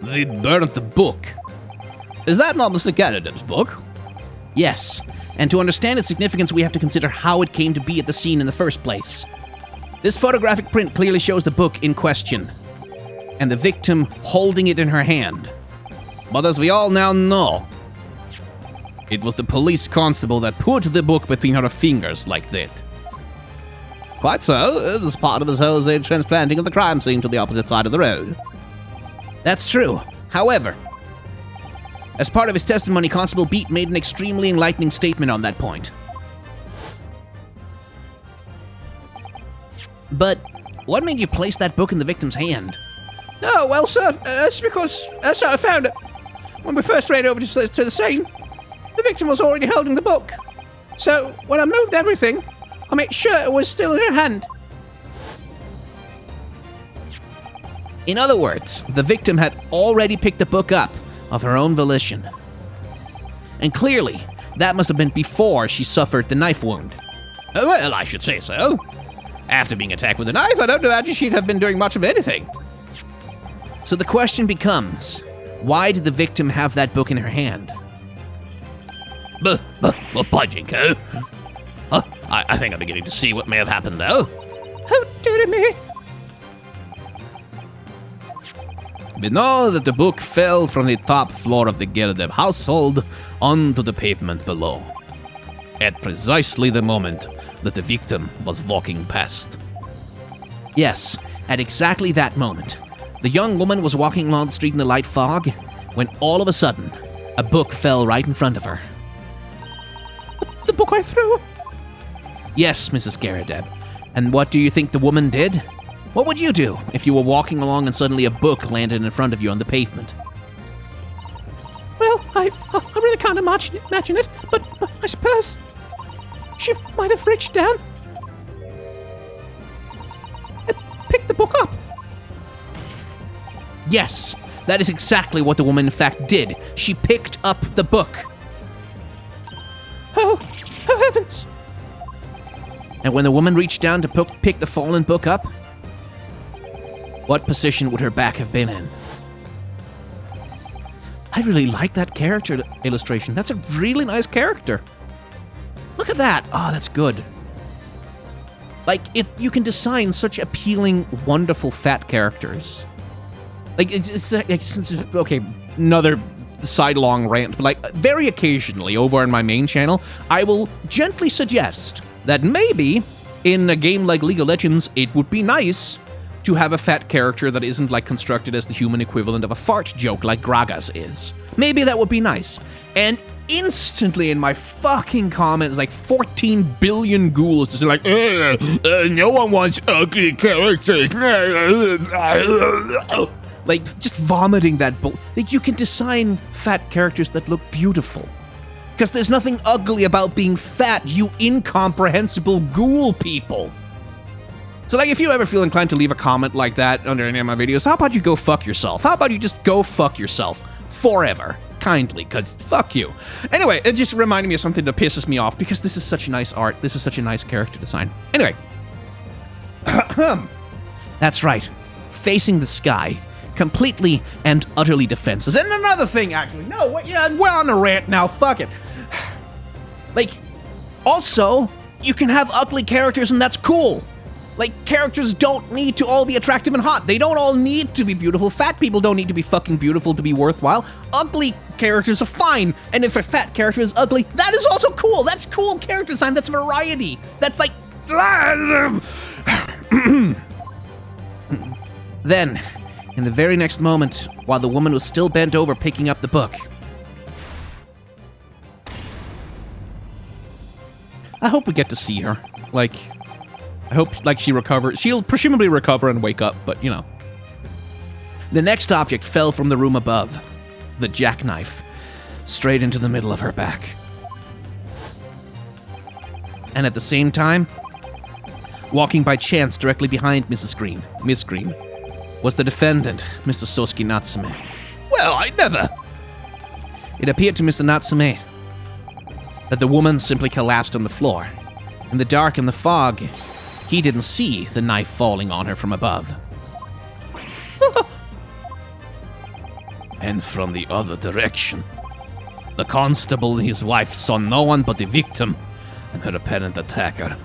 They burnt the book. Is that not Mr. Garrideb's book? Yes, and to understand its significance, we have to consider how it came to be at the scene in the first place. This photographic print clearly shows the book in question, and the victim holding it in her hand. But as we all now know, it was the police constable that put the book between her fingers like that. Quite so, it was part of his Jose transplanting of the crime scene to the opposite side of the road. That's true. However, as part of his testimony, Constable Beat made an extremely enlightening statement on that point. But what made you place that book in the victim's hand? Oh, well, sir, it's because that's how I found it. When we first ran over to the scene, the victim was already holding the book. So, when I moved everything, I made sure it was still in her hand. In other words, the victim had already picked the book up of her own volition. And clearly, that must have been before she suffered the knife wound. Well, I should say so. After being attacked with a knife, I don't imagine she'd have been doing much of anything. So the question becomes, why did the victim have that book in her hand? By Jinko. I think I'm beginning to see what may have happened, though. How dare me? We know that the book fell from the top floor of the Gerdev household onto the pavement below, at precisely the moment that the victim was walking past. Yes, at exactly that moment. The young woman was walking along the street in the light fog, when all of a sudden, a book fell right in front of her. The book I threw? Yes, Mrs. Gerdev. And what do you think the woman did? What would you do if you were walking along and suddenly a book landed in front of you on the pavement? Well, I really can't imagine it, but I suppose she might have reached down and picked the book up. Yes, that is exactly what the woman in fact did. She picked up the book. Oh heavens! And when the woman reached down to pick the fallen book up, what position would her back have been in? I really like that character illustration. That's a really nice character. Look at that. Oh, that's good. Like, you can design such appealing, wonderful fat characters. Like, it's okay, another sidelong rant, but like, very occasionally over on my main channel, I will gently suggest that maybe in a game like League of Legends, it would be nice to have a fat character that isn't like constructed as the human equivalent of a fart joke like Gragas is. Maybe that would be nice. And instantly in my fucking comments, like 14 billion ghouls just like, no one wants ugly characters. Like, just vomiting that like, you can design fat characters that look beautiful. Because there's nothing ugly about being fat, you incomprehensible ghoul people. So, like, if you ever feel inclined to leave a comment like that under any of my videos, how about you go fuck yourself? How about you just go fuck yourself forever? Kindly, because fuck you. Anyway, it just reminded me of something that pisses me off, because this is such nice art. This is such a nice character design. Anyway. That's right. Facing the sky. Completely and utterly defenseless. And another thing, actually. No, we're on a rant now. Fuck it. Like, also, you can have ugly characters and that's cool. Like, characters don't need to all be attractive and hot. They don't all need to be beautiful. Fat people don't need to be fucking beautiful to be worthwhile. Ugly characters are fine. And if a fat character is ugly, that is also cool. That's cool character design. That's variety. That's like... Then, in the very next moment, while the woman was still bent over picking up the book, I hope we get to see her. Like... I hope, like, she recovers. She'll presumably recover and wake up, but, you know. The next object fell from the room above. The jackknife. Straight into the middle of her back. And at the same time, walking by chance directly behind Miss Green, was the defendant, Mr. Sosuke Natsume. Well, I never... It appeared to Mr. Natsume that the woman simply collapsed on the floor. In the dark and the fog, he didn't see the knife falling on her from above. And from the other direction. The constable and his wife saw no one but the victim and her apparent attacker.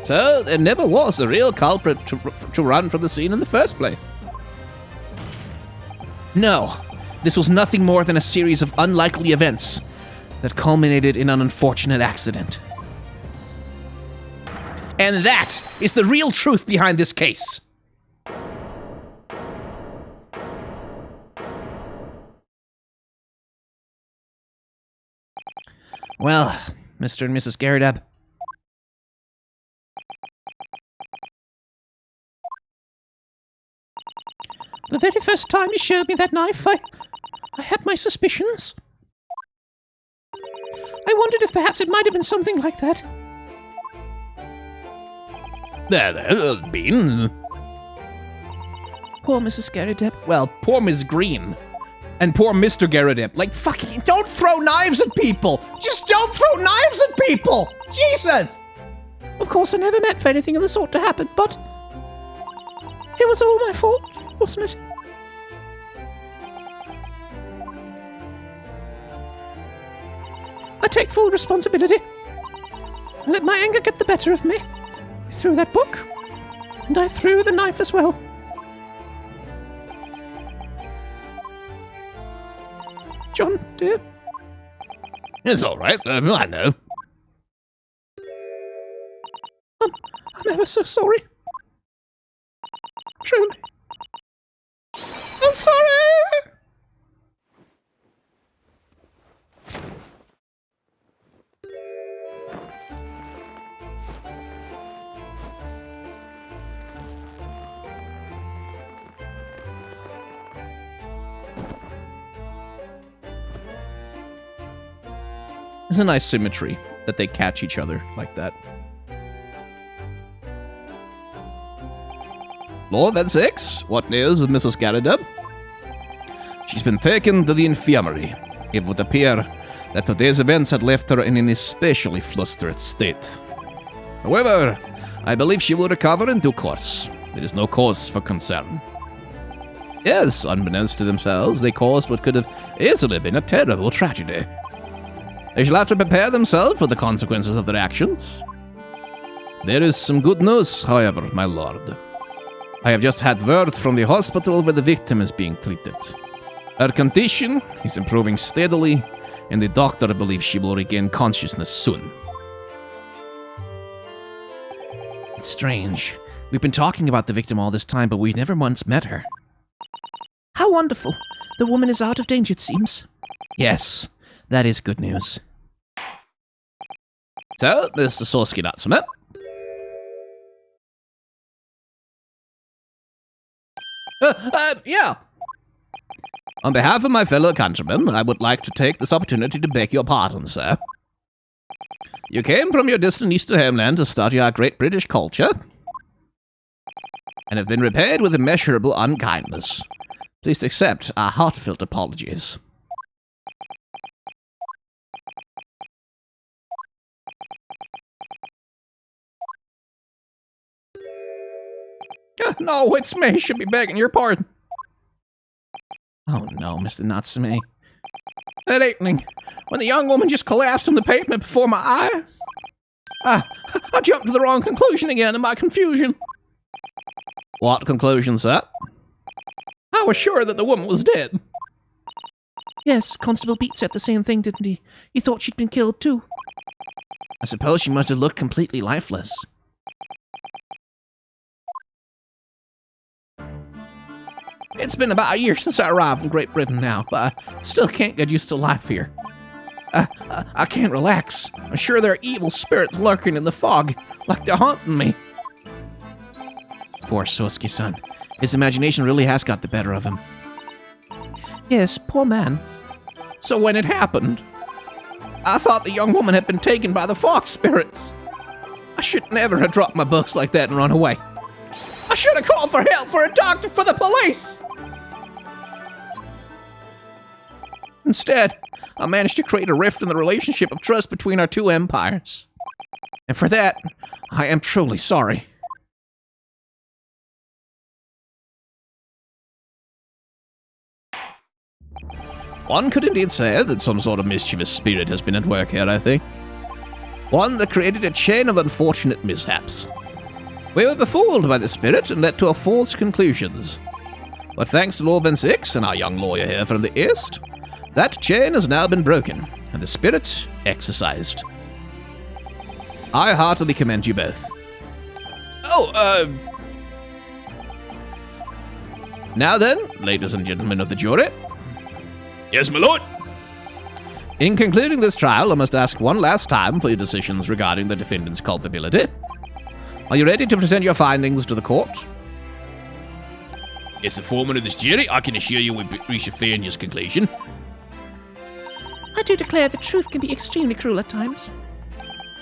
So there never was a real culprit to run from the scene in the first place. No, this was nothing more than a series of unlikely events that culminated in an unfortunate accident. And that is the real truth behind this case. Well, Mr. and Mrs. Garrideb. The very first time you showed me that knife, I had my suspicions. I wondered if perhaps it might have been something like that. There's been. Poor Mrs. Garrideb. Well, poor Miss Green. And poor Mr. Garrideb. Like, fucking, don't throw knives at people! Just don't throw knives at people! Jesus! Of course, I never meant for anything of the sort to happen, but it was all my fault, wasn't it? I take full responsibility. I let my anger get the better of me. I threw that book, and I threw the knife as well. John, dear. It's all right. I know. I'm ever so sorry. Truly. I'm sorry! There's a nice symmetry that they catch each other like that. Lord and Six, what news of Mrs. Garrideb? She's been taken to the infirmary. It would appear that today's events had left her in an especially flustered state. However, I believe she will recover in due course. There is no cause for concern. Yes, unbeknownst to themselves, they caused what could have easily been a terrible tragedy. They shall have to prepare themselves for the consequences of their actions. There is some good news, however, my lord. I have just had word from the hospital where the victim is being treated. Her condition is improving steadily, and the doctor believes she will regain consciousness soon. It's strange. We've been talking about the victim all this time, but we've never once met her. How wonderful. The woman is out of danger, it seems. Yes, that is good news. So, Mr. Sorsky Natsume. Yeah. On behalf of my fellow countrymen, I would like to take this opportunity to beg your pardon, sir. You came from your distant eastern homeland to study our great British culture, and have been repaid with immeasurable unkindness. Please accept our heartfelt apologies. No, it's me. Should be begging your pardon. Oh no, Mr. Natsume. That evening, when the young woman just collapsed on the pavement before my eyes, I jumped to the wrong conclusion again in my confusion. What conclusion, sir? I was sure that the woman was dead. Yes, Constable Beat said the same thing, didn't he? He thought she'd been killed too. I suppose she must have looked completely lifeless. It's been about a year since I arrived in Great Britain now, but I still can't get used to life here. I can't relax. I'm sure there are evil spirits lurking in the fog, like they're haunting me. Poor Sosuke-san. His imagination really has got the better of him. Yes, poor man. So when it happened, I thought the young woman had been taken by the fog spirits. I should never have dropped my books like that and run away. I should have called for help, for a doctor, for the police! Instead, I managed to create a rift in the relationship of trust between our two empires. And for that, I am truly sorry. One could indeed say that some sort of mischievous spirit has been at work here, I think. One that created a chain of unfortunate mishaps. We were befooled by the spirit and led to false conclusions. But thanks to Law 6 and our young lawyer here from the East, that chain has now been broken, and the spirit exorcised. I heartily commend you both. Now then, ladies and gentlemen of the jury. Yes, my lord. In concluding this trial, I must ask one last time for your decisions regarding the defendant's culpability. Are you ready to present your findings to the court? As the foreman of this jury, I can assure you we reach a fair and just conclusion. I do declare the truth can be extremely cruel at times.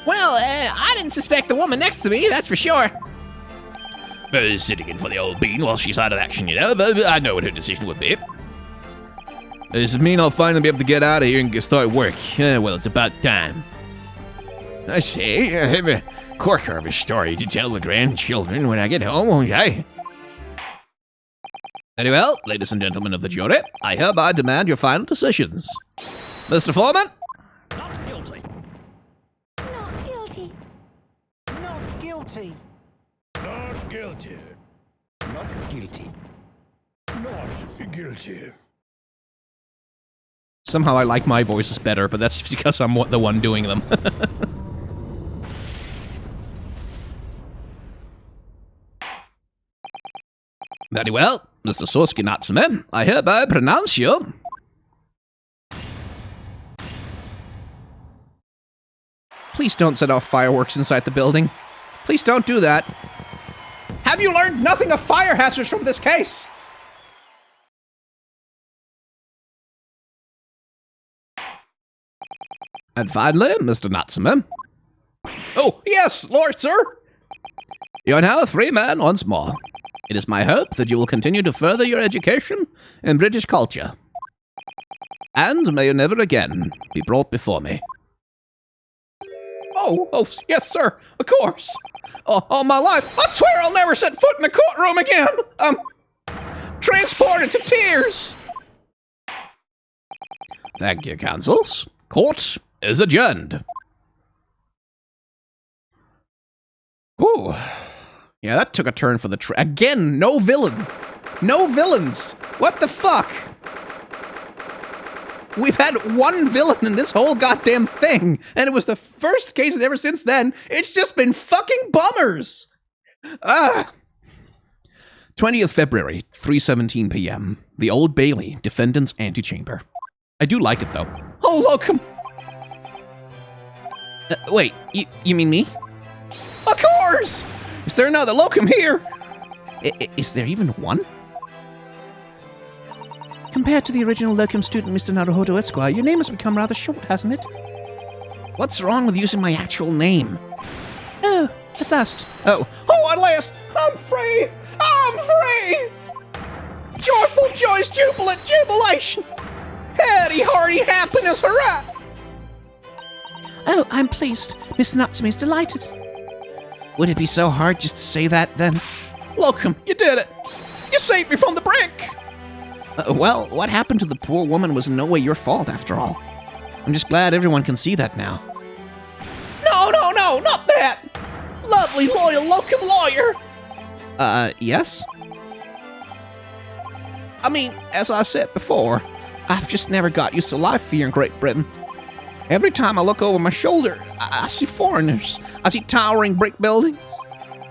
Well, I didn't suspect the woman next to me, that's for sure. Sitting in for the old bean while she's out of action, you know, but I know what her decision would be. Does it mean I'll finally be able to get out of here and start work? Well, it's about time. I say, I have a corker of a story to tell the grandchildren when I get home, won't I? Very well, ladies and gentlemen of the jury, I hereby demand your final decisions. Mr. Foreman? Not guilty. Not guilty. Not guilty. Not guilty. Not guilty. Not guilty. Somehow I like my voices better, but that's because I'm the one doing them. Very well, Mr. Sosuke Natsume, I hereby pronounce you... Please don't set off fireworks inside the building. Please don't do that. Have you learned nothing of fire hazards from this case? And finally, Mr. Natsume. Oh, yes, Lord, sir. You are now a free man once more. It is my hope that you will continue to further your education in British culture. And may you never again be brought before me. Oh, yes, sir, of course. All my life, I swear I'll never set foot in a courtroom again. I'm transported to tears. Thank you, counsels. Court is adjourned. Ooh. Yeah, that took a turn for the again, no villain. No villains. What the fuck? We've had one villain in this whole goddamn thing, and it was the first case, and ever since then, it's just been fucking bummers. 20th February, 3:17 p.m. The Old Bailey, defendant's antechamber. I do like it, though. Oh, locum. Wait, you mean me? Of course. Is there another locum here? Is there even one? Compared to the original locum student, Mr. Naruhodo Esquire, your name has become rather short, hasn't it? What's wrong with using my actual name? Oh, at last. Oh, at last! I'm free! I'm free! Joyful joys, jubilant jubilation! Heady, hearty happiness, hurrah! Oh, I'm pleased. Mr. Natsume is delighted. Would it be so hard just to say that, then? Locum, you did it! You saved me from the brink! Well, what happened to the poor woman was in no way your fault, after all. I'm just glad everyone can see that now. No, not that! Lovely, loyal locum lawyer! Yes? I mean, as I said before, I've just never got used to life here in Great Britain. Every time I look over my shoulder, I see foreigners. I see towering brick buildings.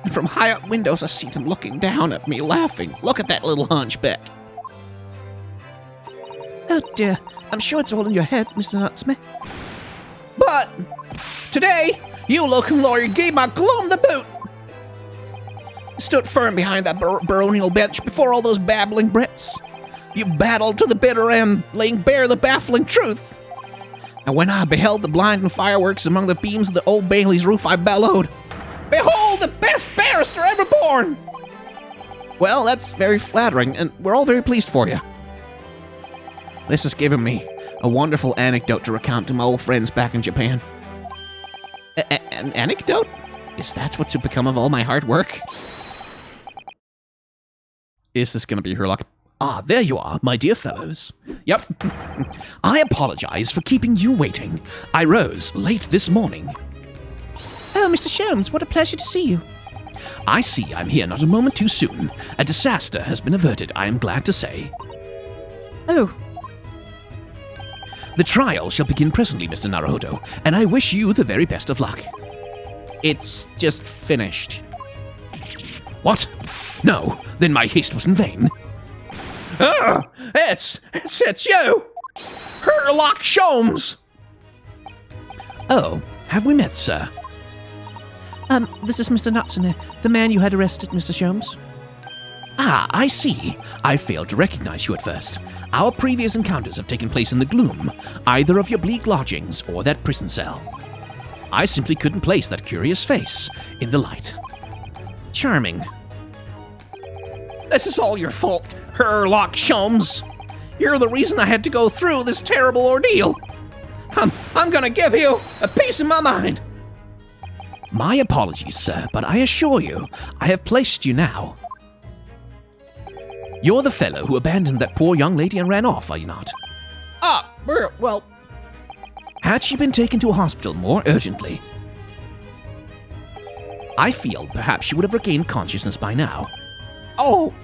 And from high up windows, I see them looking down at me, laughing. Look at that little hunchback. Oh dear, I'm sure it's all in your head, Mr. Natsume. But today, you locum lawyer gave my gloom the boot. You stood firm behind that baronial bench before all those babbling Brits. You battled to the bitter end, laying bare the baffling truth. And when I beheld the blinding fireworks among the beams of the Old Bailey's roof, I bellowed, "Behold the best barrister ever born!" Well, that's very flattering, and we're all very pleased for you. This has given me a wonderful anecdote to recount to my old friends back in Japan. An anecdote? Is that what's to become of all my hard work? Is this going to be her luck? Ah, there you are, my dear fellows. Yep. I apologize for keeping you waiting. I rose late this morning. Oh, Mr. Sholmes, what a pleasure to see you. I see I'm here not a moment too soon. A disaster has been averted, I am glad to say. Oh, The trial shall begin presently, Mr. Naruhodo, and I wish you the very best of luck. It's just finished. What? No, then my haste was in vain. It's you! Sherlock Sholmes! Oh, have we met, sir? this is Mr. Natsume, the man you had arrested, Mr. Sholmes. Ah, I see. I failed to recognize you at first. Our previous encounters have taken place in the gloom, either of your bleak lodgings or that prison cell. I simply couldn't place that curious face in the light. Charming. This is all your fault, Sherlock Sholmes. You're the reason I had to go through this terrible ordeal. I'm gonna give you a piece of my mind. My apologies, sir, but I assure you, I have placed you now. You're the fellow who abandoned that poor young lady and ran off, are you not? Well, Had she been taken to a hospital more urgently, I feel perhaps she would have regained consciousness by now. oh,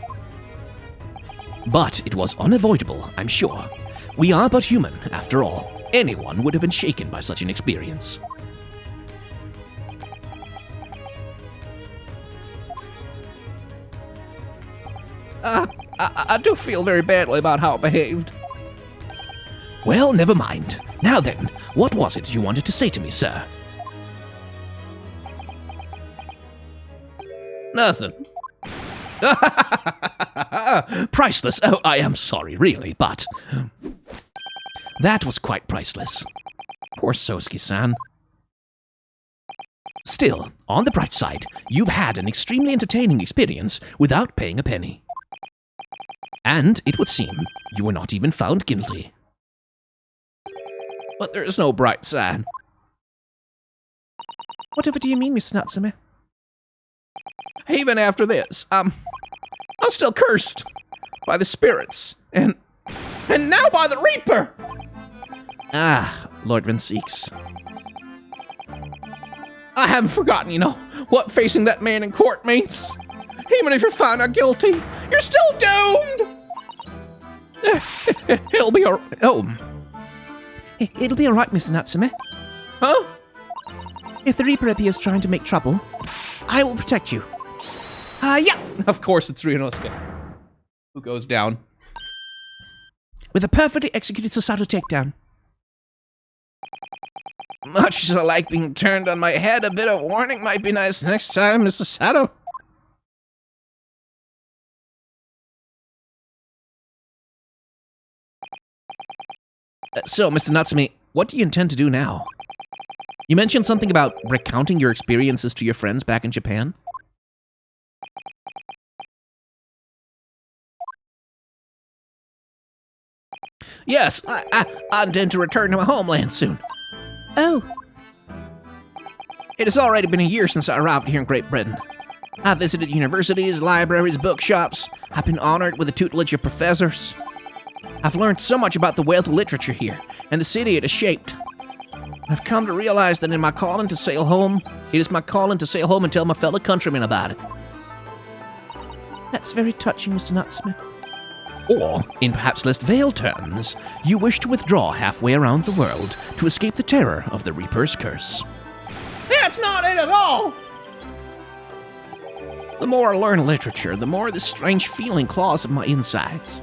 But it was unavoidable, I'm sure. We are but human, after all. Anyone would have been shaken by such an experience. I do feel very badly about how I behaved. Well, never mind. Now then, what was it you wanted to say to me, sir? Nothing. Priceless. Oh, I am sorry, really, but... That was quite priceless. Poor Sosuke-san. Still, on the bright side, you've had an extremely entertaining experience without paying a penny. And, it would seem, you were not even found guilty. But there is no bright side. Whatever do you mean, Mr. Natsume? Even after this, I'm still cursed by the spirits, and now by the Reaper! Ah, Lord Vinceeks. I haven't forgotten, what facing that man in court means. Even if you're found out guilty, you're still doomed! It'll be It'll be alright, Mr. Natsume. Huh? If the Reaper appears trying to make trouble, I will protect you. Yeah! Of course it's Ryunosuke who goes down. With a perfectly executed Susato takedown. Much as I like being turned on my head, a bit of warning might be nice next time, Mr. Sato. So, Mr. Natsume, what do you intend to do now? You mentioned something about recounting your experiences to your friends back in Japan? Yes, I intend to return to my homeland soon. Oh, It has already been a year since I arrived here in Great Britain. I visited universities, libraries, bookshops. I've been honored with the tutelage of professors. I've learned so much about the wealth of literature here, and the city it has shaped. I've come to realize that in my calling to sail home, it is my calling to sail home and tell my fellow countrymen about it. that's very touching, Mr. Natsume. Or, in perhaps less veiled terms, you wish to withdraw halfway around the world to escape the terror of the Reaper's curse. That's not it at all! The more I learn literature, the more this strange feeling claws at my insides.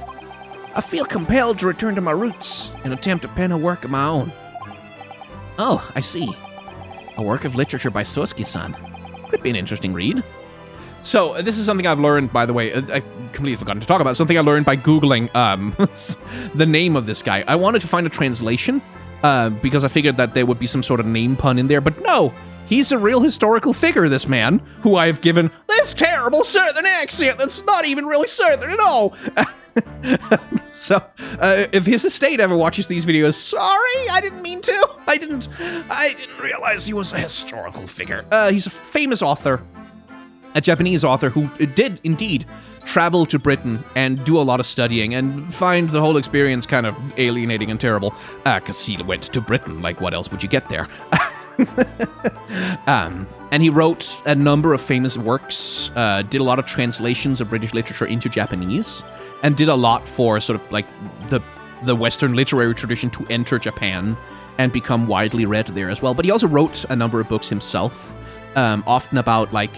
I feel compelled to return to my roots and attempt to pen a work of my own. Oh, I see. A work of literature by Sosuke-san. Could be an interesting read. So, this is something I've learned, by the way. I completely forgotten to talk about. Something I learned by Googling the name of this guy. I wanted to find a translation because I figured that there would be some sort of name pun in there. But no, he's a real historical figure, this man, who I have given This terrible southern accent that's not even really southern at all! So, if his estate ever watches these videos, Sorry, I didn't mean to. I didn't realize he was a historical figure. he's a famous author. a Japanese author who did indeed travel to Britain and do a lot of studying and find the whole experience kind of alienating and terrible, because he went to Britain. Like, what else would you get there? And he wrote a number of famous works, did a lot of translations of British literature into Japanese, and did a lot for sort of like the Western literary tradition to enter Japan and become widely read there as well. But he also wrote a number of books himself, often about like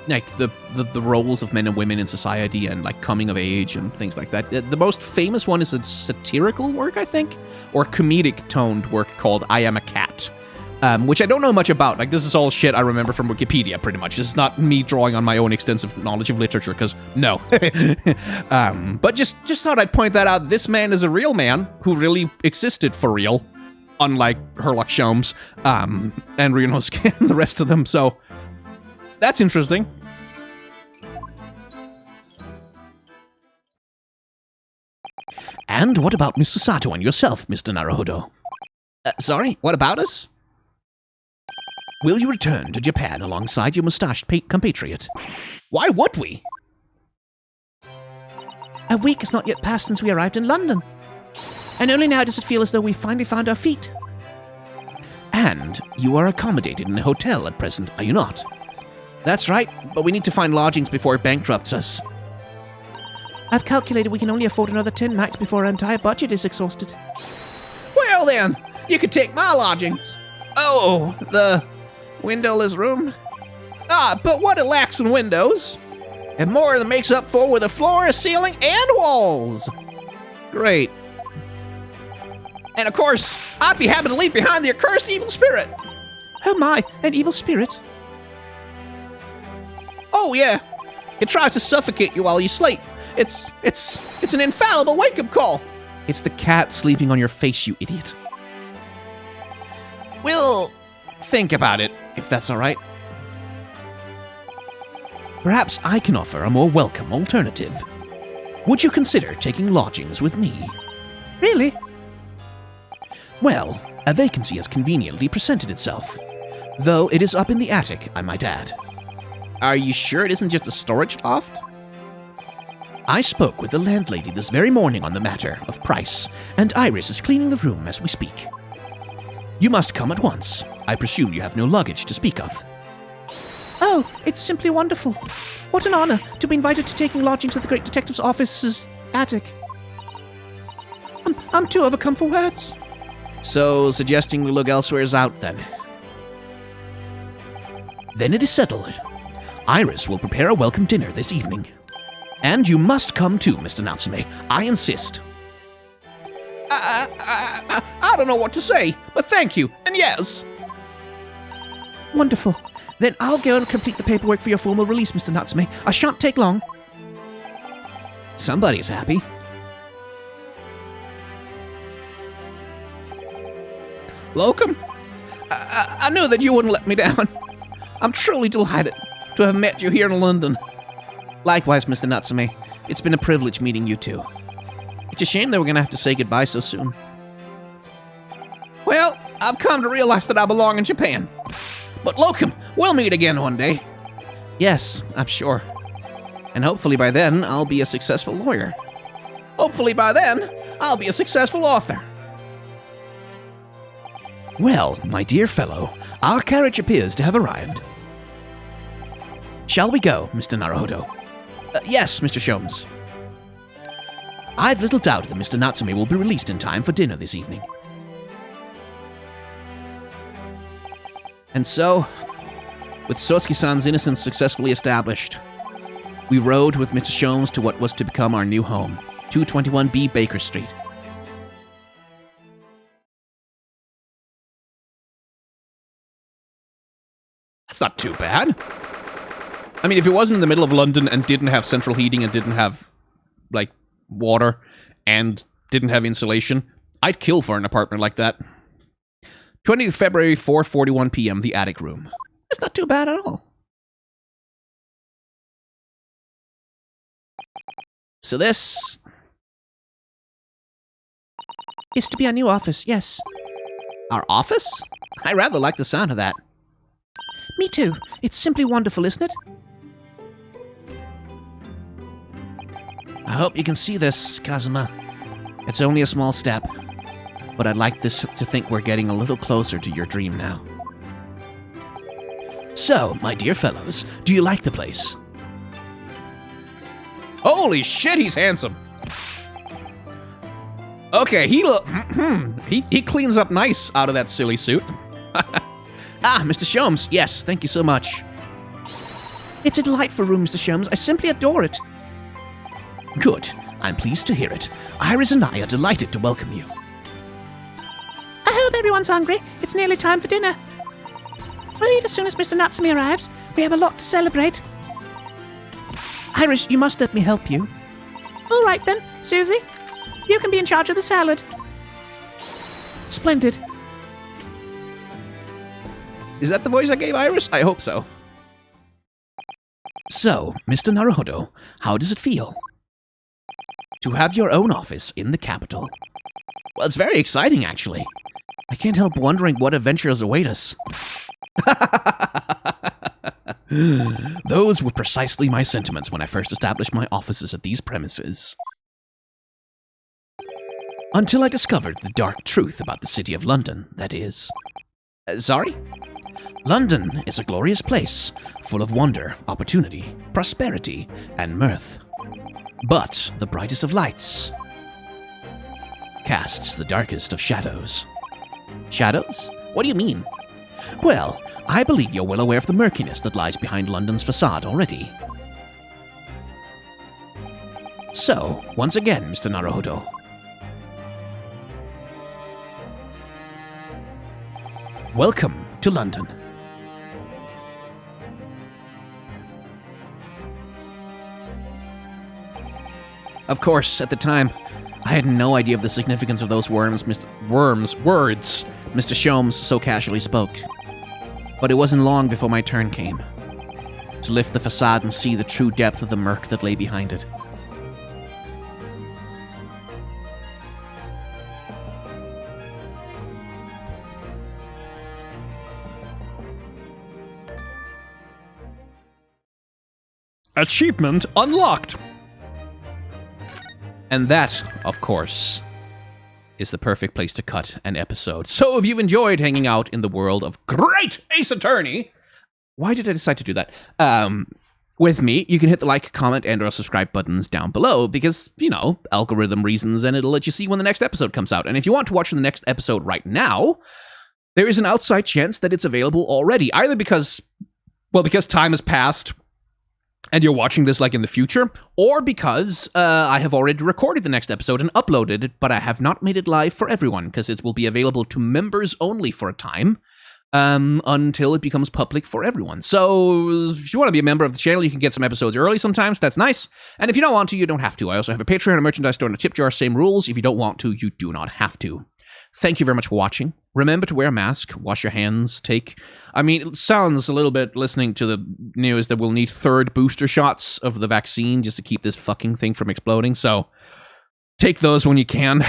the roles of men and women in society and like coming of age and things like that. The most famous one is a satirical work, I think, or comedic toned work called I Am a Cat, which I don't know much about. Like, this is all shit I remember from Wikipedia, pretty much. This is not me drawing on my own extensive knowledge of literature, because no. But just thought I'd point that out. This man is a real man who really existed for real, unlike Herlock Sholmes and Ryunosuke and the rest of them. So that's interesting. And what about Mr. Sato and yourself, Mr. Naruhodo? Sorry, what about us? Will you return to Japan alongside your mustached compatriot? Why would we? A week has not yet passed since we arrived in London. And only now does it feel as though we've finally found our feet. And you are accommodated in a hotel at present, are you not? That's right, but we need to find lodgings before it bankrupts us. I've calculated we can only afford another 10 nights before our entire budget is exhausted. Well then, you could take my lodgings. Oh, the windowless room? But what it lacks in windows, and more than makes up for with a floor, a ceiling, and walls. Great. And of course, I'd be happy to leave behind the accursed evil spirit. Oh my, an evil spirit? Oh yeah, it tries to suffocate you while you sleep. It's an infallible wake-up call. It's the cat sleeping on your face, you idiot. We'll think about it, if that's all right. Perhaps I can offer a more welcome alternative. Would you consider taking lodgings with me? Really? Well, a vacancy has conveniently presented itself. Though it is up in the attic, I might add. Are you sure it isn't just a storage loft? I spoke with the landlady this very morning on the matter of price, and Iris is cleaning the room as we speak. You must come at once. I presume you have no luggage to speak of. Oh, it's simply wonderful. What an honor to be invited to taking lodgings at the Great Detective's office's attic. I'm too overcome for words. So, suggesting we look elsewhere is out, then? Then it is settled. Iris will prepare a welcome dinner this evening. And you must come too, Mr. Natsume. I insist. I don't know what to say, but thank you, and yes. Wonderful. Then I'll go and complete the paperwork for your formal release, Mr. Natsume. I shan't take long. Somebody's happy. Locum, I knew that you wouldn't let me down. I'm truly delighted to have met you here in London. Likewise, Mr. Natsume. It's been a privilege meeting you two. It's a shame that we're going to have to say goodbye so soon. Well, I've come to realize that I belong in Japan. But Locum, we'll meet again one day. Yes, I'm sure. And hopefully by then, I'll be a successful lawyer. Hopefully by then, I'll be a successful author. Well, my dear fellow, our carriage appears to have arrived. Shall we go, Mr. Naruhodo? Yes, Mr. Sholmes. I've little doubt that Mr. Natsume will be released in time for dinner this evening. And so, with Sosuke-san's innocence successfully established, we rode with Mr. Sholmes to what was to become our new home, 221B Baker Street. That's not too bad. I mean, if it wasn't in the middle of London and didn't have central heating and didn't have, like, water and didn't have insulation, I'd kill for an apartment like that. 20th February, 4:41 p.m., the attic room. That's not too bad at all. So this is to be our new office, yes. Our office? I rather like the sound of that. Me too. It's simply wonderful, isn't it? I hope you can see this, Kazuma. It's only a small step, but I'd like this to think we're getting a little closer to your dream now. So, my dear fellows, do you like the place? Holy shit, he's handsome. Okay, he cleans up nice out of that silly suit. Ah, Mr. Sholmes, yes, thank you so much. It's a delightful room, Mr. Sholmes. I simply adore it. Good. I'm pleased to hear it. Iris and I are delighted to welcome you. I hope everyone's hungry. It's nearly time for dinner. We'll eat as soon as Mr. Natsumi arrives. We have a lot to celebrate. Iris, you must let me help you. All right then, Susie. You can be in charge of the salad. Splendid. Is that the voice I gave Iris? I hope so. So, Mr. Naruhodo, how does it feel to have your own office in the capital? Well, it's very exciting, actually. I can't help wondering what adventures await us. Those were precisely my sentiments when I first established my offices at these premises. Until I discovered the dark truth about the city of London, that is. Sorry? London is a glorious place, full of wonder, opportunity, prosperity, and mirth. But the brightest of lights casts the darkest of shadows. Shadows? What do you mean? Well, I believe you're well aware of the murkiness that lies behind London's facade already. So, once again, Mr. Naruhodo. Welcome to London. Of course, at the time, I had no idea of the significance of those words Mr. Sholmes so casually spoke. But it wasn't long before my turn came, to lift the facade and see the true depth of the murk that lay behind it. Achievement unlocked! And that, of course, is the perfect place to cut an episode. So if you've enjoyed hanging out in the world of Great Ace Attorney, why did I decide to do that? With me, you can hit the like, comment, and or subscribe buttons down below because, you know, algorithm reasons, and it'll let you see when the next episode comes out. And if you want to watch the next episode right now, there is an outside chance that it's available already, either because time has passed and you're watching this like in the future, or because I have already recorded the next episode and uploaded it, but I have not made it live for everyone because it will be available to members only for a time until it becomes public for everyone. So if you want to be a member of the channel, you can get some episodes early sometimes. That's nice. And if you don't want to, you don't have to. I also have a Patreon, a merchandise store, and a tip jar. Same rules. If you don't want to, you do not have to. Thank you very much for watching. Remember to wear a mask, wash your hands, it sounds a little bit, listening to the news, that we'll need 3rd booster shots of the vaccine just to keep this fucking thing from exploding. So take those when you can,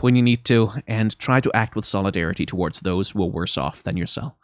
when you need to, and try to act with solidarity towards those who are worse off than yourself.